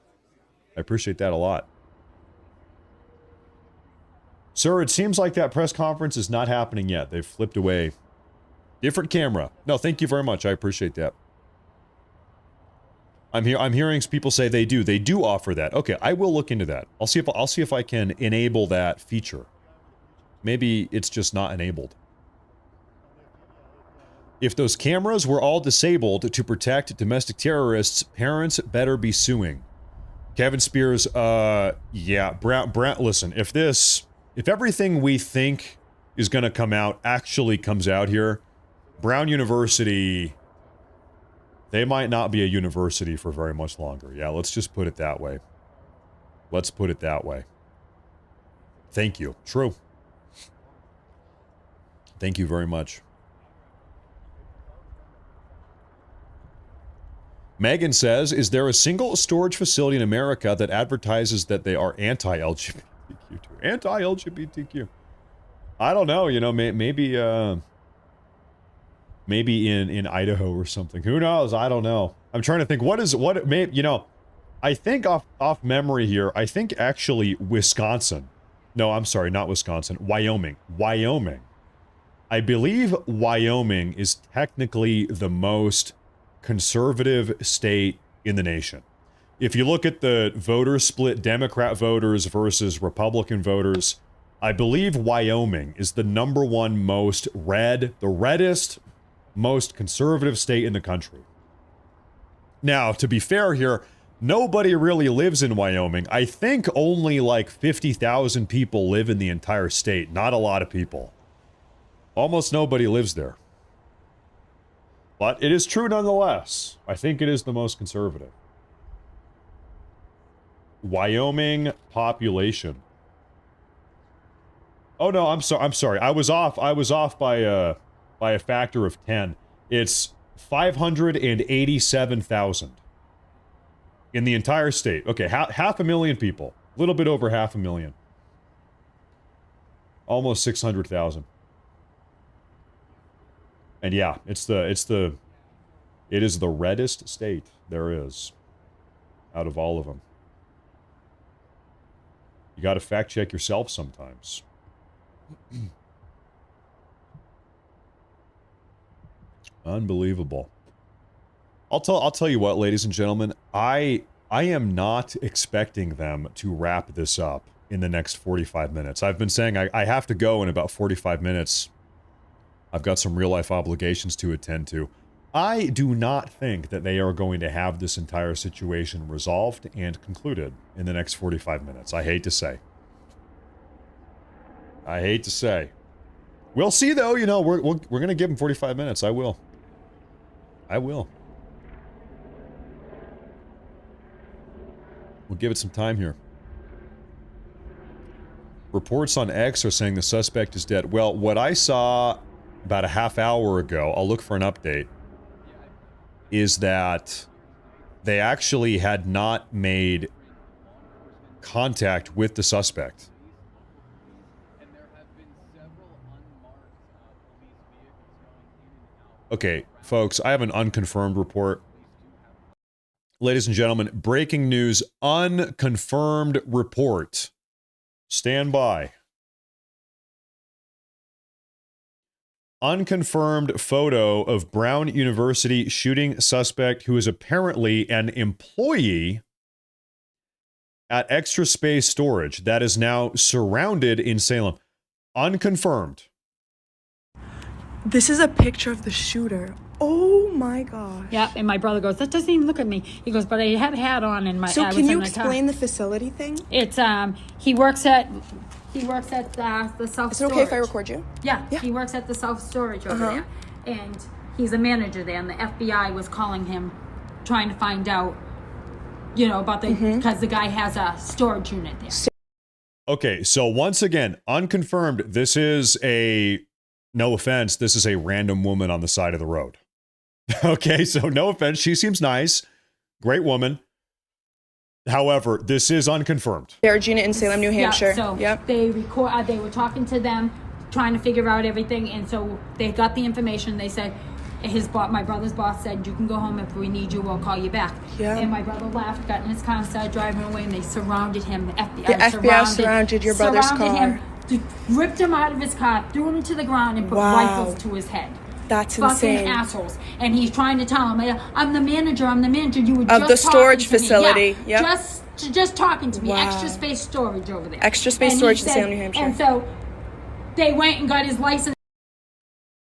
I appreciate that a lot. Sir, it seems like that press conference is not happening yet. They've flipped away. Different camera. No, thank you very much. I appreciate that. I'm hearing people say they do offer that. Okay, I will look into that. I'll see if I can enable that feature. Maybe it's just not enabled. If those cameras were all disabled to protect domestic terrorists, parents better be suing. Kevin Spears, yeah, Brown, listen, if everything we think is going to come out actually comes out here, Brown University, they might not be a university for very much longer. Yeah, let's just put it that way. Let's put it that way. Thank you. True. Thank you very much. Megan says, is there a single storage facility in America that advertises that they are anti-LGBTQ? Anti-LGBTQ. I don't know, you know, maybe in Idaho or something. Who knows? I don't know. I'm trying to think you know, I think off memory here, I think actually Wisconsin. No, I'm sorry, not Wisconsin. Wyoming. I believe Wyoming is technically the most conservative state in the nation. If you look at the voter split, Democrat voters versus Republican voters, I believe Wyoming is the #1 most red, the reddest, most conservative state in the country. Now, to be fair here, nobody really lives in Wyoming. I think only like 50,000 people live in the entire state. Not a lot of people. Almost nobody lives there. But it is true nonetheless. I think it is the most conservative. Wyoming population. Oh no, I'm sorry. I was off by a factor of 10. It's 587,000 in the entire state. Okay, half a million people. A little bit over 500,000. Almost 600,000. And yeah, it is the reddest state there is out of all of them. You got to fact check yourself sometimes. Unbelievable. I'll tell you what, ladies and gentlemen, I am not expecting them to wrap this up in the next 45 minutes. I've been saying I have to go in about 45 minutes. I've got some real life obligations to attend to. I do not think that they are going to have this entire situation resolved and concluded in the next 45 minutes. I hate to say. We'll see, though. You know, we're going to give them 45 minutes. I will. We'll give it some time here. Reports on X are saying the suspect is dead. Well, what I saw about a half hour ago, I'll look for an update, is that they actually had not made contact with the suspect. Okay, folks, I have an unconfirmed report. Ladies and gentlemen, breaking news, unconfirmed report. Stand by. Unconfirmed photo of Brown University shooting suspect who is apparently an employee at Extra Space Storage that is now surrounded in Salem. Unconfirmed. This is a picture of the shooter. Oh my gosh. Yeah, and my brother goes, that doesn't even look at me. He goes, but I had a hat on and So can you explain the facility thing? It's he works at the self-storage. Is it okay if I record you? Yeah. He works at the self-storage over there. And he's a manager there, and the FBI was calling him, trying to find out, you know, about the, because the guy has a storage unit there. Okay, so once again, unconfirmed, this is no offense, this is a random woman on the side of the road. Okay, so no offense, she seems nice. Great woman. However, this is unconfirmed. Storage unit in Salem, New Hampshire. Yeah, so they were talking to them, trying to figure out everything, and so they got the information. They said, my brother's boss said, you can go home. If we need you, we'll call you back. Yeah. And my brother laughed, got in his car and started driving away, and they surrounded him. The FBI surrounded your brother's car. Ripped him out of his car, threw him to the ground, and put rifles to his head. That's fucking insane. Assholes. And he's trying to tell him, I'm the manager. You were of just the storage talking to facility. Me. Yeah, just talking to me. Wow. Extra Space Storage over there. Extra Space Storage in Salem, New Hampshire. And so they went and got his license.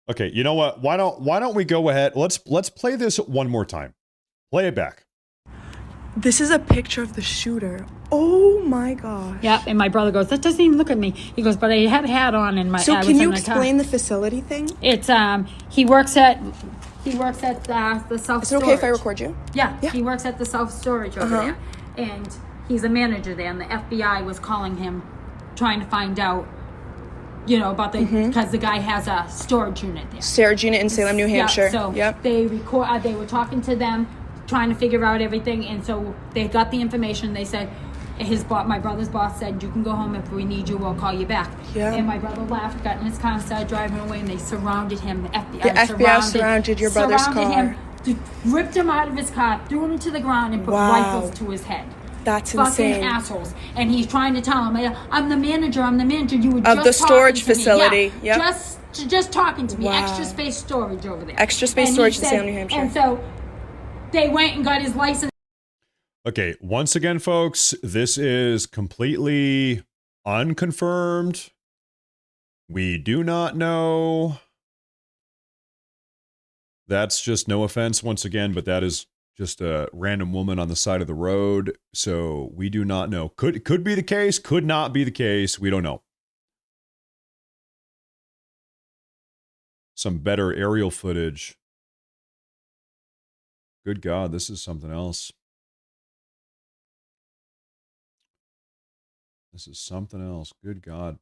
Okay, you know what? Why don't we go ahead? Let's play this one more time. Play it back. This is a picture of the shooter. Oh my gosh. Yeah, and my brother goes, that doesn't even look at me. He goes, but I had a hat on and So can you explain the facility thing? It's he works at the self-storage. Is it okay if I record you? Yeah. He works at the self-storage over there. And he's a manager there, and the FBI was calling him, trying to find out, you know, about because the guy has a storage unit there. Storage unit in Salem, New Hampshire. Yeah, so they were talking to them, trying to figure out everything, and so they got the information. They said, my brother's boss said, you can go home. If we need you, we'll call you back. Yeah. And my brother laughed, got in his car and started driving away, and they surrounded him. The FBI surrounded your brother's car. Ripped him out of his car, threw him to the ground, and put rifles to his head. That's fucking insane. Assholes. And he's trying to tell him, I'm the manager. You were of just the storage facility. Yeah. Just talking to me. Extra Space Storage over there. Extra Space Storage in Salem, New Hampshire. And so they went and got his license. Okay, once again, folks, this is completely unconfirmed. We do not know. That's just no offense once again, but that is just a random woman on the side of the road. So we do not know. Could be the case, could not be the case. We don't know. Some better aerial footage Good God, this is something else. This is something else. Good God.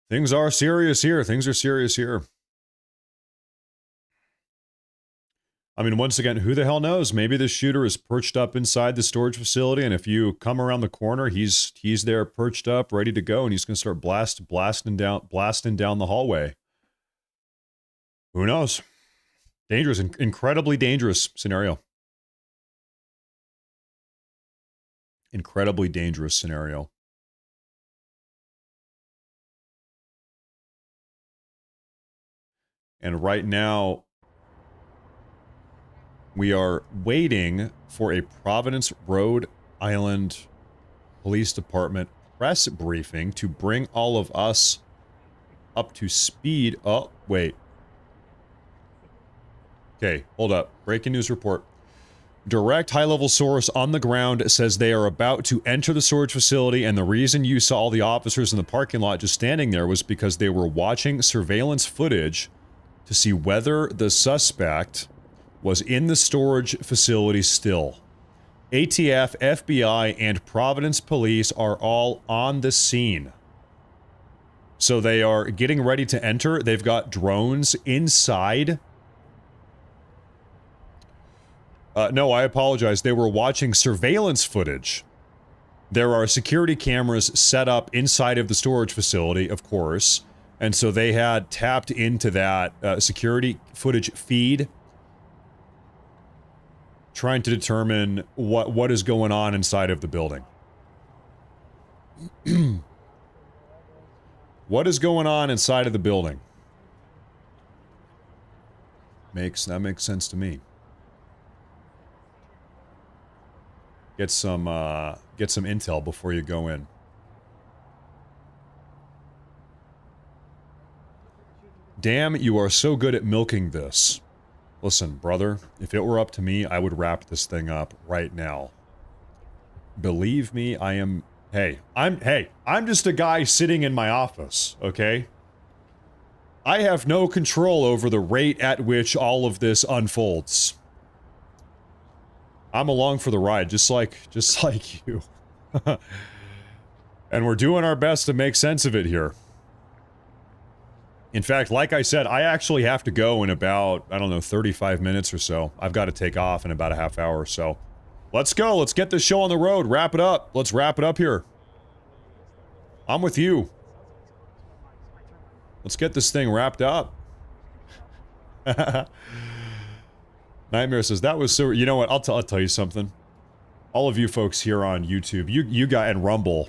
Things are serious here. Things are serious here. I mean, once again, who the hell knows? Maybe the shooter is perched up inside the storage facility, and if you come around the corner, he's there perched up, ready to go, and he's going to start blasting down the hallway. Who knows? Dangerous, incredibly dangerous scenario. Incredibly dangerous scenario. And right now, we are waiting for a Providence, Rhode Island Police Department press briefing to bring all of us up to speed. Oh, wait. Okay, hold up. Breaking news report. Direct high-level source on the ground says they are about to enter the storage facility, and the reason you saw all the officers in the parking lot just standing there was because they were watching surveillance footage to see whether the suspect was in the storage facility still. ATF, FBI, and Providence Police are all on the scene. So they are getting ready to enter. They've got drones inside. No, I apologize. They were watching surveillance footage. There are security cameras set up inside of the storage facility, of course. And so they had tapped into that security footage feed, trying to determine what is going on inside of the building. What is going on inside of the building? That makes sense to me. Get some intel before you go in. Damn, you are so good at milking this. Listen, brother, if it were up to me, I would wrap this thing up right now. Believe me, I'm just a guy sitting in my office, okay? I have no control over the rate at which all of this unfolds. I'm along for the ride, just like you. And we're doing our best to make sense of it here. In fact, like I said, I actually have to go in about, 35 minutes or so. I've got to take off in about a half hour or so. Let's go. Let's get this show on the road. Wrap it up. Let's wrap it up here. I'm with you. Let's get this thing wrapped up. Nightmare says, that was so... You know what? I'll tell you something. All of you folks here on YouTube, you guys, and Rumble,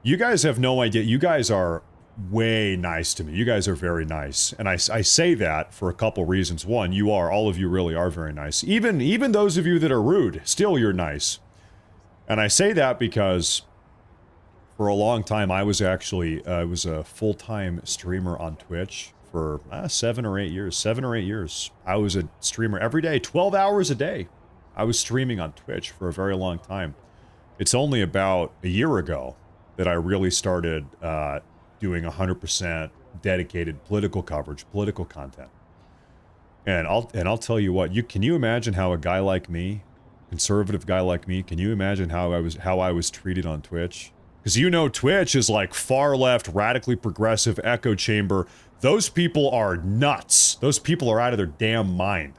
you guys have no idea. You guys are way nice to me. You guys are very nice. And I say that for a couple reasons. One, all of you really are very nice. Even those of you that are rude, still you're nice. And I say that because for a long time, I was actually, was a full-time streamer on Twitch for 7 or 8 years. 7 or 8 years. I was a streamer every day, 12 hours a day. I was streaming on Twitch for a very long time. It's only about a year ago that I really started doing 100% dedicated political coverage, political content. And I'll tell you what, can you imagine how a guy like me, conservative guy like me, can you imagine how I was treated on Twitch? Because you know Twitch is like far left, radically progressive, echo chamber. Those people are nuts. Those people are out of their damn mind.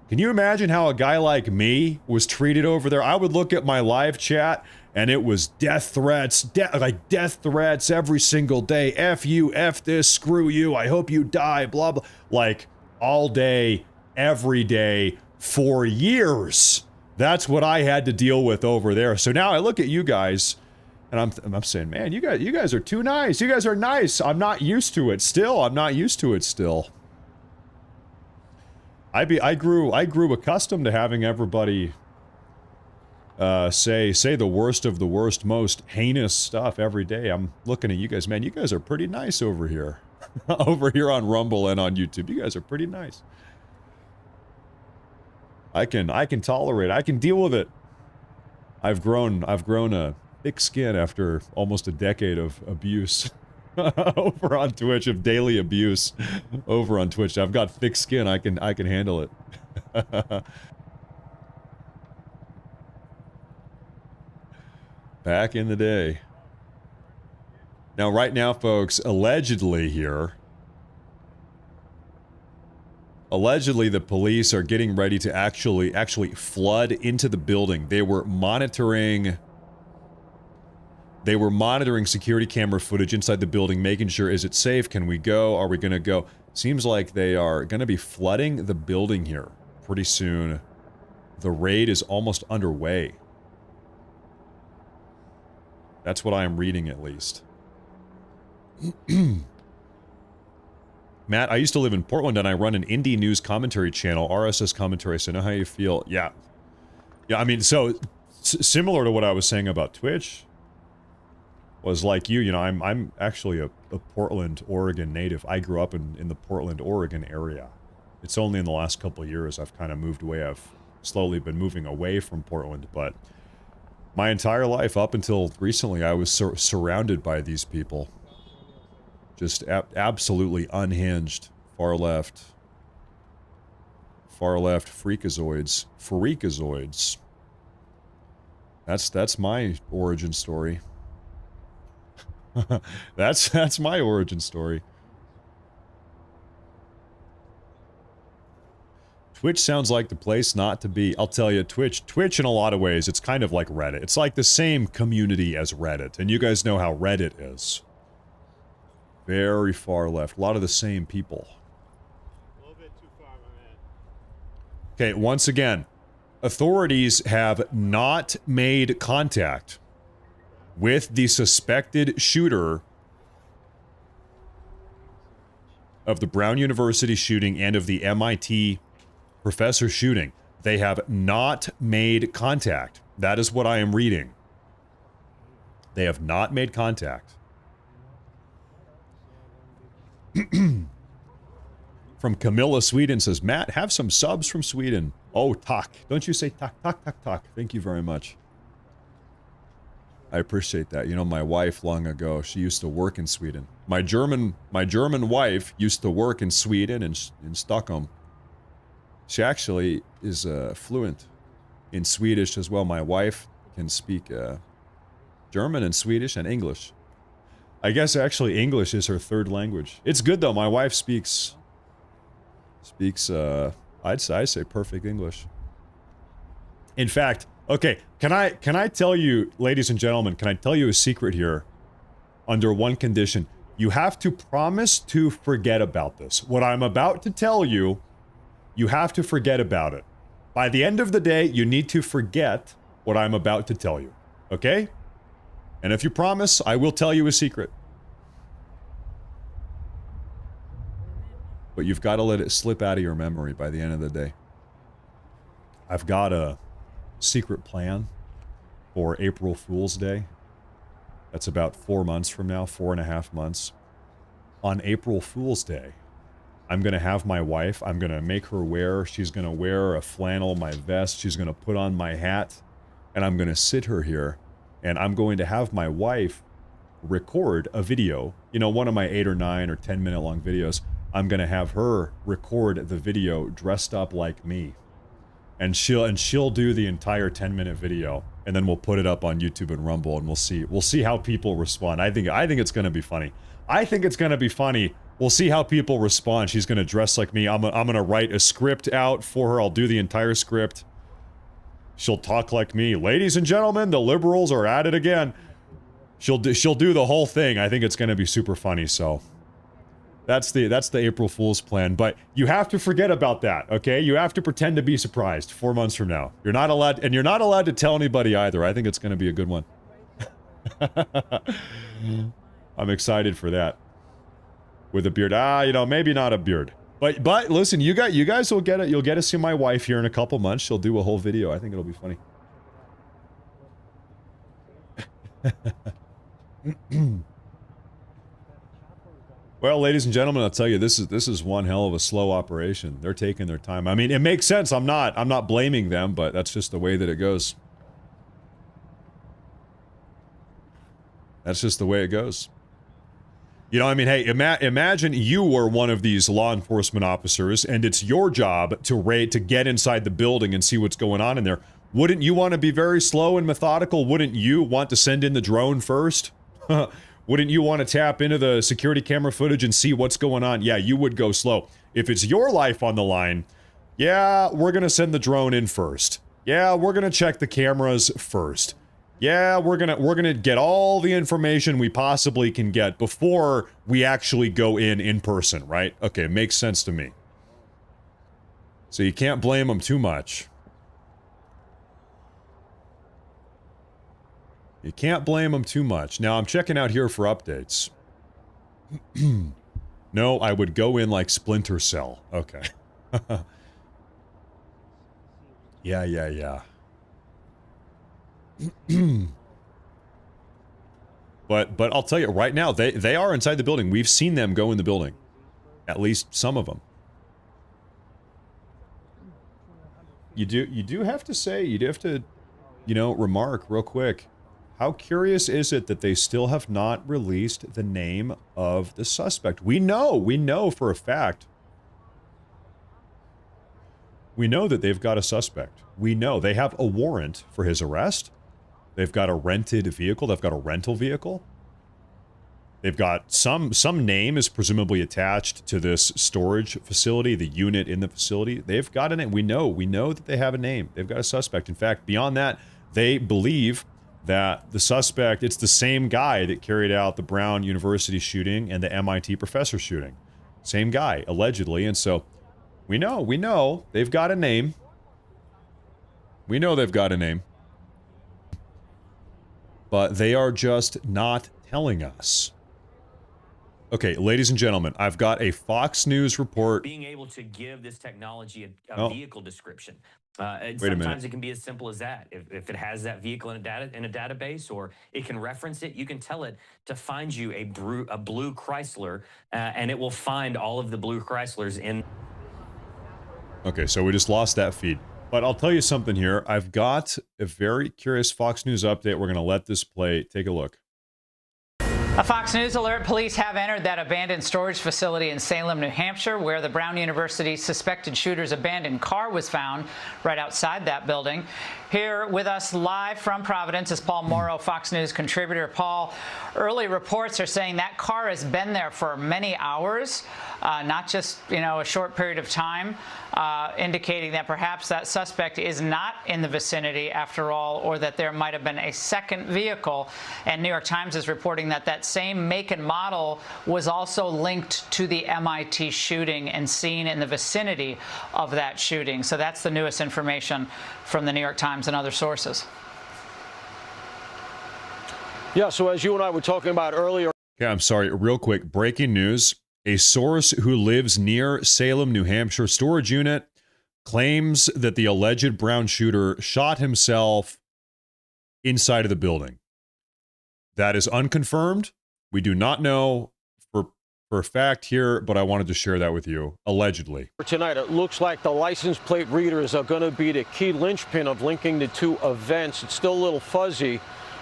Can you imagine how a guy like me was treated over there? I would look at my live chat and it was death threats, death threats every single day. F you, F this, screw you, I hope you die, blah, blah. Like, all day, every day, for years. That's what I had to deal with over there. So now I look at you guys, and I'm saying, man, you guys are too nice. You guys are nice. I'm not used to it still. I'm not used to it still. I grew accustomed to having everybody say the worst of the worst, most heinous stuff every day. I'm looking at you guys, man. You guys are pretty nice over here. Over here on Rumble and on YouTube. You guys are pretty nice. I can tolerate it. I can deal with it. I've grown a thick skin after almost a decade of abuse. over on Twitch of daily abuse over on Twitch. I've got thick skin. I can handle it. Back in the day. Now, right now, folks, allegedly here, allegedly the police are getting ready to actually flood into the building. They were monitoring security camera footage inside the building, making sure, is it safe? Can we go? Are we going to go? Seems like they are going to be flooding the building here pretty soon. The raid is almost underway. That's what I am reading, at least. Matt, I used to live in Portland and I run an indie news commentary channel, RSS commentary, so I know how you feel. Yeah. Yeah, I mean, so similar to what I was saying about Twitch, was like you know, I'm actually a Portland, Oregon native. I grew up in the Portland, Oregon area. It's only in the last couple of years I've kind of moved away. I've slowly been moving away from Portland, but my entire life up until recently I was surrounded by these people. Just absolutely unhinged, far left freakazoids. That's my origin story. that's my origin story. Twitch sounds like the place not to be. I'll tell you, Twitch in a lot of ways, it's kind of like Reddit. It's like the same community as Reddit, and you guys know how Reddit is. Very far left. A lot of the same people. A little bit too far, my man. Okay, once again, authorities have not made contact with the suspected shooter of the Brown University shooting and of the MIT professor shooting. They have not made contact. That is what I am reading. They have not made contact. From Camilla, Sweden says, Matt, have some subs from Sweden. Oh, tak. Don't you say tak, tak, tak, tak. Thank you very much. I appreciate that. You know, my wife long ago, she used to work in Sweden. My German wife used to work in Sweden and in Stockholm. She actually is fluent in Swedish as well. My wife can speak German and Swedish and English. I guess actually English is her third language. It's good though. My wife speaks I'd say perfect English. In fact, okay, can I tell you, ladies and gentlemen, can I tell you a secret here? Under one condition. You have to promise to forget about this. What I'm about to tell you, you have to forget about it. By the end of the day, you need to forget what I'm about to tell you. Okay? And if you promise, I will tell you a secret. But you've got to let it slip out of your memory by the end of the day. I've got a secret plan for April Fool's Day. That's about 4 months from now, 4.5 months. On April Fool's Day, I'm going to have my wife, I'm going to make her she's going to wear a flannel, my vest, she's going to put on my hat, and I'm going to sit her here, and I'm going to have my wife record a video, you know, one of my 8 or 9 or 10 minute long videos. I'm going to have her record the video dressed up like me. And she'll do the entire 10-minute video, and then we'll put it up on YouTube and Rumble, and we'll see how people respond. I think it's going to be funny. I think it's going to be funny. We'll see how people respond. She's going to dress like me. I'm going to write a script out for her. I'll do the entire script. She'll talk like me. Ladies and gentlemen, the liberals are at it again. She'll do the whole thing. I think it's going to be super funny, so that's the April Fool's plan, but you have to forget about that, okay? You have to pretend to be surprised 4 months from now. You're not allowed to tell anybody either. I think it's going to be a good one. I'm excited for that. With a beard. You know, maybe not a beard. But listen, you guys will get it. You'll get to see my wife here in a couple months. She'll do a whole video. I think it'll be funny. Well, ladies and gentlemen, I'll tell you, this is one hell of a slow operation. They're taking their time. I mean, it makes sense. I'm not blaming them, but that's just the way that it goes. That's just the way it goes. You know, I mean, hey, imagine you were one of these law enforcement officers, and it's your job to get inside the building and see what's going on in there. Wouldn't you want to be very slow and methodical? Wouldn't you want to send in the drone first? Wouldn't you want to tap into the security camera footage and see what's going on? Yeah, you would go slow. If it's your life on the line, yeah, we're going to send the drone in first. Yeah, we're going to check the cameras first. Yeah, we're gonna get all the information we possibly can get before we actually go in person, right? Okay, makes sense to me. So you can't blame them too much. You can't blame them too much. Now I'm checking out here for updates. No, I would go in like Splinter Cell. Okay. Yeah. But I'll tell you right now, they are inside the building. We've seen them go in the building. At least some of them. You do have to say, you do have to, you know, remark real quick. How curious is it that they still have not released the name of the suspect? We know for a fact. We know that they've got a suspect. We know they have a warrant for his arrest. They've got a rented vehicle. They've got a rental vehicle. They've got some name is presumably attached to this storage facility, the unit in the facility. They've got a name. We know that they have a name. They've got a suspect. In fact, beyond that, they believe that the suspect, it's the same guy that carried out the Brown University shooting and the MIT professor shooting. Same guy, allegedly. And so we know they've got a name. We know they've got a name. But they are just not telling us. Okay, ladies and gentlemen, I've got a Fox News report. Being able to give this technology a vehicle description. Wait a sometimes minute. it can be as simple as that. If it has that vehicle in a database, or it can reference it, you can tell it to find you a blue Chrysler, and it will find all of the blue Chryslers in. Okay, so we just lost that feed. But I'll tell you something here. I've got a very curious Fox News update. We're going to let this play. Take a look. A Fox News alert: police have entered that abandoned storage facility in Salem, New Hampshire, where the Brown University suspected shooter's abandoned car was found, right outside that building. Here with us live from Providence is Paul Morrow, Fox News contributor. Paul, early reports are saying that car has been there for many hours, not just, a short period of time, indicating that perhaps that suspect is not in the vicinity after all, or that there might have been a second vehicle. And New York Times is reporting that that same make and model was also linked to the MIT shooting and seen in the vicinity of that shooting. So that's the newest information from the New York Times and other sources. Yeah, so as you and I were talking about earlier. Okay, I'm sorry, real quick. Breaking news. A source who lives near Salem, New Hampshire storage unit claims that the alleged Brown shooter shot himself inside of the building. That is unconfirmed. We do not know for a fact here, but I wanted to share that with you. Allegedly. Tonight, it looks like the license plate readers are going to be the key linchpin of linking the two events. It's still a little fuzzy,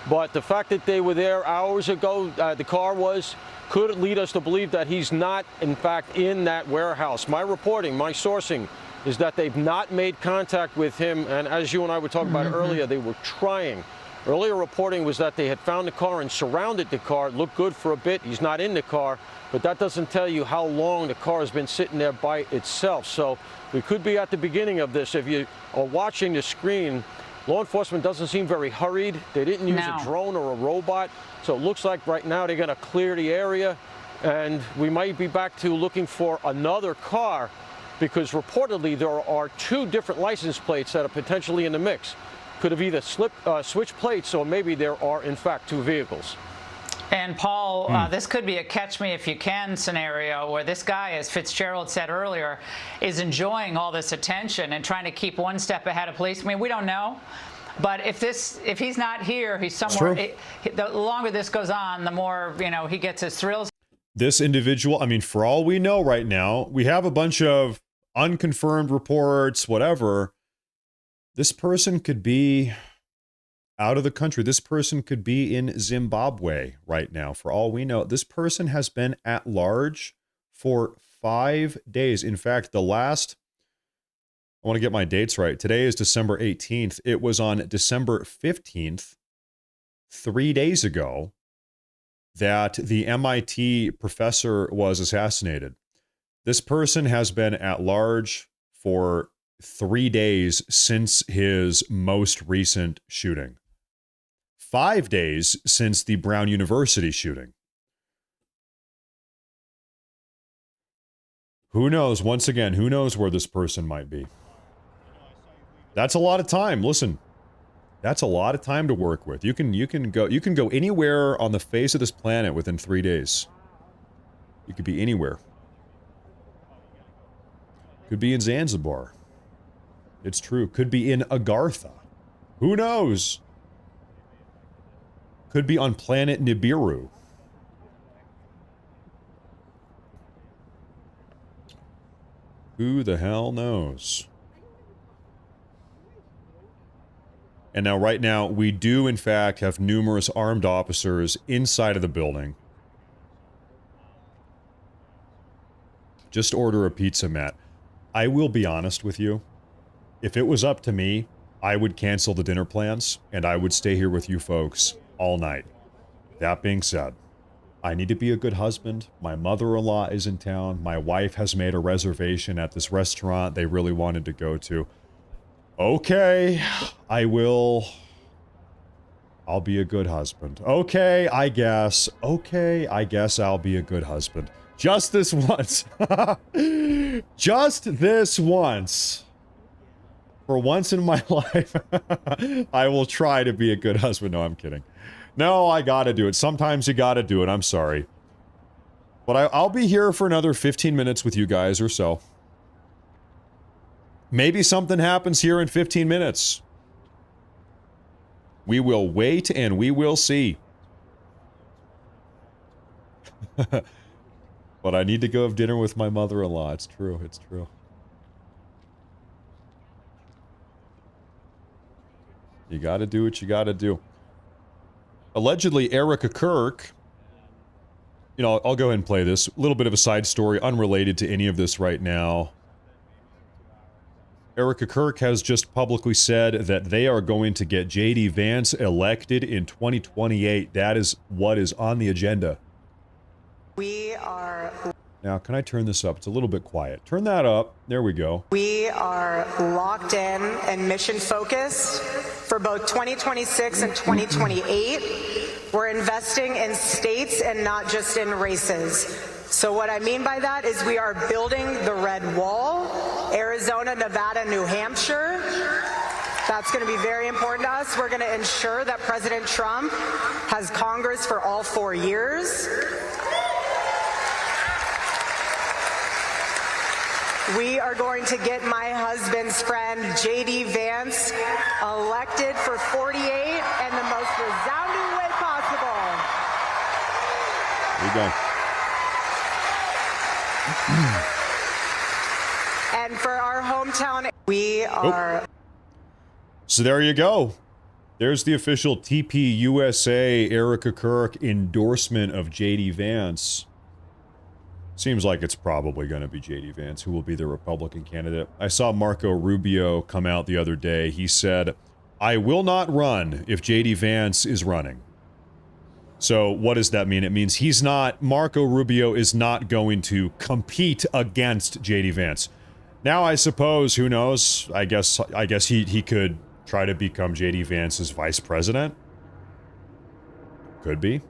but the fact that they were there hours ago, the car was, could lead us to believe that he's not, in fact, in that warehouse. My reporting, my sourcing, is that they've not made contact with him, and as you and I were talking about earlier, they were trying. Earlier reporting was that they had found the car and surrounded the car. It looked good for a bit. He's not in the car, but that doesn't tell you how long the car has been sitting there by itself. So we could be at the beginning of this. If you are watching the screen, law enforcement doesn't seem very hurried. They didn't use a drone or a robot. So it looks like right now they're going to clear the area, and we might be back to looking for another car, because reportedly there are two different license plates that are potentially in the mix. Could have either switched plates, or maybe there are, in fact, two vehicles. And Paul, this could be a catch me if you can scenario where this guy, as Fitzgerald said earlier, is enjoying all this attention and trying to keep one step ahead of police. I mean, we don't know. But if he's not here, he's somewhere. The longer this goes on, the more, he gets his thrills. This individual, I mean, for all we know right now, we have a bunch of unconfirmed reports, whatever. This person could be, out of the country. This person could be in Zimbabwe right now. For all we know, this person has been at large for 5 days. In fact, I want to get my dates right. Today is December 18th. It was on December 15th, 3 days ago, that the MIT professor was assassinated. This person has been at large for 3 days since his most recent shooting. 5 days since the Brown University shooting. Who knows? Once again, who knows where this person might be? That's a lot of time. Listen, that's a lot of time to work with. You can go anywhere on the face of this planet within 3 days. You could be anywhere. Could be in Zanzibar. It's true. Could be in Agartha. Who knows? Could be on planet Nibiru. Who the hell knows? And now, right now, we do, in fact, have numerous armed officers inside of the building. Just order a pizza, Matt. I will be honest with you. If it was up to me, I would cancel the dinner plans, and I would stay here with you folks all night. That being said, I need to be a good husband. My mother-in-law is in town. My wife has made a reservation at this restaurant they really wanted to go to. Okay, I'll be a good husband. Okay, I guess I'll be a good husband. Just this once. Just this once. For once in my life, I will try to be a good husband. No, I'm kidding. No, I gotta do it. Sometimes you gotta do it. I'm sorry. But I'll be here for another 15 minutes with you guys or so. Maybe something happens here in 15 minutes. We will wait and we will see. But I need to go have dinner with my mother-in-law. It's true. It's true. You gotta do what you gotta do. Allegedly, Erica Kirk, you know, I'll go ahead and play this. A little bit of a side story, unrelated to any of this right now. Erica Kirk has just publicly said that they are going to get J.D. Vance elected in 2028. That is what is on the agenda. We are... Now, can I turn this up? It's a little bit quiet. Turn that up. There we go. We are locked in and mission focused for both 2026 and 2028. We're investing in states and not just in races. So what I mean by that is we are building the Red Wall, Arizona, Nevada, New Hampshire. That's going to be very important to us. We're going to ensure that President Trump has Congress for all 4 years. We are going to get my husband's friend, J.D. Vance, elected for 48 in the most resounding way possible. There you go. And for our hometown, we are... So there you go. There's the official TPUSA Erica Kirk endorsement of J.D. Vance. Seems like it's probably going to be J.D. Vance who will be the Republican candidate. I saw Marco Rubio come out the other day. He said, I will not run if J.D. Vance is running. So what does that mean? It means Marco Rubio is not going to compete against J.D. Vance. Now, I suppose, who knows? I guess he could try to become J.D. Vance's vice president. Could be.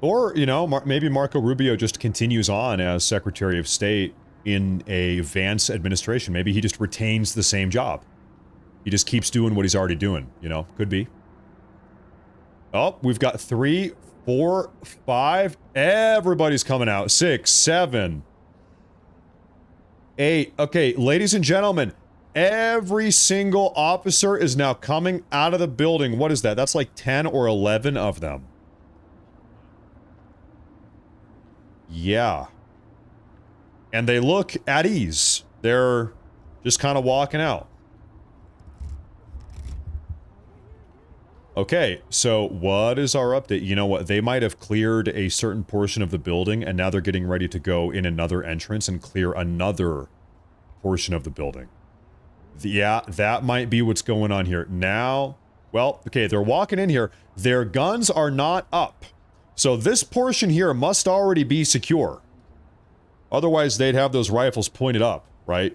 Or, you know, maybe Marco Rubio just continues on as Secretary of State in a Vance administration. Maybe he just retains the same job. He just keeps doing what he's already doing, you know? Could be. Oh, we've got 3, 4, 5. Everybody's coming out. 6, 7, 8. Okay, ladies and gentlemen, every single officer is now coming out of the building. What is that? That's like 10 or 11 of them. Yeah. And they look at ease. They're just kind of walking out. Okay, so what is our update? You know what? They might have cleared a certain portion of the building, and now they're getting ready to go in another entrance and clear another portion of the building. Yeah, that might be what's going on here. Now, well, okay, they're walking in here. Their guns are not up. So this portion here must already be secure. Otherwise, they'd have those rifles pointed up, right?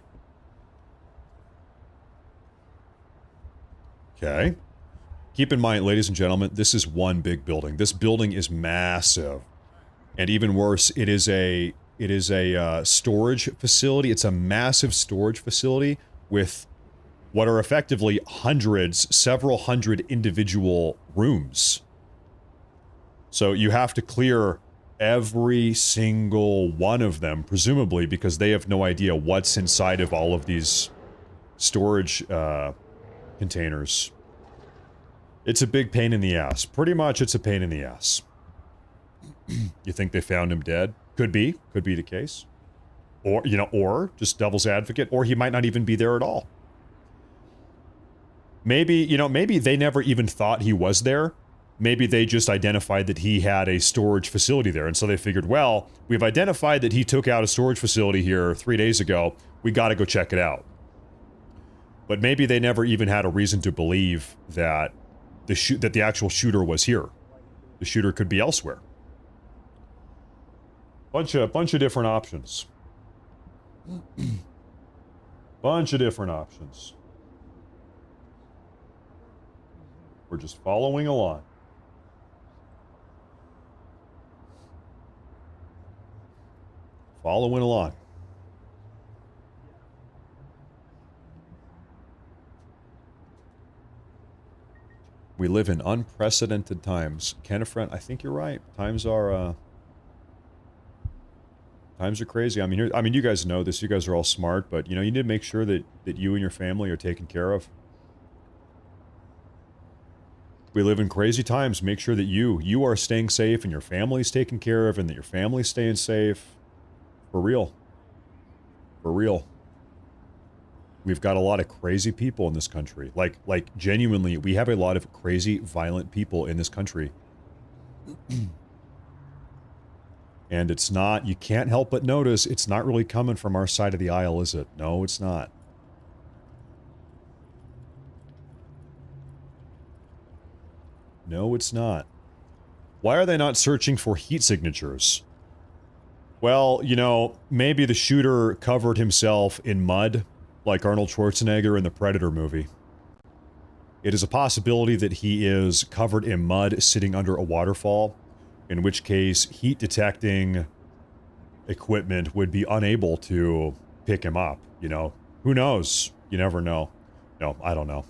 Okay. Keep in mind, ladies and gentlemen, this is one big building. This building is massive. And even worse, it is a storage facility. It's a massive storage facility with what are effectively several hundred individual rooms. So you have to clear every single one of them, presumably, because they have no idea what's inside of all of these storage containers. It's a big pain in the ass. Pretty much, it's a pain in the ass. You think they found him dead? Could be the case. Or, you know, or just devil's advocate, or he might not even be there at all. Maybe, you know, maybe they never even thought he was there. Maybe they just identified that he had a storage facility there, and so they figured, well, we've identified that he took out a storage facility here 3 days ago. We got to go check it out. But maybe they never even had a reason to believe that the actual shooter was here. The shooter could be elsewhere. Bunch of different options. Bunch of different options. We're just following along. Following along. We live in unprecedented times. Kennefront, I think you're right. Times are crazy. I mean, you guys know this. You guys are all smart, but you know, you need to make sure that you and your family are taken care of. We live in crazy times. Make sure that you are staying safe and your family's taken care of and that your family's staying safe. For real. For real. We've got a lot of crazy people in this country. Like genuinely, we have a lot of crazy, violent people in this country. And it's not, you can't help but notice, it's not really coming from our side of the aisle, is it? No, it's not. No, it's not. Why are they not searching for heat signatures? Well, you know, maybe the shooter covered himself in mud, like Arnold Schwarzenegger in the Predator movie. It is a possibility that he is covered in mud sitting under a waterfall, in which case heat detecting equipment would be unable to pick him up, you know? Who knows? You never know. No, I don't know.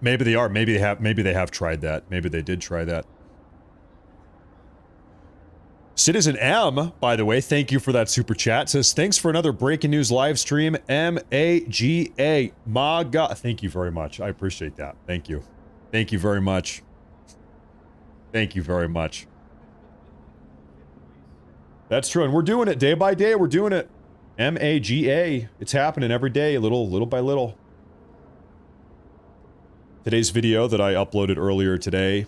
Maybe they are. Maybe they have tried that. Maybe they did try that. Citizen M, by the way, thank you for that super chat. Says, thanks for another breaking news live stream. MAGA. MAGA. Thank you very much. I appreciate that. Thank you. Thank you very much. Thank you very much. That's true. And we're doing it day by day. We're doing it. MAGA. It's happening every day, little by little. Today's video that I uploaded earlier today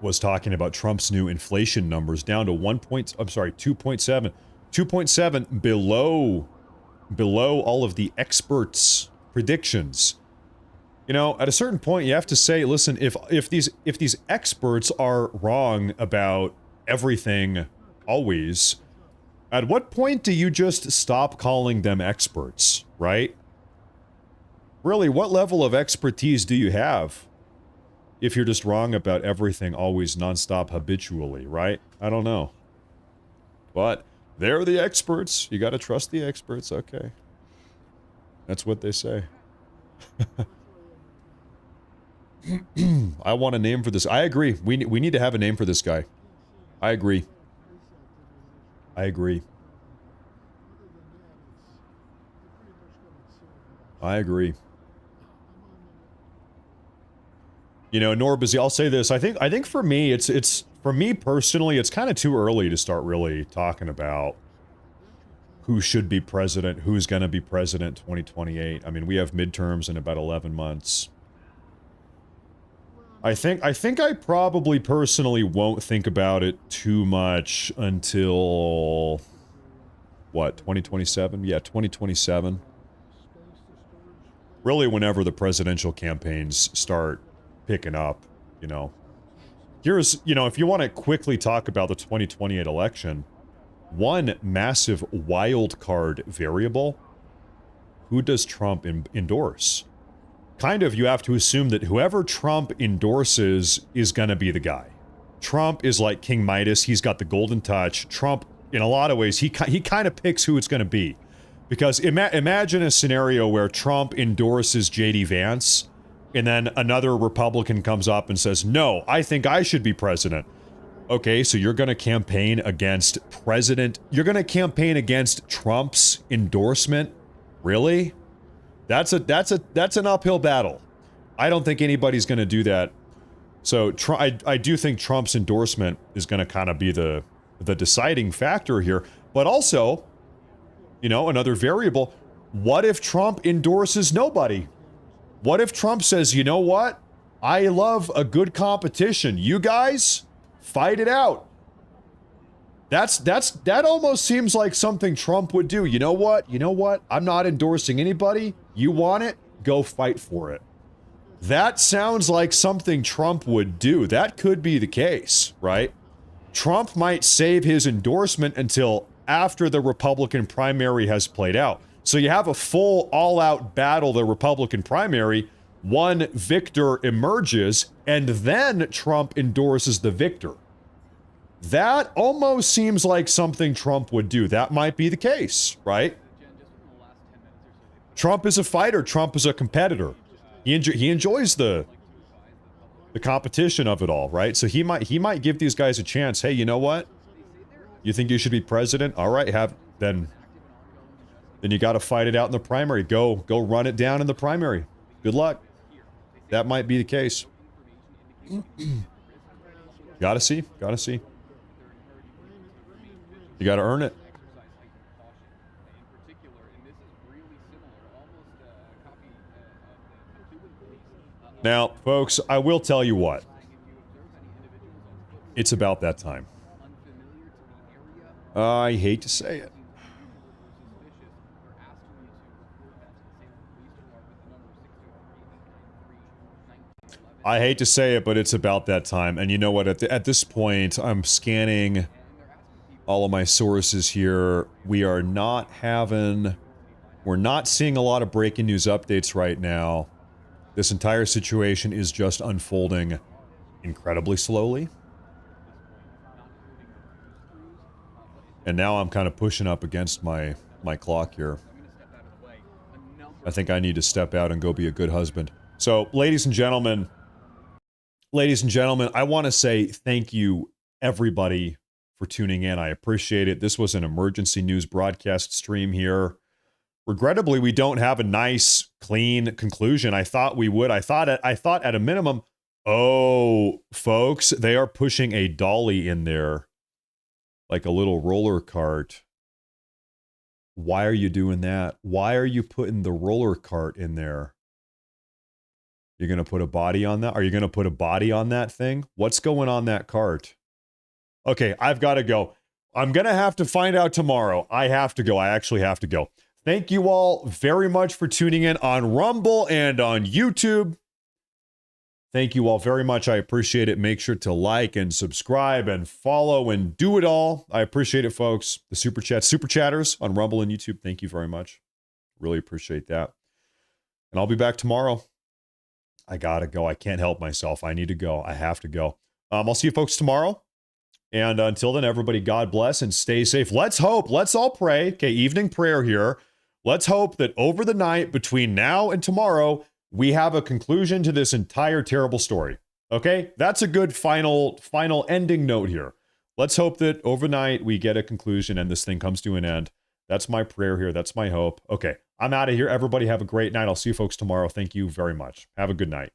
was talking about Trump's new inflation numbers down to 2.7. 2.7 below all of the experts' predictions. You know, at a certain point you have to say, listen, if these experts are wrong about everything always, at what point do you just stop calling them experts, right? Really, what level of expertise do you have if you're just wrong about everything always nonstop habitually, right? I don't know. But they're the experts. You got to trust the experts. Okay. That's what they say. I want a name for this. I agree. We need to have a name for this guy. I agree. I agree. I agree. You know, Norbizzy, I'll say this. I think for me, it's for me personally, it's kind of too early to start really talking about who should be president, who's going to be president 2028. I mean, we have midterms in about 11 months. I think I probably personally won't think about it too much until what, 2027? Yeah, 2027. Really, whenever the presidential campaigns start picking up, you know. Here's, you know, if you want to quickly talk about the 2028 election, one massive wild card variable, who does Trump endorse? Kind of, you have to assume that whoever Trump endorses is going to be the guy. Trump is like King Midas. He's got the golden touch. Trump, in a lot of ways, he kind of picks who it's going to be. Because imagine a scenario where Trump endorses J.D. Vance, and then another Republican comes up and says, no, I think I should be president. Okay, so you're going to campaign against you're going to campaign against Trump's endorsement? Really? That's an uphill battle. I don't think anybody's going to do that. So I do think Trump's endorsement is going to kind of be the deciding factor here. But also, you know, another variable, what if Trump endorses nobody? What if Trump says, you know what? I love a good competition. You guys, fight it out. That almost seems like something Trump would do. You know what? I'm not endorsing anybody. You want it? Go fight for it. That sounds like something Trump would do. That could be the case, right? Trump might save his endorsement until after the Republican primary has played out. So you have a full all-out battle, the Republican primary, one victor emerges, and then Trump endorses the victor. That almost seems like something Trump would do. That might be the case, right? Trump is a fighter. Trump is a competitor. He enjoys the competition of it all, right? So he might give these guys a chance. Hey, you know what? You think you should be president? All right, then you got to fight it out in the primary. Go run it down in the primary. Good luck. That might be the case. Gotta see. You got to earn it. Now, folks, I will tell you what. It's about that time. I hate to say it. I hate to say it, but it's about that time. And you know what? At this point, I'm scanning all of my sources here. We're not seeing a lot of breaking news updates right now. This entire situation is just unfolding incredibly slowly. And now I'm kind of pushing up against my clock here. I think I need to step out and go be a good husband. So, ladies and gentlemen, I want to say thank you, everybody, for tuning in. I appreciate it. This was an emergency news broadcast stream here. Regrettably, we don't have a nice, clean conclusion. I thought we would. I thought at a minimum, oh, folks, they are pushing a dolly in there, like a little roller cart. Why are you doing that? Why are you putting the roller cart in there? You're going to put a body on that? Are you going to put a body on that thing? What's going on that cart? Okay, I've got to go. I'm going to have to find out tomorrow. I have to go. I actually have to go. Thank you all very much for tuning in on Rumble and on YouTube. Thank you all very much. I appreciate it. Make sure to like and subscribe and follow and do it all. I appreciate it, folks. The super chatters on Rumble and YouTube. Thank you very much. Really appreciate that. And I'll be back tomorrow. I gotta go. I can't help myself. I need to go. I have to go. I'll see you folks tomorrow. And until then, everybody, God bless and stay safe. Let's hope. Let's all pray. Okay, evening prayer here. Let's hope that over the night between now and tomorrow, we have a conclusion to this entire terrible story. Okay? That's a good final ending note here. Let's hope that overnight we get a conclusion and this thing comes to an end. That's my prayer here. That's my hope. Okay, I'm out of here. Everybody have a great night. I'll see you folks tomorrow. Thank you very much. Have a good night.